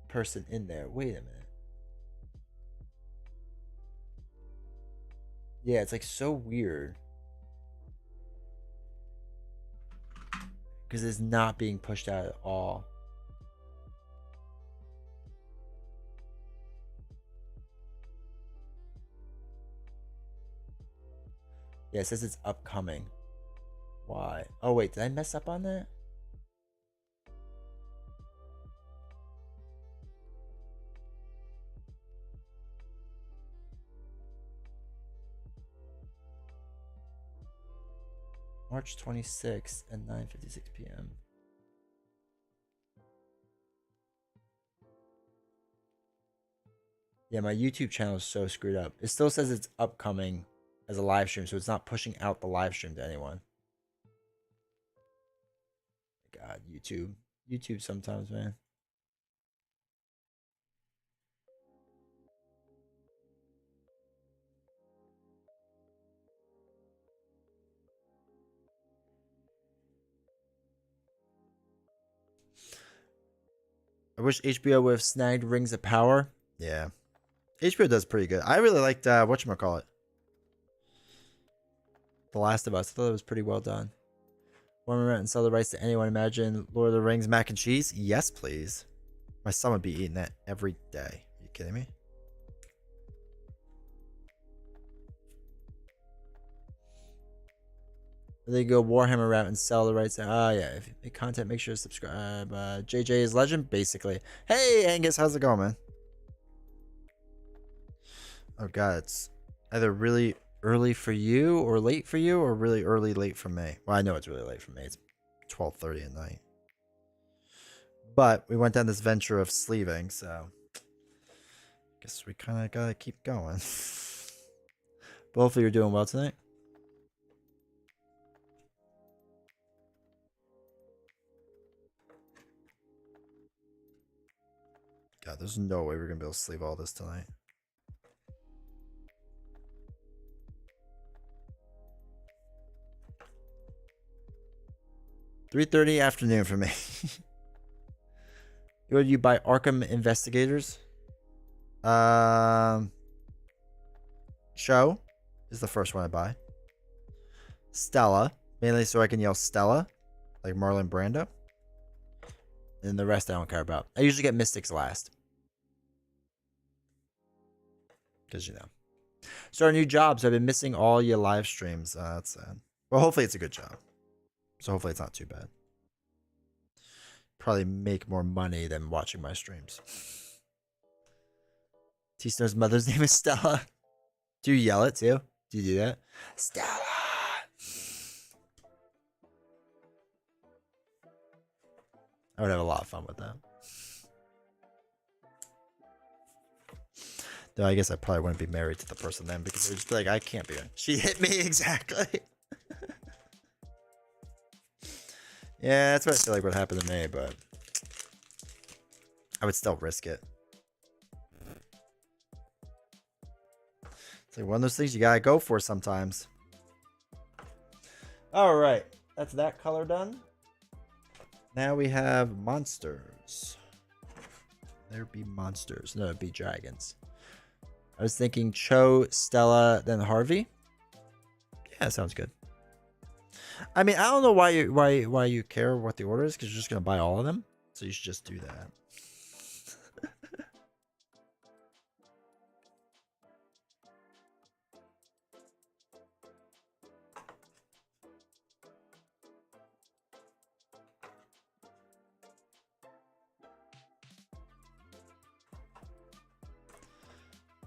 person in there. Wait a minute. Yeah, it's like so weird. Because it's not being pushed out at all. Yeah, it says it's upcoming. Why? Oh, wait, did I mess up on that? March 26th at 9:56 p.m. Yeah, my YouTube channel is so screwed up. It still says it's upcoming as a live stream, so it's not pushing out the live stream to anyone. God, YouTube. YouTube sometimes, man. I wish HBO would have snagged Rings of Power. Yeah. HBO does pretty good. I really liked, whatchamacallit. The Last of Us. I thought it was pretty well done. Want to rent and sell the rights to anyone? Imagine Lord of the Rings mac and cheese? Yes, please. My son would be eating that every day. Are you kidding me? They go Warhammer route and sell the rights. Oh, yeah. If you make content, make sure to subscribe. JJ is legend, basically. Hey, Angus. How's it going, man? Oh, God. It's either really early for you or late for you or really early late for me. Well, I know it's really late for me. It's 12:30 at night. But we went down this venture of sleeving, so guess we kind of got to keep going. But hopefully you're doing well tonight. God, there's no way we're going to be able to sleeve all this tonight. $3:30 afternoon for me. Would you buy Arkham Investigators? Show is the first one I buy. Stella, mainly so I can yell Stella, like Marlon Brando. And the rest I don't care about. I usually get Mystics last. Because, you know. Start new jobs. I've been missing all your live streams. That's sad. Well, hopefully it's a good job. So hopefully it's not too bad. Probably make more money than watching my streams. T-Snow's mother's name is Stella. Do you yell it too? Do you do that? Stella! I would have a lot of fun with that. Though I guess I probably wouldn't be married to the person then because they'd just be like, I can't be. She hit me exactly. Yeah, that's what I feel like would happen to me, but I would still risk it. It's like one of those things you gotta go for sometimes. All right, that's that color done. Now we have monsters. There be monsters. No, it'd be dragons. I was thinking Cho, Stella, then Harvey. Yeah, sounds good. I mean, I don't know why you care what the order is, because you're just gonna buy all of them. So you should just do that.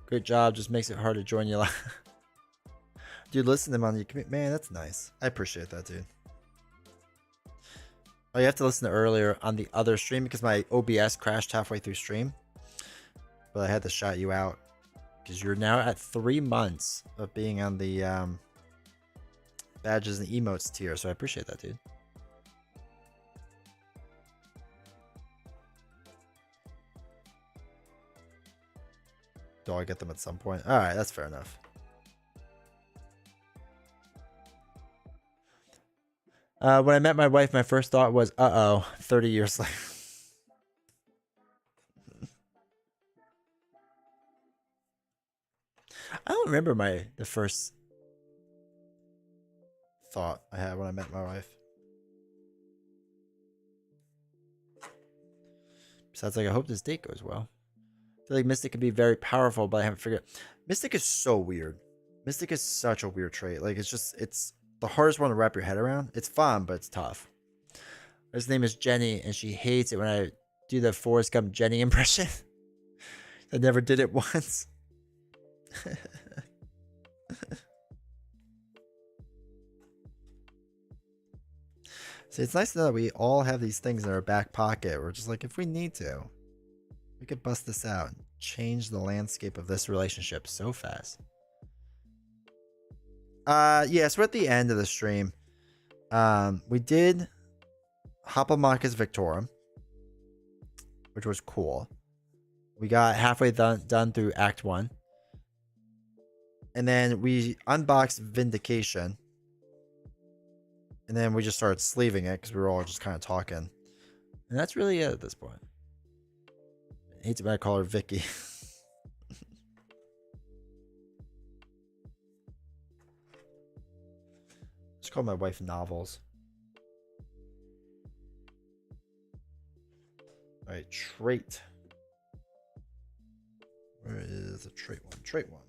Great job. Just makes it hard to join you. Dude, listen to them on your commute. Man, that's nice. I appreciate that, dude. Oh, you have to listen to earlier on the other stream because my OBS crashed halfway through stream. But I had to shout you out because you're now at 3 months of being on the badges and emotes tier. So I appreciate that, dude. Do I get them at some point? All right, that's fair enough. When I met my wife, my first thought was, uh-oh, 30 years later. I don't remember the first thought I had when I met my wife. Besides, like, I hope this date goes well. I feel like Mystic can be very powerful, but I haven't figured. Mystic is so weird. Mystic is such a weird trait. Like, it's the hardest one to wrap your head around. It's fun, but it's tough. His name is Jenny, and she hates it when I do the Forrest Gump Jenny impression. I never did it once. See, it's nice to know that we all have these things in our back pocket. We're just like, if we need to, we could bust this out and change the landscape of this relationship so fast. Yeah, so we're at the end of the stream. We did Hoplomachus Victorum, which was cool. We got halfway done through Act 1. And then we unboxed Vindication. And then we just started sleeving it because we were all just kind of talking. And that's really it at this point. I hate to call her Vicky. Just call my wife Novels. All right, trait. Where is the trait one? Trait one.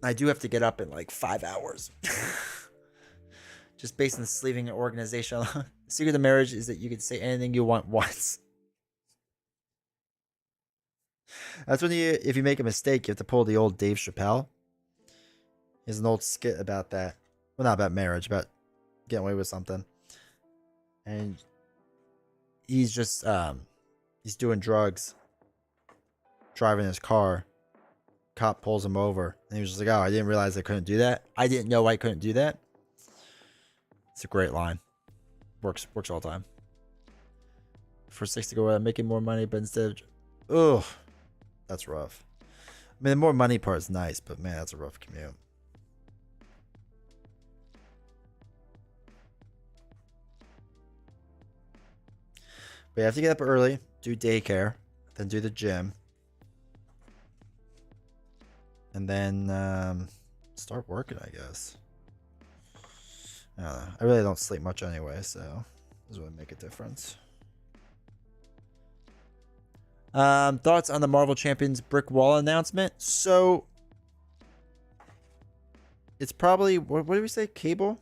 I do have to get up in like 5 hours. Just based on the sleeving organization. The secret of marriage is that you can say anything you want once. That's when if you make a mistake, you have to pull the old Dave Chappelle. He has an old skit about that. Well, not about marriage, about getting away with something. And he's just, he's doing drugs. Driving his car. Cop pulls him over. And he was just like, oh, I didn't realize I couldn't do that. I didn't know I couldn't do that. It's a great line. Works all the time. For 6 to go out making more money, but instead of... Ugh. That's rough. I mean, the more money part is nice, but man, that's a rough commute. But you have to get up early, do daycare, then do the gym. And then start working, I guess. I don't know. I really don't sleep much anyway, so it doesn't really make a difference. Thoughts on the Marvel Champions brick wall announcement? So it's probably, what did we say? Cable?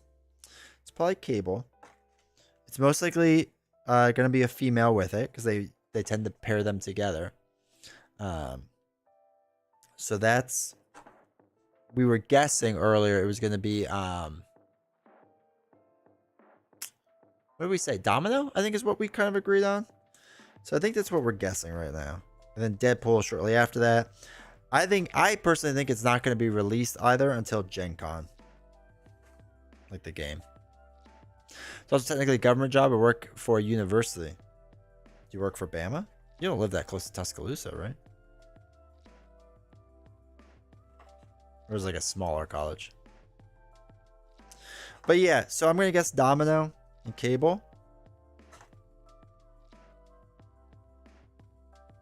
It's probably Cable. It's most likely going to be a female with it because they tend to pair them together. So that's, we were guessing earlier it was going to be, what did we say? Domino, I think is what we kind of agreed on. So I think that's what we're guessing right now. And then Deadpool shortly after that. I personally think it's not going to be released either until Gen Con. Like the game. It's also technically a government job. I work for a university. Do you work for Bama? You don't live that close to Tuscaloosa, right? Or is it like a smaller college? But yeah, so I'm going to guess Domino and Cable.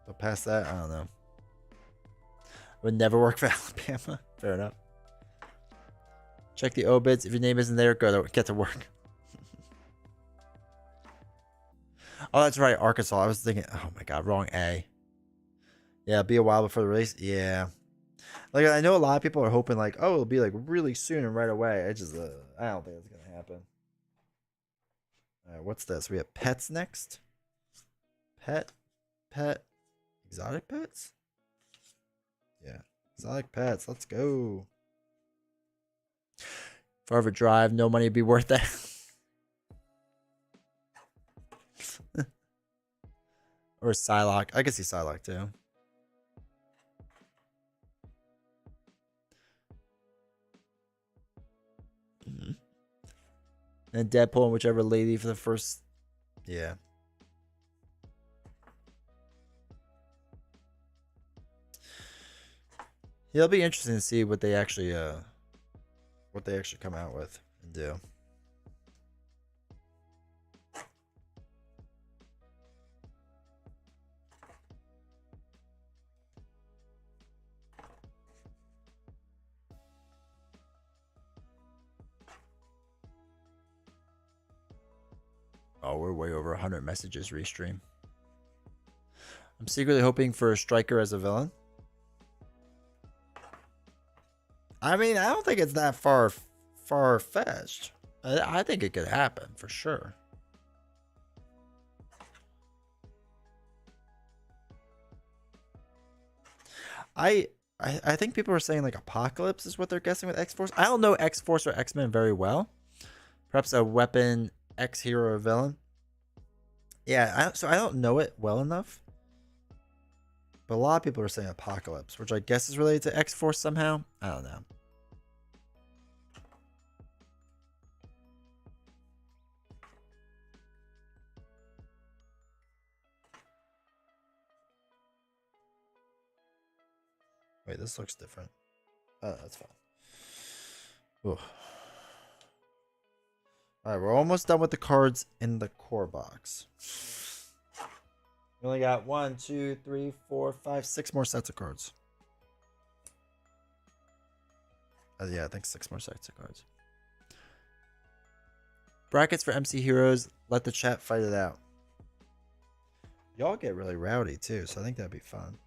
But past that, I don't know. Would never work for Alabama. Fair enough. Check the obits. If your name isn't there, get to work. Oh, that's right. Arkansas. I was thinking, oh my God, wrong A. Yeah, be a while before the race. Yeah. Like, I know a lot of people are hoping like, oh, it'll be like really soon and right away. I don't think it's going to happen. All right, what's this? We have pets next. Pet. Exotic pets? Yeah. Exotic pets. Let's go. Forever Drive. No money would be worth that. Or Psylocke. I can see Psylocke too. And Deadpool and whichever lady for the first. Yeah. It'll be interesting to see what they actually come out with and do. Oh, we're way over 100 messages restream. I'm secretly hoping for a Striker as a villain. I mean, I don't think it's that far-fetched. I think it could happen for sure. I think people are saying like Apocalypse is what they're guessing with X-Force. I don't know X-Force or X-Men very well. Perhaps a weapon X-hero or villain. Yeah, so I don't know it well enough. But a lot of people are saying Apocalypse, which I guess is related to X-Force somehow. I don't know. Wait, this looks different. Oh, that's fine. Ooh. Alright, we're almost done with the cards in the core box. We only got 1, 2, 3, 4, 5, 6 more sets of cards. Yeah, I think 6 more sets of cards. Brackets for MC Heroes. Let the chat fight it out. Y'all get really rowdy too, so I think that'd be fun.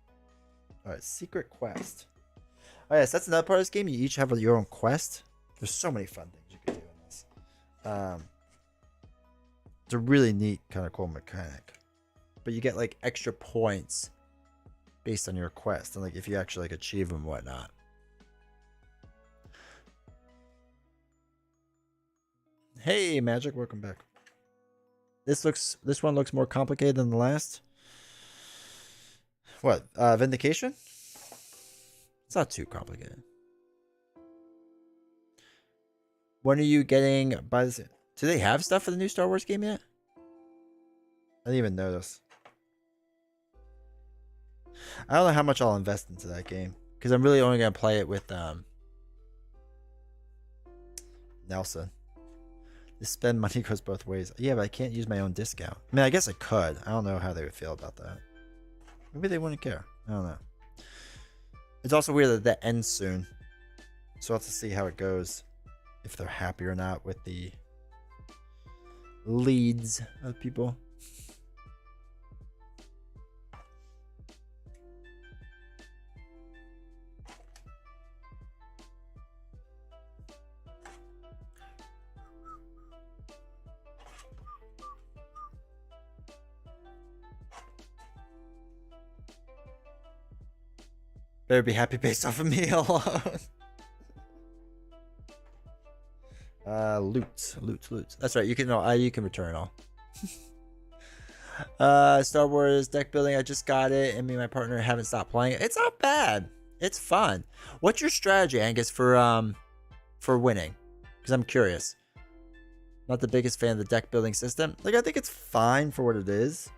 Alright, Secret Quest. Oh yes, that's another part of this game. You each have your own quest. There's so many fun things you can do in this. It's a really neat, kind of cool mechanic. But you get like extra points based on your quest, and like if you actually like achieve them and whatnot. Hey Magic, welcome back. This one looks more complicated than the last. What? Vindication? It's not too complicated. When are you getting by this? Do they have stuff for the new Star Wars game yet? I didn't even notice. I don't know how much I'll invest into that game because I'm really only gonna play it with Nelson. The spend money goes both ways. Yeah, but I can't use my own discount. I mean, I guess I could. I don't know how they would feel about that. Maybe they wouldn't care. I don't know. It's also weird that that ends soon. So we'll have to see how it goes. If they're happy or not with the leads of people. Better be happy based off of me alone. Loot. That's right. You can return it all. Star Wars deck building. I just got it, and me and my partner haven't stopped playing it. It's not bad. It's fun. What's your strategy, Angus, for winning? Because I'm curious. Not the biggest fan of the deck building system. Like, I think it's fine for what it is.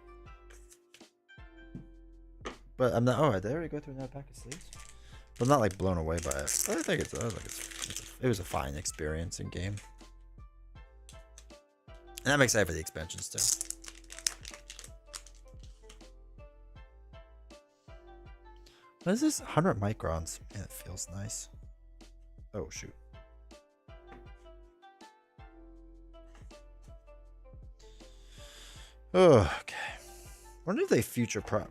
But I'm not. Oh, did I already go through another pack of sleeves? But I'm not like blown away by it. But I think it was a fine experience in game. And I'm excited for the expansions too. What is this? 100 microns. Man, it feels nice. Oh, shoot. Oh, okay. I wonder if they future-proof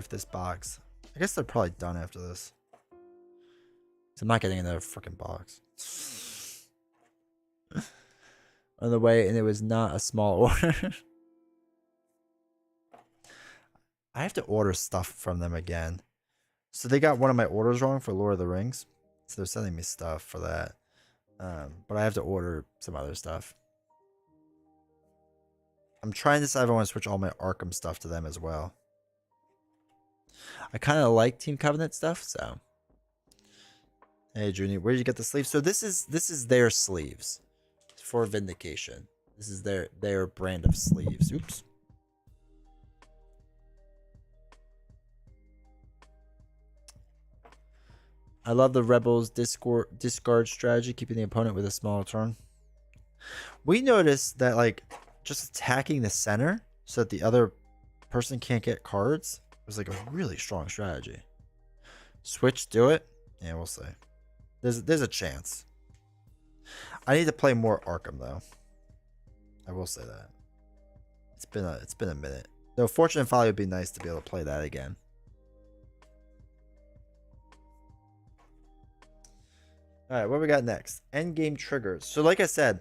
this box. I guess they're probably done after this. So I'm not getting another freaking box. On the way, and it was not a small order. I have to order stuff from them again. So they got one of my orders wrong for Lord of the Rings. So they're sending me stuff for that. But I have to order some other stuff. I'm trying to decide if I want to switch all my Arkham stuff to them as well. I kind of like Team Covenant stuff, so. Hey, Junie, where did you get the sleeves? So this is their sleeves for Vindication. This is their brand of sleeves. Oops. I love the Rebels discard strategy, keeping the opponent with a small turn. We noticed that, like, just attacking the center so that the other person can't get cards was like a really strong strategy. Switch, do it? Yeah, we'll see. There's a chance. I need to play more Arkham though. I will say that. It's been a minute. Though Fortune Folly would be nice to be able to play that again. Alright, what we got next? Endgame triggers. So like I said,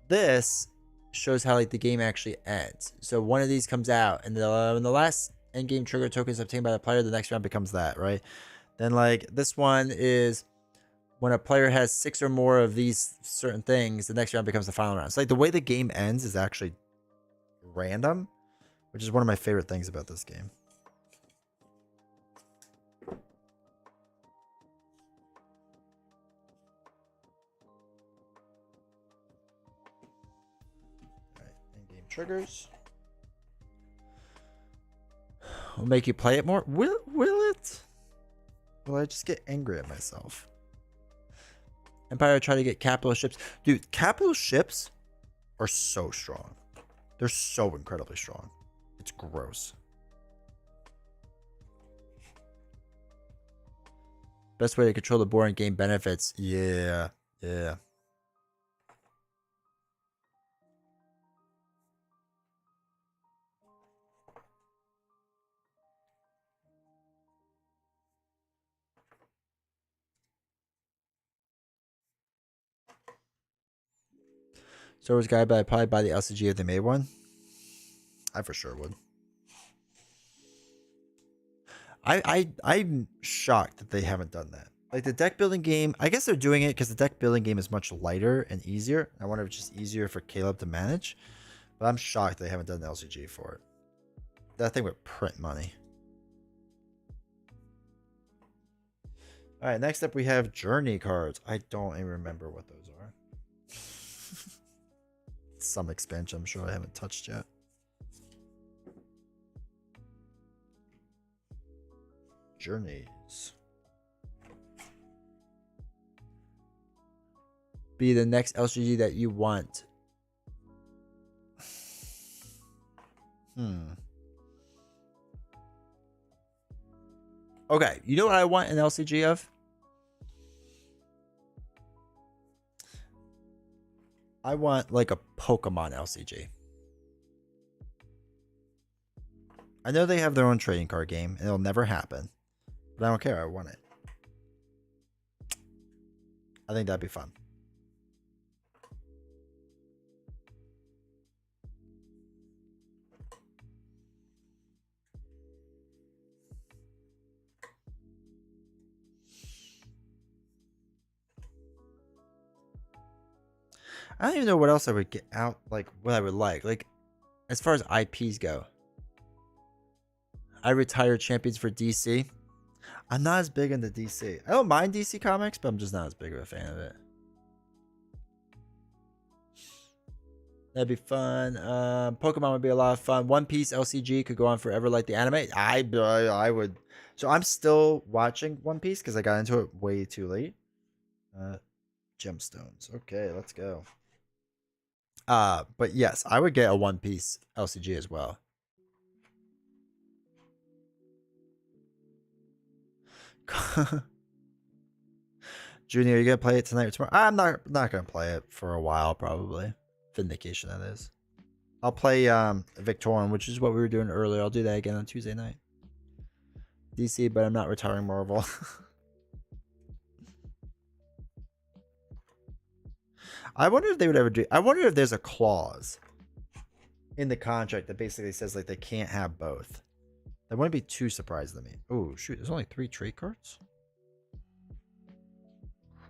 this shows how like the game actually ends. So one of these comes out, and when the last endgame trigger token is obtained by the player, the next round becomes that, right? Then like this one is when a player has 6 or more of these certain things, the next round becomes the final round. So like the way the game ends is actually random, which is one of my favorite things about this game. Triggers will make you play it more. Will it? Will I just get angry at myself? Empire try to get capital ships. Dude, capital ships are so strong. They're so incredibly strong. It's gross. Best way to control the board and gain benefits. Yeah. Star Wars guy, but I'd probably buy the LCG if they made one. I for sure would. I'm shocked that they haven't done that. Like the deck building game, I guess they're doing it because the deck building game is much lighter and easier. I wonder if it's just easier for Caleb to manage. But I'm shocked they haven't done the LCG for it. That thing would print money. All right, next up we have Journey cards. I don't even remember what those are. Some expansion I'm sure I haven't touched yet. Journeys. be the next LCG that you want? Okay, you know what I want an LCG of? I want like a Pokemon LCG. I know they have their own trading card game, and it'll never happen. But I don't care, I want it. I think that'd be fun. I don't even know what else I would get out, like what I would like. Like, as far as IPs go, I retired champions for DC. I'm not as big into DC. I don't mind DC Comics, but I'm just not as big of a fan of it. That'd be fun. Pokemon would be a lot of fun. One Piece LCG could go on forever like the anime. I would. So I'm still watching One Piece because I got into it way too late. Gemstones. Okay, let's go. But yes, I would get a One Piece LCG as well. Junior, you gonna play it tonight or tomorrow? I'm not gonna play it for a while, probably. Vindication, that is. I'll play Victorian, which is what we were doing earlier. I'll do that again on Tuesday night. DC, but I'm not retiring Marvel. I wonder if they would ever do. I wonder if there's a clause in the contract that basically says like they can't have both. That wouldn't be too surprising to me. Oh shoot, there's only 3 trade cards.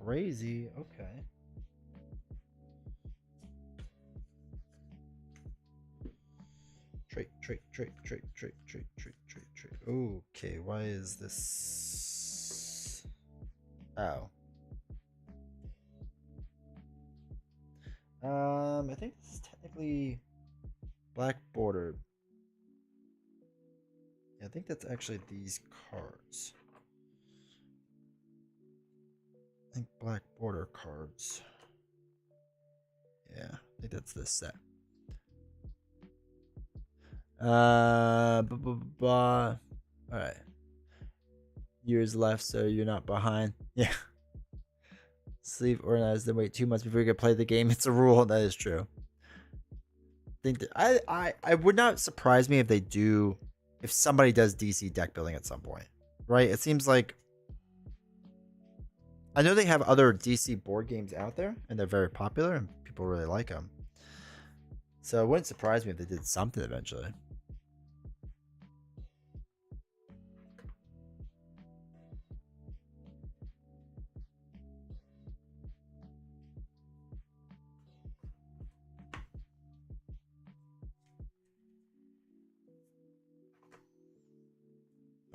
Crazy. Okay. Trade. Okay, why is this? Oh. I think this is technically black border. Yeah, I think that's actually these cards. I think black border cards. Yeah, I think that's this set. All right. Years left, so you're not behind. Yeah. Sleep organized, then wait 2 months before you can play the game. It's a rule. That is true. Think that I would not surprise me if they do, if somebody does DC deck building at some point, right? It seems like I know they have other DC board games out there, and they're very popular, and people really like them. So it wouldn't surprise me if they did something eventually.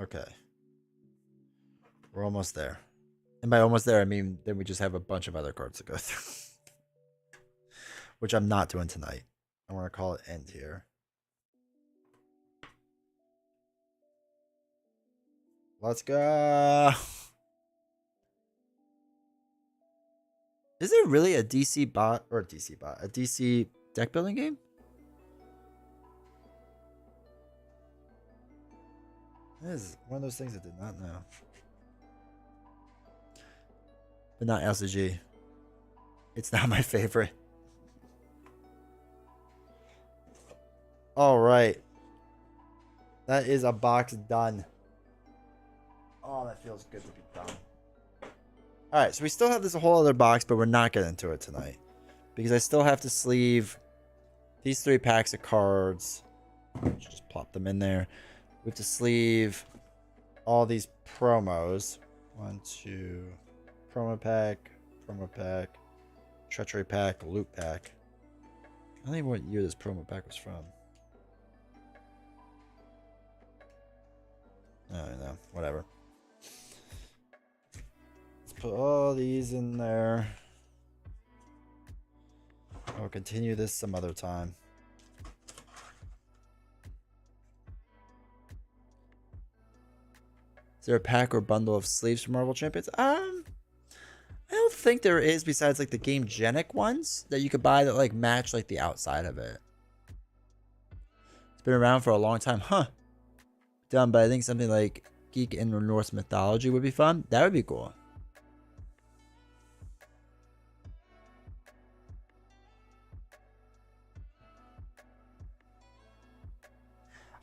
Okay. We're almost there. And by almost there, I mean then we just have a bunch of other cards to go through. Which I'm not doing tonight. I want to call it end here. Let's go. Is there really a DC bot or a DC deck building game? This is one of those things I did not know. But not LCG. It's not my favorite. All right. That is a box done. Oh, that feels good to be done. All right, so we still have this whole other box, but we're not getting into it tonight because I still have to sleeve these 3 packs of cards. Just plop them in there. We have to sleeve all these promos. 1, 2, promo pack, treachery pack, loot pack. I don't even know what year this promo pack was from. I don't know. Whatever. Let's put all these in there. I'll continue this some other time. Is there a pack or bundle of sleeves for Marvel Champions? I don't think there is besides like the Game Genic ones that you could buy that like match like the outside of it. It's been around for a long time, huh? Dumb, but I think something like Geek in Norse mythology would be fun. That would be cool.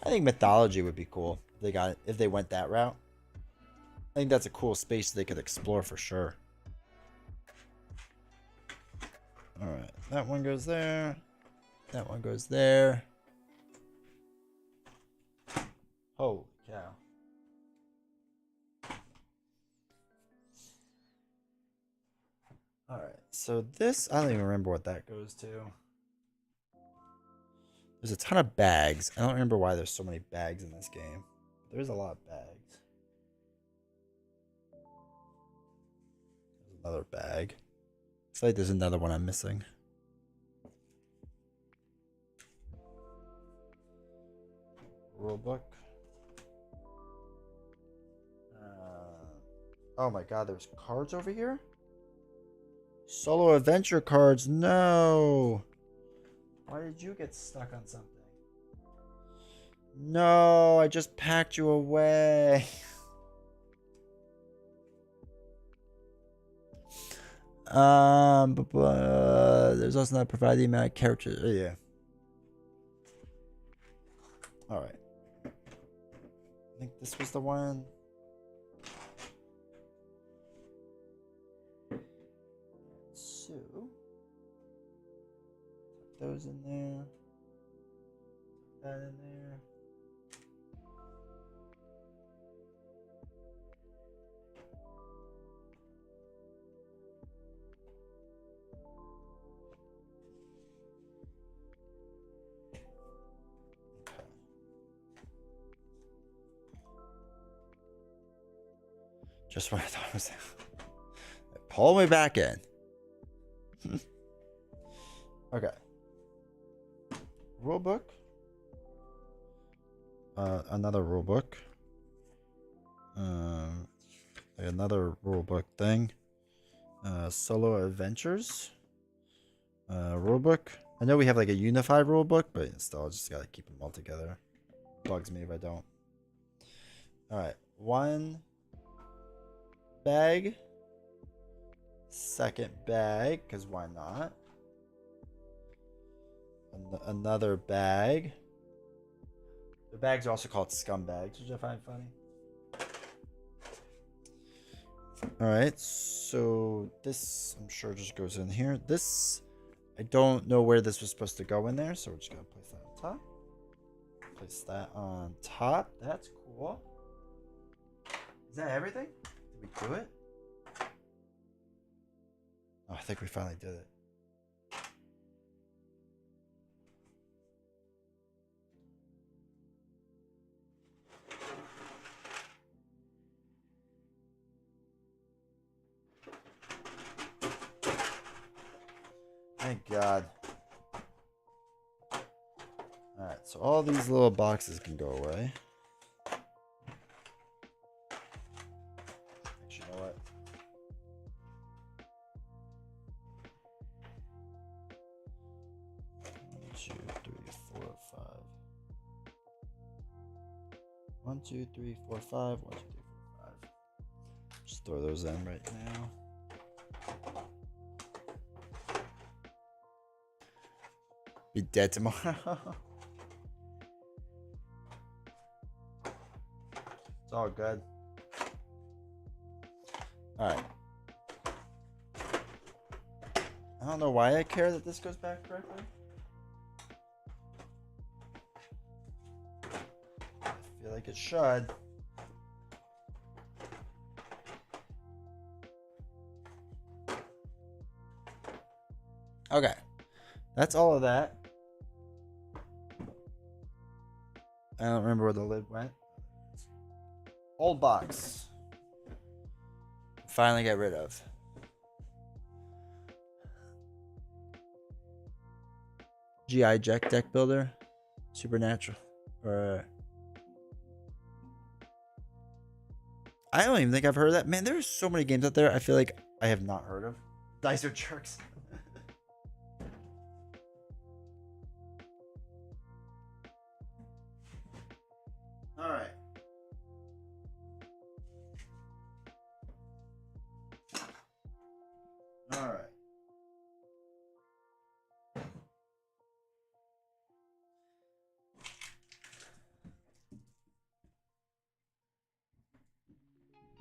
I think mythology would be cool. If they went that route. I think that's a cool space they could explore for sure. All right, that one goes there. That one goes there. Holy cow. All right, so this, I don't even remember what that goes to. There's a ton of bags. I don't remember why there's so many bags in this game. There's a lot of bags. There's another bag. It's like there's another one I'm missing. Rulebook. Oh my god, there's cards over here? Solo adventure cards, no! Why did you get stuck on something? No, I just packed you away. There's also not provided the amount of characters. Yeah. All right. I think this was the one. So, put those in there. Put that in there. Just what I thought it was. Pull me back in. Okay. Rulebook. Another rulebook. Another rulebook thing. Solo adventures. Rulebook. I know we have like a unified rulebook, but still, I just gotta keep them all together. Bugs me if I don't. All right, one bag. Second bag, because why not? Another bag. The bags are also called scumbags, which I find funny. Alright, so this I'm sure just goes in here. This, I don't know where this was supposed to go in there, so we're just gonna place that on top. Place that on top. That's cool. Is that everything? Did we do it? Oh, I think we finally did it. Thank God. Alright, so all these little boxes can go away. Actually, you know what? One, two, three, four, five. 1, 2, 3, 4, 5. 1, 2, 3, 4, 5. Just throw those in right now. Be dead tomorrow. It's all good. Alright. I don't know why I care that this goes back correctly. I feel like it should. Okay. That's all of that. I don't remember where the lid went. Old box. Finally get rid of. GI Jack deck builder. Supernatural. Or I don't even think I've heard of that. Man, there's so many games out there I feel like I have not heard of. Dice are jerks. All right. All right.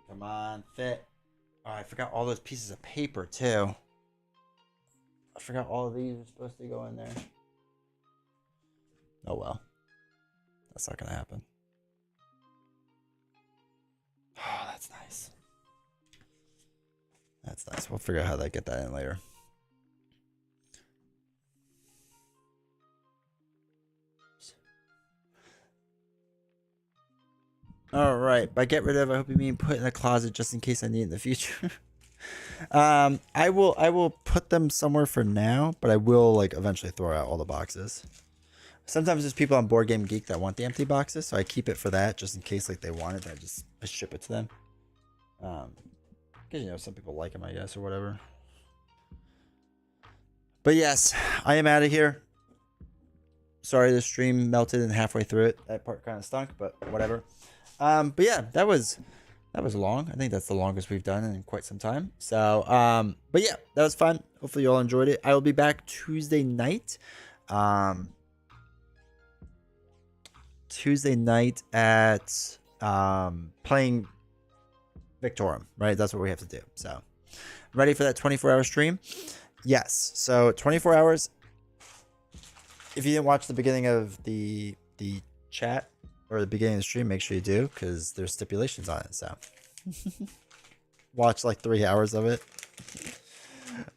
Come on, fit. Oh, I forgot all those pieces of paper too. I forgot all of these are supposed to go in there. Oh well. That's not gonna happen. Oh, that's nice. That's nice. We'll figure out how to get that in later. All right. By get rid of, I hope you mean put in a closet just in case I need it in the future. I will put them somewhere for now, but I will like eventually throw out all the boxes. Sometimes there's people on Board Game Geek that want the empty boxes, so I keep it for that just in case like they want it. I ship it to them. Because you know some people like them, I guess, or whatever. But yes, I am out of here. Sorry, the stream melted and halfway through it. That part kind of stunk, but whatever. But yeah, that was long. I think that's the longest we've done in quite some time. So, but yeah, that was fun. Hopefully you all enjoyed it. I will be back Tuesday night. Tuesday night at playing Victorum, right? That's what we have to do. So, ready for that 24-hour stream? Yes. So 24 hours. If you didn't watch the beginning of the chat or the beginning of the stream, make sure you do because there's stipulations on it. So watch like 3 hours of it.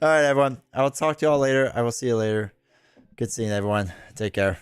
All right, everyone. I will talk to you all later. I will see you later. Good seeing everyone. Take care.